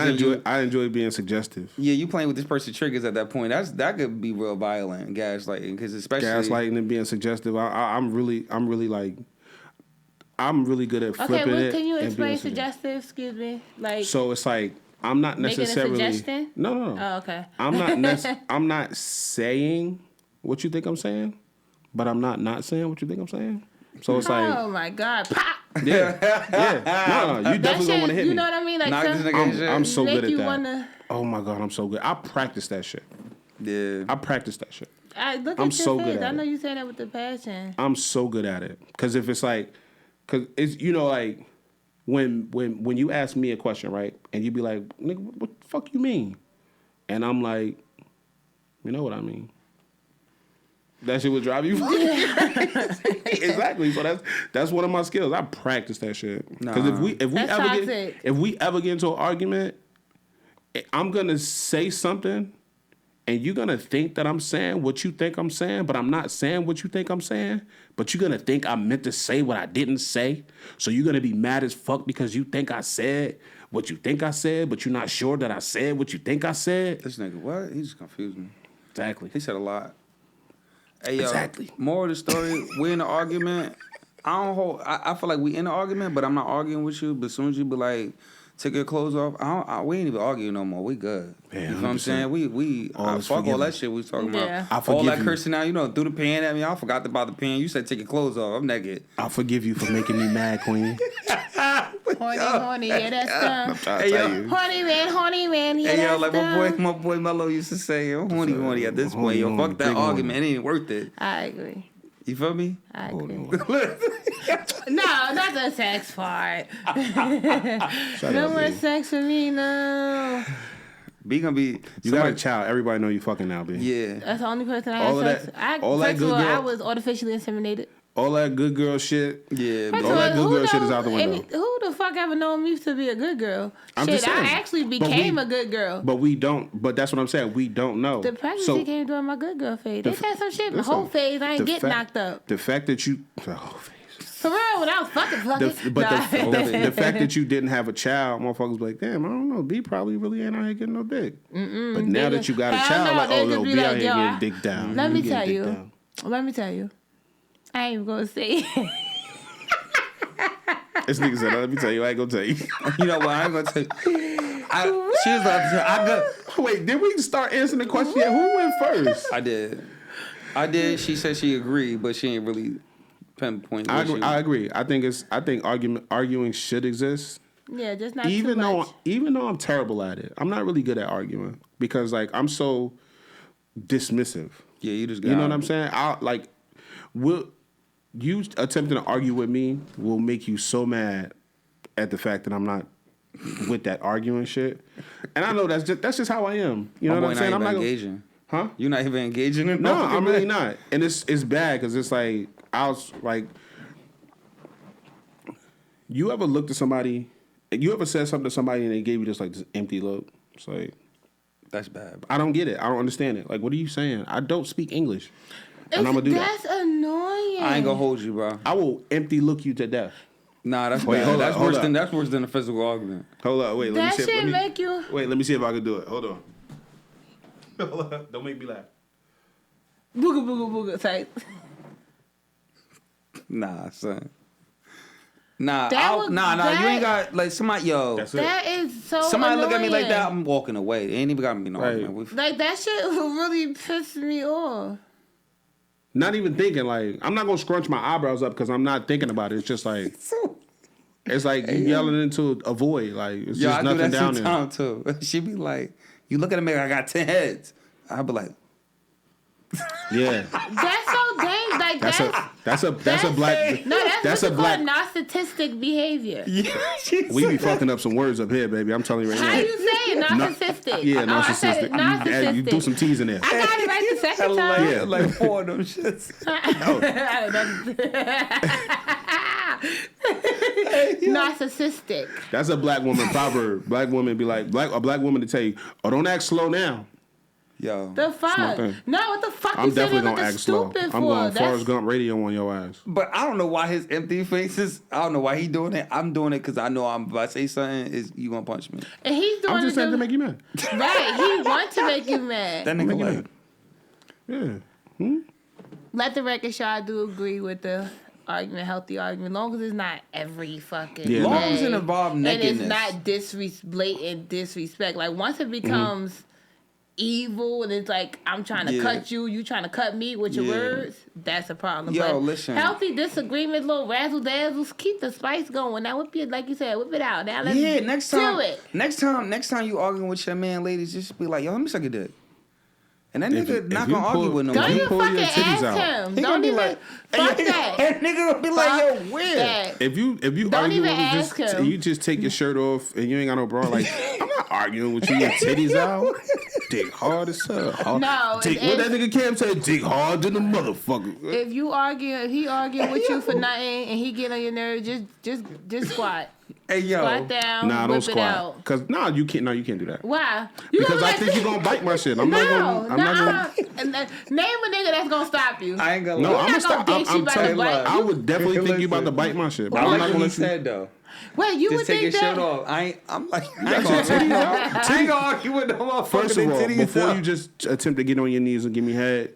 I enjoy being suggestive. Yeah, you playing with this person's triggers at that point. that could be real violent, gaslighting, because especially gaslighting and being suggestive. I'm really good at flipping it. Okay, well, can you explain suggestive? Excuse me, like. So it's like I'm not necessarily. Making a suggestion? No. Oh, okay. I'm not saying what you think I'm saying, but I'm not saying what you think I'm saying. So it's like, oh my God, pop. Yeah. No, you definitely gonna want to hit me. You know what I mean? Like, I'm so good at that. Wanna... Oh my God, I'm so good. I practice that shit. Yeah, I practice that shit. Look at your face. I know you say that with the passion. I'm so good at it because if it's like, because it's like when you ask me a question, right, and you be like, nigga, what the fuck you mean? And I'm like, you know what I mean. That shit would drive you fucking crazy. Exactly. So that's one of my skills. I practice that shit. Because if we ever get into an argument, I'm gonna say something, and you're gonna think that I'm saying what you think I'm saying, but I'm not saying what you think I'm saying. But you're gonna think I meant to say what I didn't say. So you're gonna be mad as fuck because you think I said what you think I said, but you're not sure that I said what you think I said. This nigga, what? He just confused me. Exactly. He said a lot. Hey, yo, exactly. More of the story, we in an argument. I feel like we in an argument, but I'm not arguing with you. But as soon as you be like, take your clothes off, we ain't even arguing no more. We good. Yeah, you know what I'm saying? We fuck all that shit we was talking about. All that cursing out, threw the pen at me. I forgot about the pen. You said take your clothes off. I'm naked. I forgive you for making me mad, queen. Horny, yeah, that's stuff. Hey, yo. Horny man, yeah, hey, yo, like my boy Mello used to say, I'm horny at this point. Yo, fuck that argument. It ain't worth it. I agree. You feel me? I agree. No, not the sex part. No more sex for me, no. B gonna be. You got a child. Everybody know you fucking now, B. Yeah. That's the only person I had sex with. First of all, I was artificially inseminated. All that good girl shit. Yeah. All that good girl shit is out the window. Who the fuck ever known me to be a good girl? I actually became a good girl. But we don't. But that's what I'm saying. We don't know. The pregnancy came during my good girl phase. They had some shit in the whole phase. I ain't get knocked up. The fact that you... The whole phase. For real, when I was fucking. The fact that you didn't have a child, motherfuckers be like, damn, I don't know. B probably really ain't out here getting no dick. But now that you got a child, like, oh, no, B out here getting dick down. Let me tell you. I ain't even gonna say it. This nigga said, let me tell you, I ain't gonna tell you. You know what? I ain't gonna tell you. She was like, wait, did we start answering the question yet? Who went first? I did. She said she agreed, but she ain't really pinpoint. I agree. I think arguing should exist. Yeah, just not too much. Even though I'm terrible at it, I'm not really good at arguing because like I'm so dismissive. Yeah, you just got. You know what I'm saying? You attempting to argue with me will make you so mad at the fact that I'm not with that arguing shit. And I know that's just how I am. You know what I'm saying? I'm not engaging. Huh? You're not even engaging in. No, I'm really not. And it's bad because it's like I was like, you ever looked at somebody? You ever said something to somebody and they gave you this empty look? It's like that's bad. I don't get it. I don't understand it. Like, what are you saying? I don't speak English. And I'm gonna do that. That's annoying. I ain't gonna hold you, bro. I will empty look you to death. Nah, that's bad. That's worse than a physical argument. Hold up, wait. That shit make you. Wait, let me see if I can do it. Hold on. Hold up. Don't make me laugh. Booga booga booga type. Nah, son. Nah, that, you ain't got like somebody. Yo, that is so. Somebody annoying. look at me like that, I'm walking away. It ain't even got to be no argument. Like that shit really pissed me off. Not even thinking. Like I'm not gonna scrunch my eyebrows up because I'm not thinking about it. It's just like it's like you yelling into a void. Like it's just nothing down there. Time too. She be like, "You look at me, I got 10 heads." I be like, "Yeah." That's so dang. Like that's a black. No, that's a black narcissistic behavior. Yeah, we be fucking up some words up here, baby. I'm telling you right now. How you say it? Narcissistic. Yeah, narcissistic. Narcissistic. You do some T's in there. I got it right the second time. Yeah, like 4 of them shits. Narcissistic. That's a black woman proverb. Black woman be like, a black woman to tell you, oh, don't act slow now. Yo. The fuck? No, what the fuck I'm you definitely saying gonna act slow. I'm going Forrest Gump radio on your ass. But I don't know why his empty faces. I don't know why he doing it. I'm doing it because I know if I say something, you gonna punch me. And he's doing I'm just saying to make you mad. Right, he wants to make you mad. That nigga like, yeah. Let the record show I do agree with the argument, healthy argument, long as it's not every fucking day. Long as it involves nakedness. And it's not blatant disrespect. Like once it becomes evil and it's like I'm trying to cut you trying to cut me with your words, that's a problem. Yo, but listen. Healthy disagreement, little razzle dazzles, keep the spice going. Now whip it, like you said, whip it out. Now let's do it. Next time you arguing with your man, ladies, just be like, yo, let me suck your dick. And that nigga not gonna argue with no Don't man. even fucking ask him. Don't even like, fuck that. That nigga gonna be like, yo, weird. If you don't argue even with ask him. You just take your shirt off and you ain't got no bra. Like I'm not arguing with you. Your titties out. Dick hard as hell. No, what that nigga Cam said, dick hard than a motherfucker. If he arguing with you for nothing and he get on your nerves, just squat. Hey yo, squat down. Nah, don't squat. Out. Cause you can't. No, you can't do that. Why? Because I think you're gonna bite my shit. I'm not gonna. Name a nigga that's gonna stop you. I ain't gonna. No, lie. I'm gonna stop. I would definitely think you about to bite my shit. But I'm not gonna let you. Though. Wait, you just would take think your that? shirt off. I ain't gonna argue with no motherfucker. First of all, before you just attempt to get on your knees and give me head,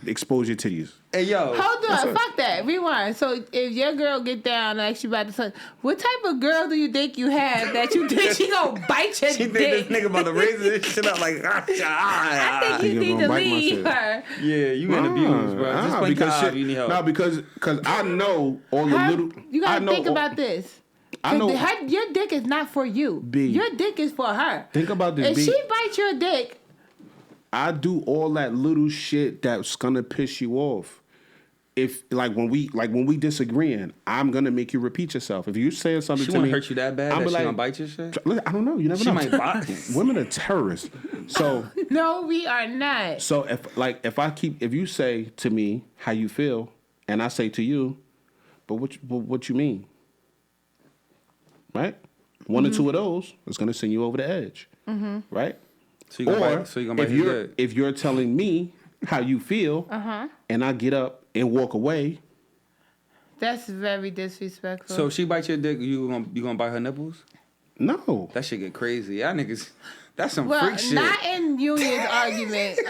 expose your titties. Hey yo, hold on, fuck that. Rewind. So if your girl get down like she about to suck, what type of girl do you think you have that you think she gonna bite your dick? She think this nigga about to raise this shit up like. I think you need to leave her. Yeah, you been abused, bro. Just play because you need help. No, because I know all the little. You gotta think about this. I know your dick is not for you. Your dick is for her. Think about this. If she bites your dick, I do all that little shit that's gonna piss you off. If when we disagreeing, I'm gonna make you repeat yourself. If you saying something to me, she hurt you that bad. She gonna bite your shit. I don't know. You never know. She might bite. Women are terrorists. So no, we are not. So if you say to me how you feel, and I say to you, but what you mean? Right? One or two of those is gonna send you over the edge. Mm-hmm. Right? So you gonna bite if you're telling me how you feel, and I get up and walk away, that's very disrespectful. So if she bites your dick, you gonna bite her nipples? No, that shit get crazy. Y'all niggas, that's some freak shit. Not in Union's argument.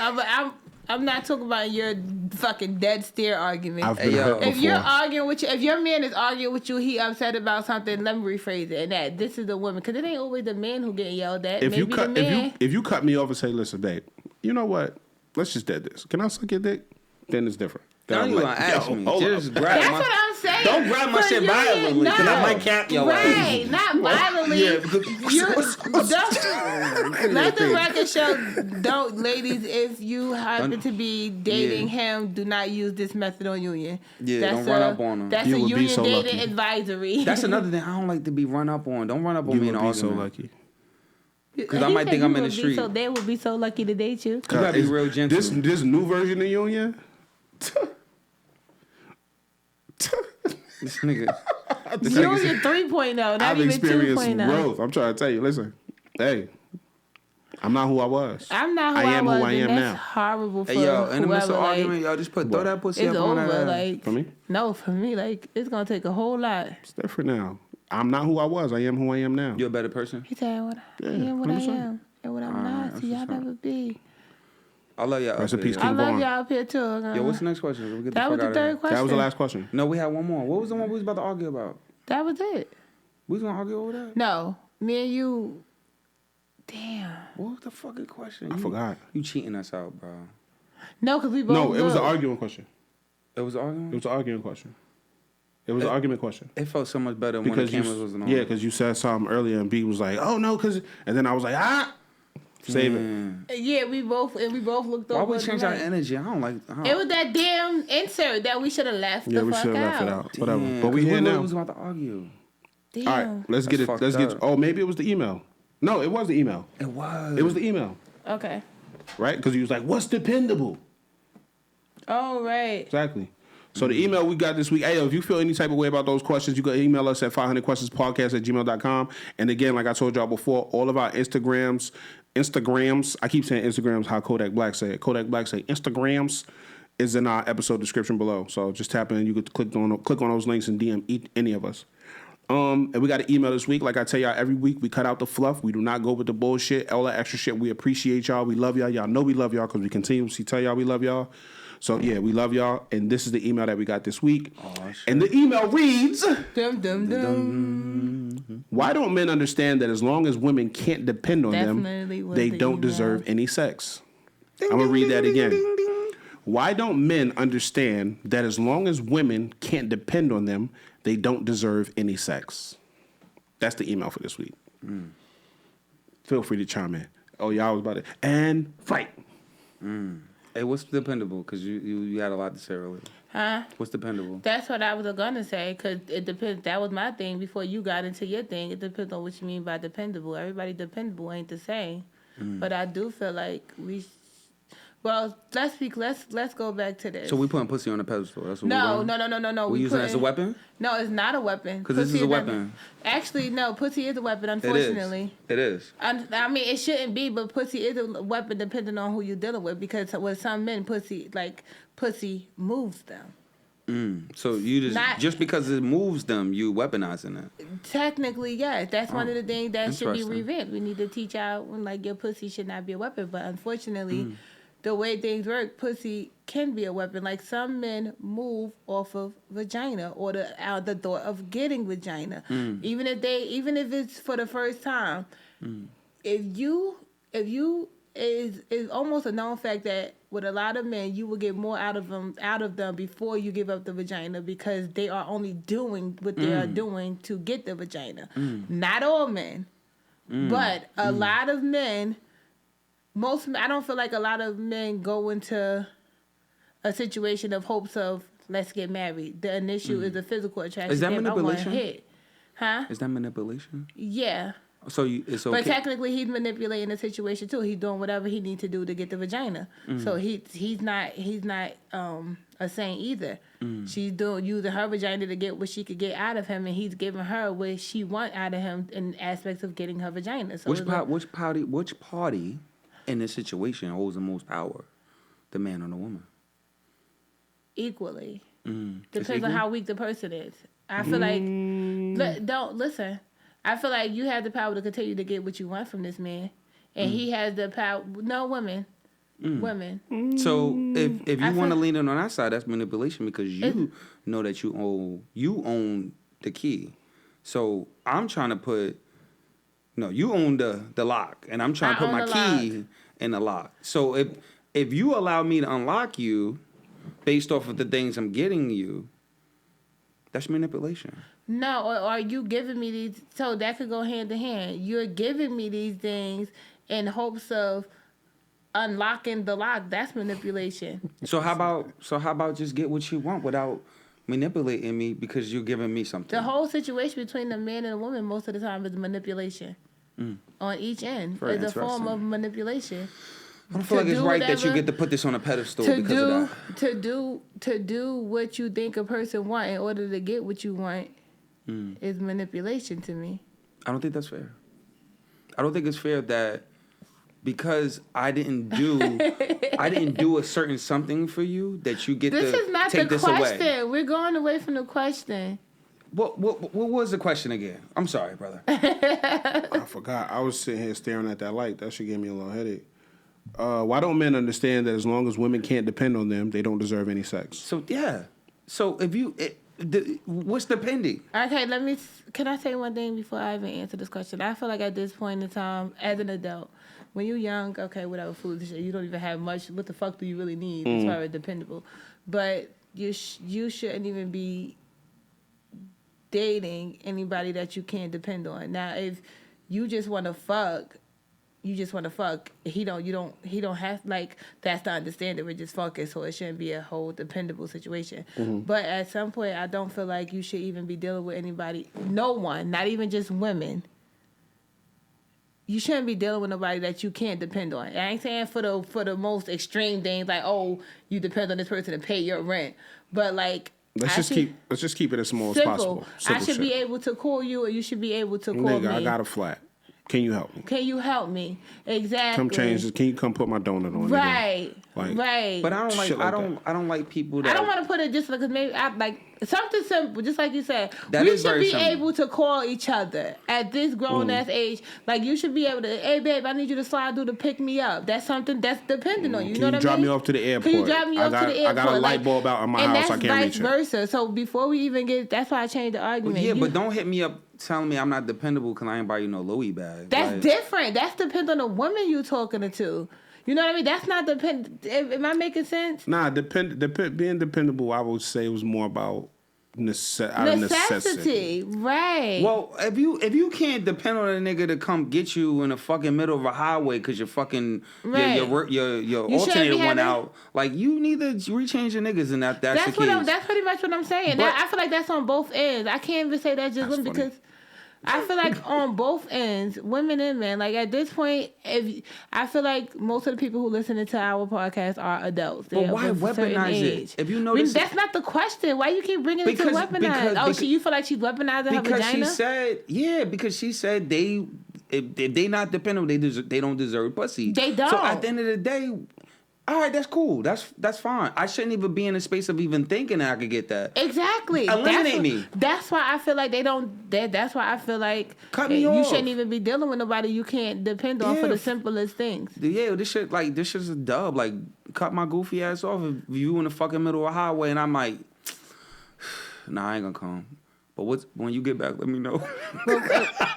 I'm not talking about your fucking dead stare argument. I've been hurt before. If you're arguing with you, if your man is arguing with you, he upset about something. Let me rephrase it. And that this is the woman, because it ain't always the man who getting yelled at. If you cut me off and say, listen, babe, you know what? Let's just dead this. Can I suck your dick? Then it's different. Don't you gonna ask me? Just grab That's what I'm saying. Don't grab my shit violently, because I might cap your ass. Right, not violently. Let the record show. Don't, ladies, if you happen to be dating him, do not use this method on Union. Yeah, don't run up on him. That's a Union dating advisory. That's another thing. I don't like to be run up on. Don't run up on me in an argument. You would be so lucky. Because I might think I'm in the street. So they would be so lucky to date you. You gotta be real gentle. This new version of Union. This nigga. Union 3.0, not I've even experienced 2.0. growth. I'm trying to tell you. Listen, hey, I'm not who I was. I'm not who I am was, who I am that's now. Horrible for Hey, yo, in the midst of whoever, argument, y'all just throw that pussy it's up on over. that. Like For me? No, for me, like it's gonna take a whole lot. It's different now. I'm not who I was. I am who I am now. You're a better person? He said, "What I am, what 100%. I am, and what I'm not. that's See, y'all what's up. never be." I love y'all. Rest in peace, I King love Vaughn. y'all up here too. Yo, what's the next question? We get the That was fuck the out of third here. question. That was the last question. No, we had one more. What was the one we was about to argue about? That was it. We was gonna argue over that? No, me and you. Damn. What was the fucking question? I forgot. You cheating us out, bro. No, because we both. No, it was an good. arguing question. It was arguing? It was an arguing question. It was an argument question. It felt so much better when the cameras wasn't on. Yeah, because you said something earlier and B was like, "Oh no," and then I was like, save it. Yeah, we both looked over. Why we change our energy? I don't like. It was that damn insert that we should have left. Yeah, the we fuck should have left out. it out. Whatever. Damn, But we 'cause here now. We was about to argue. Damn. All right, let's get it. That's Let's fucked get. up. Oh, maybe it was the email. No, it was the email. It was. It was the email, Okay. right? Because he was like, "What's dependable?" All right. Exactly. So the email we got this week, hey, if you feel any type of way about those questions, you can email us at 500questionspodcast@gmail.com. And again, like I told y'all before, all of our Instagrams, I keep saying Instagrams how Kodak Black say it. Kodak Black say Instagrams is in our episode description below. So just tap in, you could click on those links and DM any of us. And we got an email this week. Like I tell y'all every week, we cut out the fluff. We do not go with the bullshit, all that extra shit. We appreciate y'all. We love y'all. Y'all know we love y'all because we continuously tell y'all we love y'all. So, yeah, we love y'all. And this is the email that we got this week. Oh, and the email reads, Dum, dum, dum. why don't men understand that as long as women can't depend on Definitely them, was they the don't email. deserve any sex? I'm going to read that again. Why don't men understand that as long as women can't depend on them, they don't deserve any sex? That's the email for this week. Feel free to chime in. Oh, y'all was about it. And fight. Hey, what's dependable? Because you had a lot to say earlier. Huh? What's dependable? That's what I was gonna say, because it depends. That was my thing before you got into your thing. It depends on what you mean by dependable. Everybody dependable ain't the same. But I do feel like well, let's go back to this. So we putting pussy on a pedestal. That's what No. We using it as a weapon? No, it's not a weapon. Because this is a weapon. Actually, no, pussy is a weapon, unfortunately. It is. I mean, it shouldn't be, but pussy is a weapon depending on who you're dealing with, because with some men, pussy moves them. So you just because it moves them, you weaponizing it. Technically, yes. That's one of the things that should be Interesting. revamped. We need to teach out when, like, your pussy should not be a weapon. But unfortunately, the way things work, pussy can be a weapon. Like, some men move off of vagina or the thought of getting vagina. Even if it's for the first time. It's almost a known fact that with a lot of men, you will get more out of them before you give up the vagina, because they are only doing what they are doing to get the vagina. Not all men, but a lot of men. I don't feel like a lot of men go into a situation of hopes of let's get married. The initial is the physical attraction. Is that Damn, I wanna manipulation? hit. Huh? Is that manipulation? Yeah. So it's okay. But technically, he's manipulating the situation too. He's doing whatever he needs to do to get the vagina. So he's not a saint either. She's using her vagina to get what she could get out of him, and he's giving her what she want out of him in aspects of getting her vagina. So which party in this situation holds the most power, the man or the woman? Equally. It's Depends on equal? how weak the person is. I feel like don't listen. I feel like you have the power to continue to get what you want from this man, and he has the power. No, women. So if you want to lean in on that side, that's manipulation, because you know that you own the key. So I'm trying to put you own the lock, and I'm trying to put my key in the lock. So if you allow me to unlock you based off of the things I'm getting you, that's manipulation. No, or are you giving me these? So that could go hand in hand. You're giving me these things in hopes of unlocking the lock. That's manipulation. So how about just get what you want without manipulating me because you're giving me something? The whole situation between the man and the woman most of the time is manipulation. On each end Very is a form interesting. of manipulation. I don't feel like it's right that you get to put this on a pedestal because of that. To do what you think a person want in order to get what you want is manipulation to me. I don't think that's fair. I don't think it's fair that because I didn't do a certain something for you that you get to take this away. This is not the question. We're going away from the question. What was the question again? I'm sorry, brother. I forgot. I was sitting here staring at that light. That shit gave me a little headache. Why don't men understand that as long as women can't depend on them, they don't deserve any sex? So yeah. So if you, what's depending? Okay, can I say one thing before I even answer this question? I feel like at this point in time, as an adult, when you're young, okay, whatever, foolish shit, you don't even have much. What the fuck do you really need as far as dependable? But you shouldn't even be dating anybody that you can't depend on. Now, if you just want to fuck, he don't have, like, that's the understanding. We're just fucking, so it shouldn't be a whole dependable situation. But at some point, I don't feel like you should even be dealing with anybody, no one, not even just women. You shouldn't be dealing with nobody that you can't depend on. I ain't saying for the most extreme things, like, oh, you depend on this person to pay your rent. But, like, Let's just keep it as small as possible. Simple I should be able to call you, or you should be able to call me. I got a flat. Can you help me? Can you help me? Exactly. Come change this. Can you come put my donut on? Right. Right. But I don't like people that. I don't want to put it just because maybe I like something simple, just like you said. That we should be able to call each other at this grown ass age. Like, you should be able to, hey babe, I need you to slide through to pick me up. That's something that's dependent on you. You know what I mean? Can you drop me off to the airport? Can you drop me off to the airport? I got a light bulb out in my house. I can't reach it. And that's vice versa. So before we even get, that's why I changed the argument. Well, yeah, but don't hit me up telling me I'm not dependable because I ain't buy you no Louis bag. That's different. That's dependent on the woman you talking to. You know what I mean? That's not depend. Am I making sense? Nah, being dependable, I would say, was more about necessity. Right. Well, if you can't depend on a nigga to come get you in the fucking middle of a highway because your fucking your alternator went out, like, you need to rechange your niggas, and that's the case. That's pretty much what I'm saying. But I feel like that's on both ends. I can't even say that's just women because I feel like on both ends, women and men, like, at this point, I feel like most of the people who listen to our podcast are adults. But why weaponize it? If you know that's not the question. Why you keep bringing it to weaponize? You feel like she's weaponizing her vagina? Because she said if they not dependable, they don't deserve pussy. They don't. So at the end of the day, all right, that's cool. That's fine. I shouldn't even be in a space of even thinking that I could get that. Exactly. Eliminate me. That's why I feel like they don't. That's why I feel like you shouldn't even be dealing with nobody you can't depend on for the simplest things. Yeah, this shit's a dub. Like, cut my goofy ass off if you in the fucking middle of a highway and I'm like, nah, I ain't gonna come. But when you get back, let me know.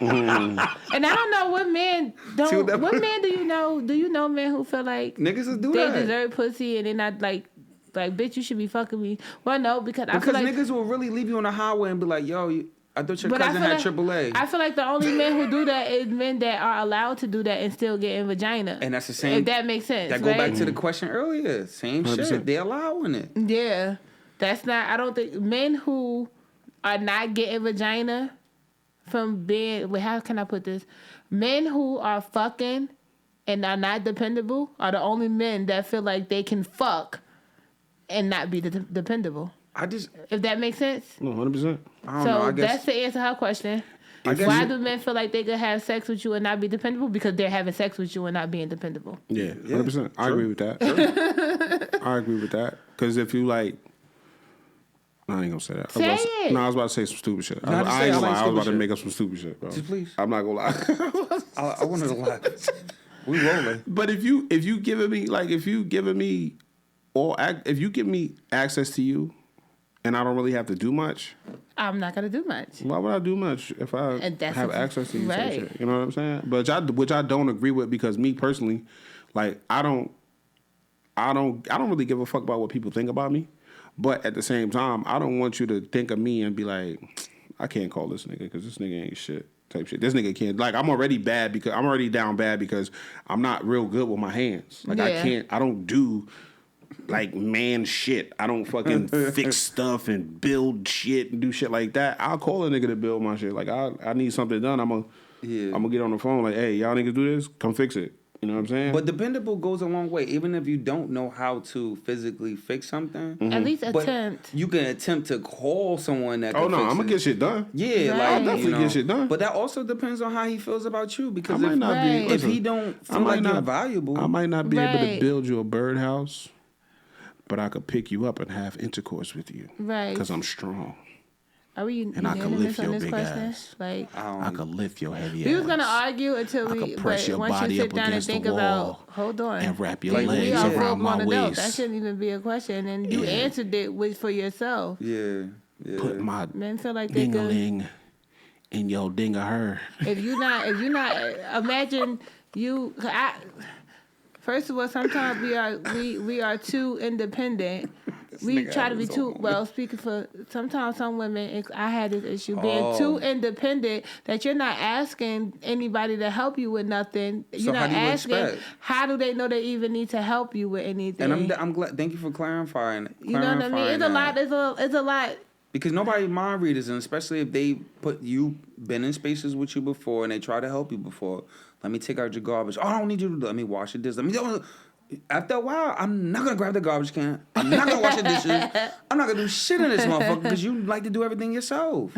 And I don't know what men don't. What men do you know? Do you know men who feel like niggas will do they that? deserve pussy and they're not like, bitch, you should be fucking me. Well, no, because I feel like niggas will really leave you on the highway and be like, yo, I thought your cousin had AAA. I feel like the only men who do that is men that are allowed to do that and still get in vagina. And that's the same. If that makes sense. That go back to the question earlier. Same 100%. Shit. They allowing it. Yeah, that's not. I don't think men who are not getting vagina from being. Wait, how can I put this? Men who are fucking and are not dependable are the only men that feel like they can fuck and not be dependable. If that makes sense. No, 100%. So that's the answer to her question. Why do men feel like they could have sex with you and not be dependable? Because they're having sex with you and not being dependable. Yeah, 100%. I agree with that. I agree with that. Because if you like, I ain't gonna say that. Say it. No, I was about to say some stupid shit. I ain't gonna lie. I was about to make up some stupid shit, bro. Just please. I'm not gonna lie. I wanted to lie. We rolling. But if you giving me access to you, and I don't really have to do much, I'm not gonna do much. Why would I do much if I have access to you? Right. Shit, you know what I'm saying? But which I don't agree with, because me personally, like, I don't really give a fuck about what people think about me. But at the same time, I don't want you to think of me and be like, I can't call this nigga because this nigga ain't shit type shit. This nigga can't. Like, I'm already down bad because I'm not real good with my hands. Like, I don't do like man shit. I don't fucking fix stuff and build shit and do shit like that. I'll call a nigga to build my shit. Like, I need something done. I'm gonna get on the phone like, hey, y'all niggas do this? Come fix it. You know what I'm saying? But dependable goes a long way, even if you don't know how to physically fix something. At least attempt. You can attempt to call someone that. Oh no, I'm gonna get shit done. Yeah, right. I'll definitely get shit done. But that also depends on how he feels about you. Because if he don't feel like you're valuable, I might not be able to build you a birdhouse, but I could pick you up and have intercourse with you. Right. Because I'm strong. Are we and I could lift your big question? ass. Like, I could lift your heavy ass. We was gonna argue until I could press your body up against the wall. Hold on. And wrap your legs around my waist. That shouldn't even be a question. And you answered it for yourself. Yeah. Put my men feel like they ding-a-ling in your ding-a-her. If you're not, imagine you. First of all, sometimes we are too independent. We try to be too speaking for sometimes some women. I had this issue being too independent that you're not asking anybody to help you with nothing. You're not asking how do they know they even need to help you with anything. And I'm glad. Thank you for clarifying. You know what I mean? It's a lot. It's a lot. Because nobody mind readers, and especially if they been in spaces with you before and they try to help you before. Let me take out your garbage. Oh, I don't need you to. Let me wash your dishes. After a while, I'm not gonna grab the garbage can. I'm not gonna wash the dishes. I'm not gonna do shit in this motherfucker because you like to do everything yourself.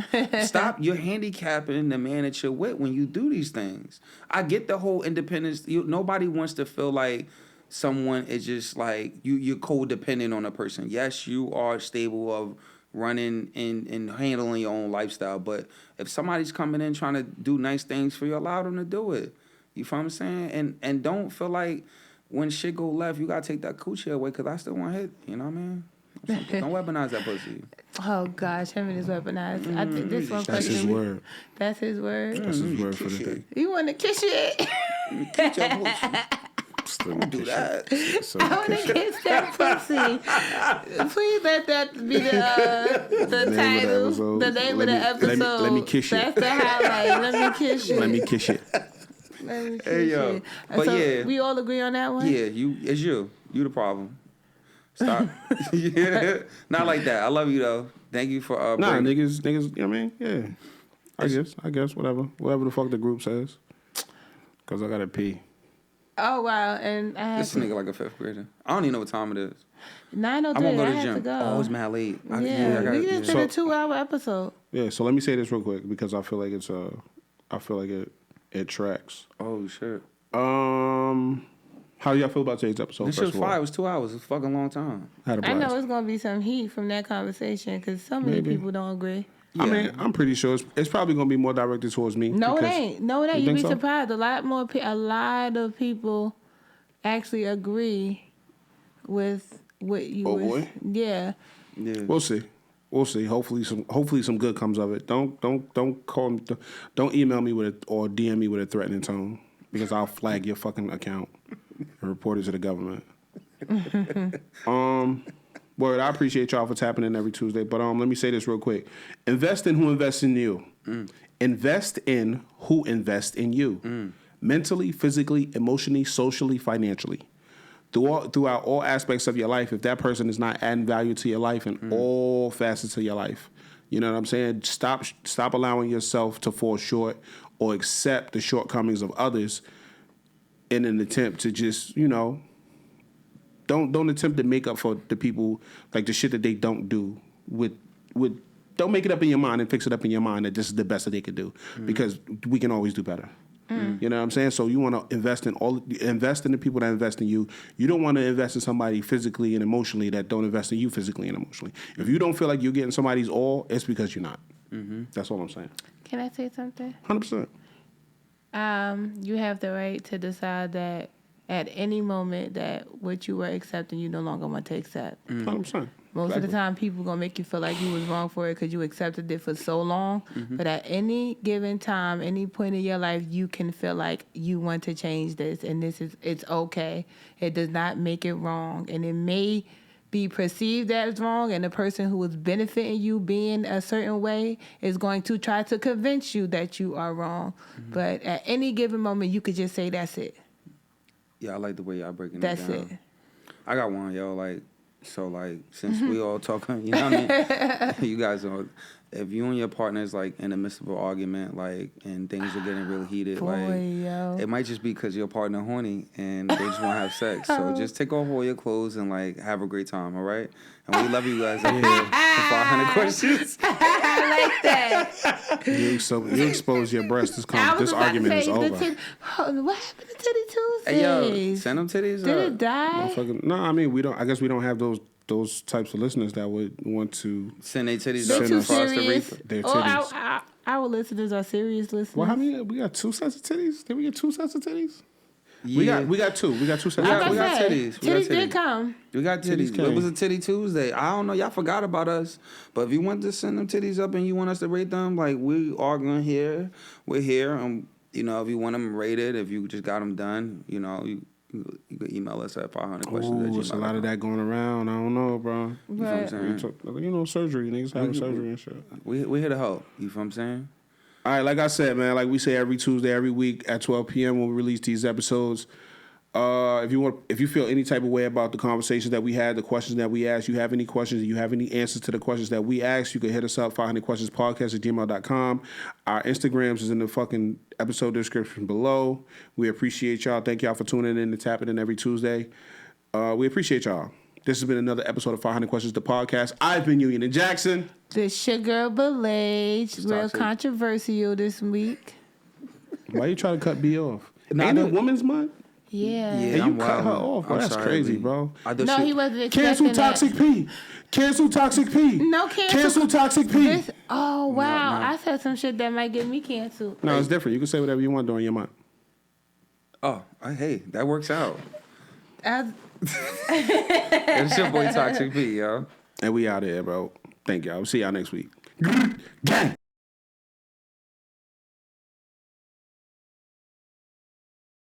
Stop. You're handicapping the man that you're with when you do these things. I get the whole independence. Nobody wants to feel like someone is just like you're codependent on a person. Yes, you are stable of running and handling your own lifestyle. But if somebody's coming in trying to do nice things for you, allow them to do it. You feel what I'm saying? And don't feel like when shit go left, you gotta take that coochie away because I still want to hit. You know what I mean? Don't weaponize that pussy. Oh gosh, him and his weaponized. I think this one. That's his word. That's his word. That's his word for the day. You want to kiss it? Kiss your pussy. Don't do that. I want to kiss that pussy. Please let that be the title, the name of the episode. Let me kiss you. That's the highlight. Let me kiss you. Let me kiss you. Hey yo, but so yeah, we all agree on that one. Yeah, it's you. You the problem. Stop. Yeah, not like that. I love you though. Thank you for niggas. You know what I mean, yeah. I guess whatever the fuck the group says. Cause I gotta pee. Oh wow, and I have this nigga like a fifth grader. I don't even know what time it is. 9:03. I'm gonna go to the gym. To go. Oh, it's mad late. We just did a 2-hour episode. Yeah, so let me say this real quick because I feel like it tracks. Oh shit. How do y'all feel about today's episode? This shit was fire. It was 2 hours. It's a fucking long time. I know it's gonna be some heat from that conversation because so many people don't agree. Yeah. I mean, I'm pretty sure it's probably gonna be more directed towards me. No, it ain't. You'd be surprised. A lot of people actually agree with what you. Oh boy. Yeah. We'll see. Hopefully some good comes of it. Don't call me. Don't email me or DM me with a threatening tone because I'll flag your fucking account and report it to the government. Word, I appreciate y'all for tapping in every Tuesday. But let me say this real quick. Invest in who invests in you. Invest in who invests in you. Mentally, physically, emotionally, socially, financially. Throughout all aspects of your life, if that person is not adding value to your life in all facets of your life, you know what I'm saying? Stop allowing yourself to fall short or accept the shortcomings of others in an attempt to just, don't attempt to make up for the people, like the shit that they don't do with don't make it up in your mind and fix it up in your mind that this is the best that they could do because we can always do better. You know what I'm saying? So you want to invest in the people that invest in you. You don't want to invest in somebody physically and emotionally that don't invest in you physically and emotionally. If you don't feel like you're getting somebody's all, it's because you're not. That's all I'm saying. Can I say something? 100%. You have the right to decide that at any moment that what you were accepting, you no longer want to accept. 100%. Most of the time, people going to make you feel like you was wrong for it because you accepted it for so long. But at any given time, any point in your life, you can feel like you want to change this. And it's okay. It does not make it wrong. And it may be perceived as wrong. And the person who is benefiting you being a certain way is going to try to convince you that you are wrong. But at any given moment, you could just say, that's it. Yeah, I like the way y'all breaking That's it down. it. I got one, yo. Like, So like, since we all talking, you know what I mean? You guys are, if you and your partner is like in the midst of an argument, like, and things are getting really heated, it might just be because your partner horny and they just want to have sex. So just take off all your clothes and like have a great time, all right? And we love you guys up here for 500 questions. I like that. You expose your breast. This argument is over. What happened to Titty Tuesdays? Hey, yo, send them titties. Did it die? No, I mean we don't. I guess we don't have those types of listeners that would want to send their titties up too for us to read their titties. Our listeners are serious listeners. Well, how many? We got 2 sets of titties. Did we get 2 sets of titties? Yeah. We got 2. We got 2 sets. We got titties. Titties did come. We got titties. It was a Titty Tuesday. I don't know. Y'all forgot about us. But if you want to send them titties up and you want us to rate them, like we are going here. We're here. You know, if you want them rated, if you just got them done, you know, you can email us at 500questions. There's a lot of that going around. I don't know, bro. Right. You know what I'm saying? You know, surgery. Niggas having surgery and shit. We're here to help. You know what I'm saying? All right, like I said, man, like we say every Tuesday, every week at 12 p.m. when we release these episodes. If you feel any type of way about the conversations that we had, the questions that we asked, you have any questions, you have any answers to the questions that we asked, you can hit us up, 500questionspodcast@gmail.com. Our Instagrams is in the fucking episode description below. We appreciate y'all. Thank y'all for tuning in and tapping in every Tuesday. We appreciate y'all. This has been another episode of 500 Questions, the podcast. I've been Union and Jackson. This your girl, Belage. Real controversial this week. Why you trying to cut B off? Ain't it Women's Month? Yeah. And you cut her off, bro. That's crazy, bro. No, he wasn't expecting Cancel Toxic P. Cancel Toxic P. No, cancel Toxic P. Oh, wow. No. I said some shit that might get me canceled. No, it's different. You can say whatever you want during your month. Oh, hey, that works out. It's your boy Toxic P, yo. And we out here, bro. Thank y'all. See y'all next week. Gang.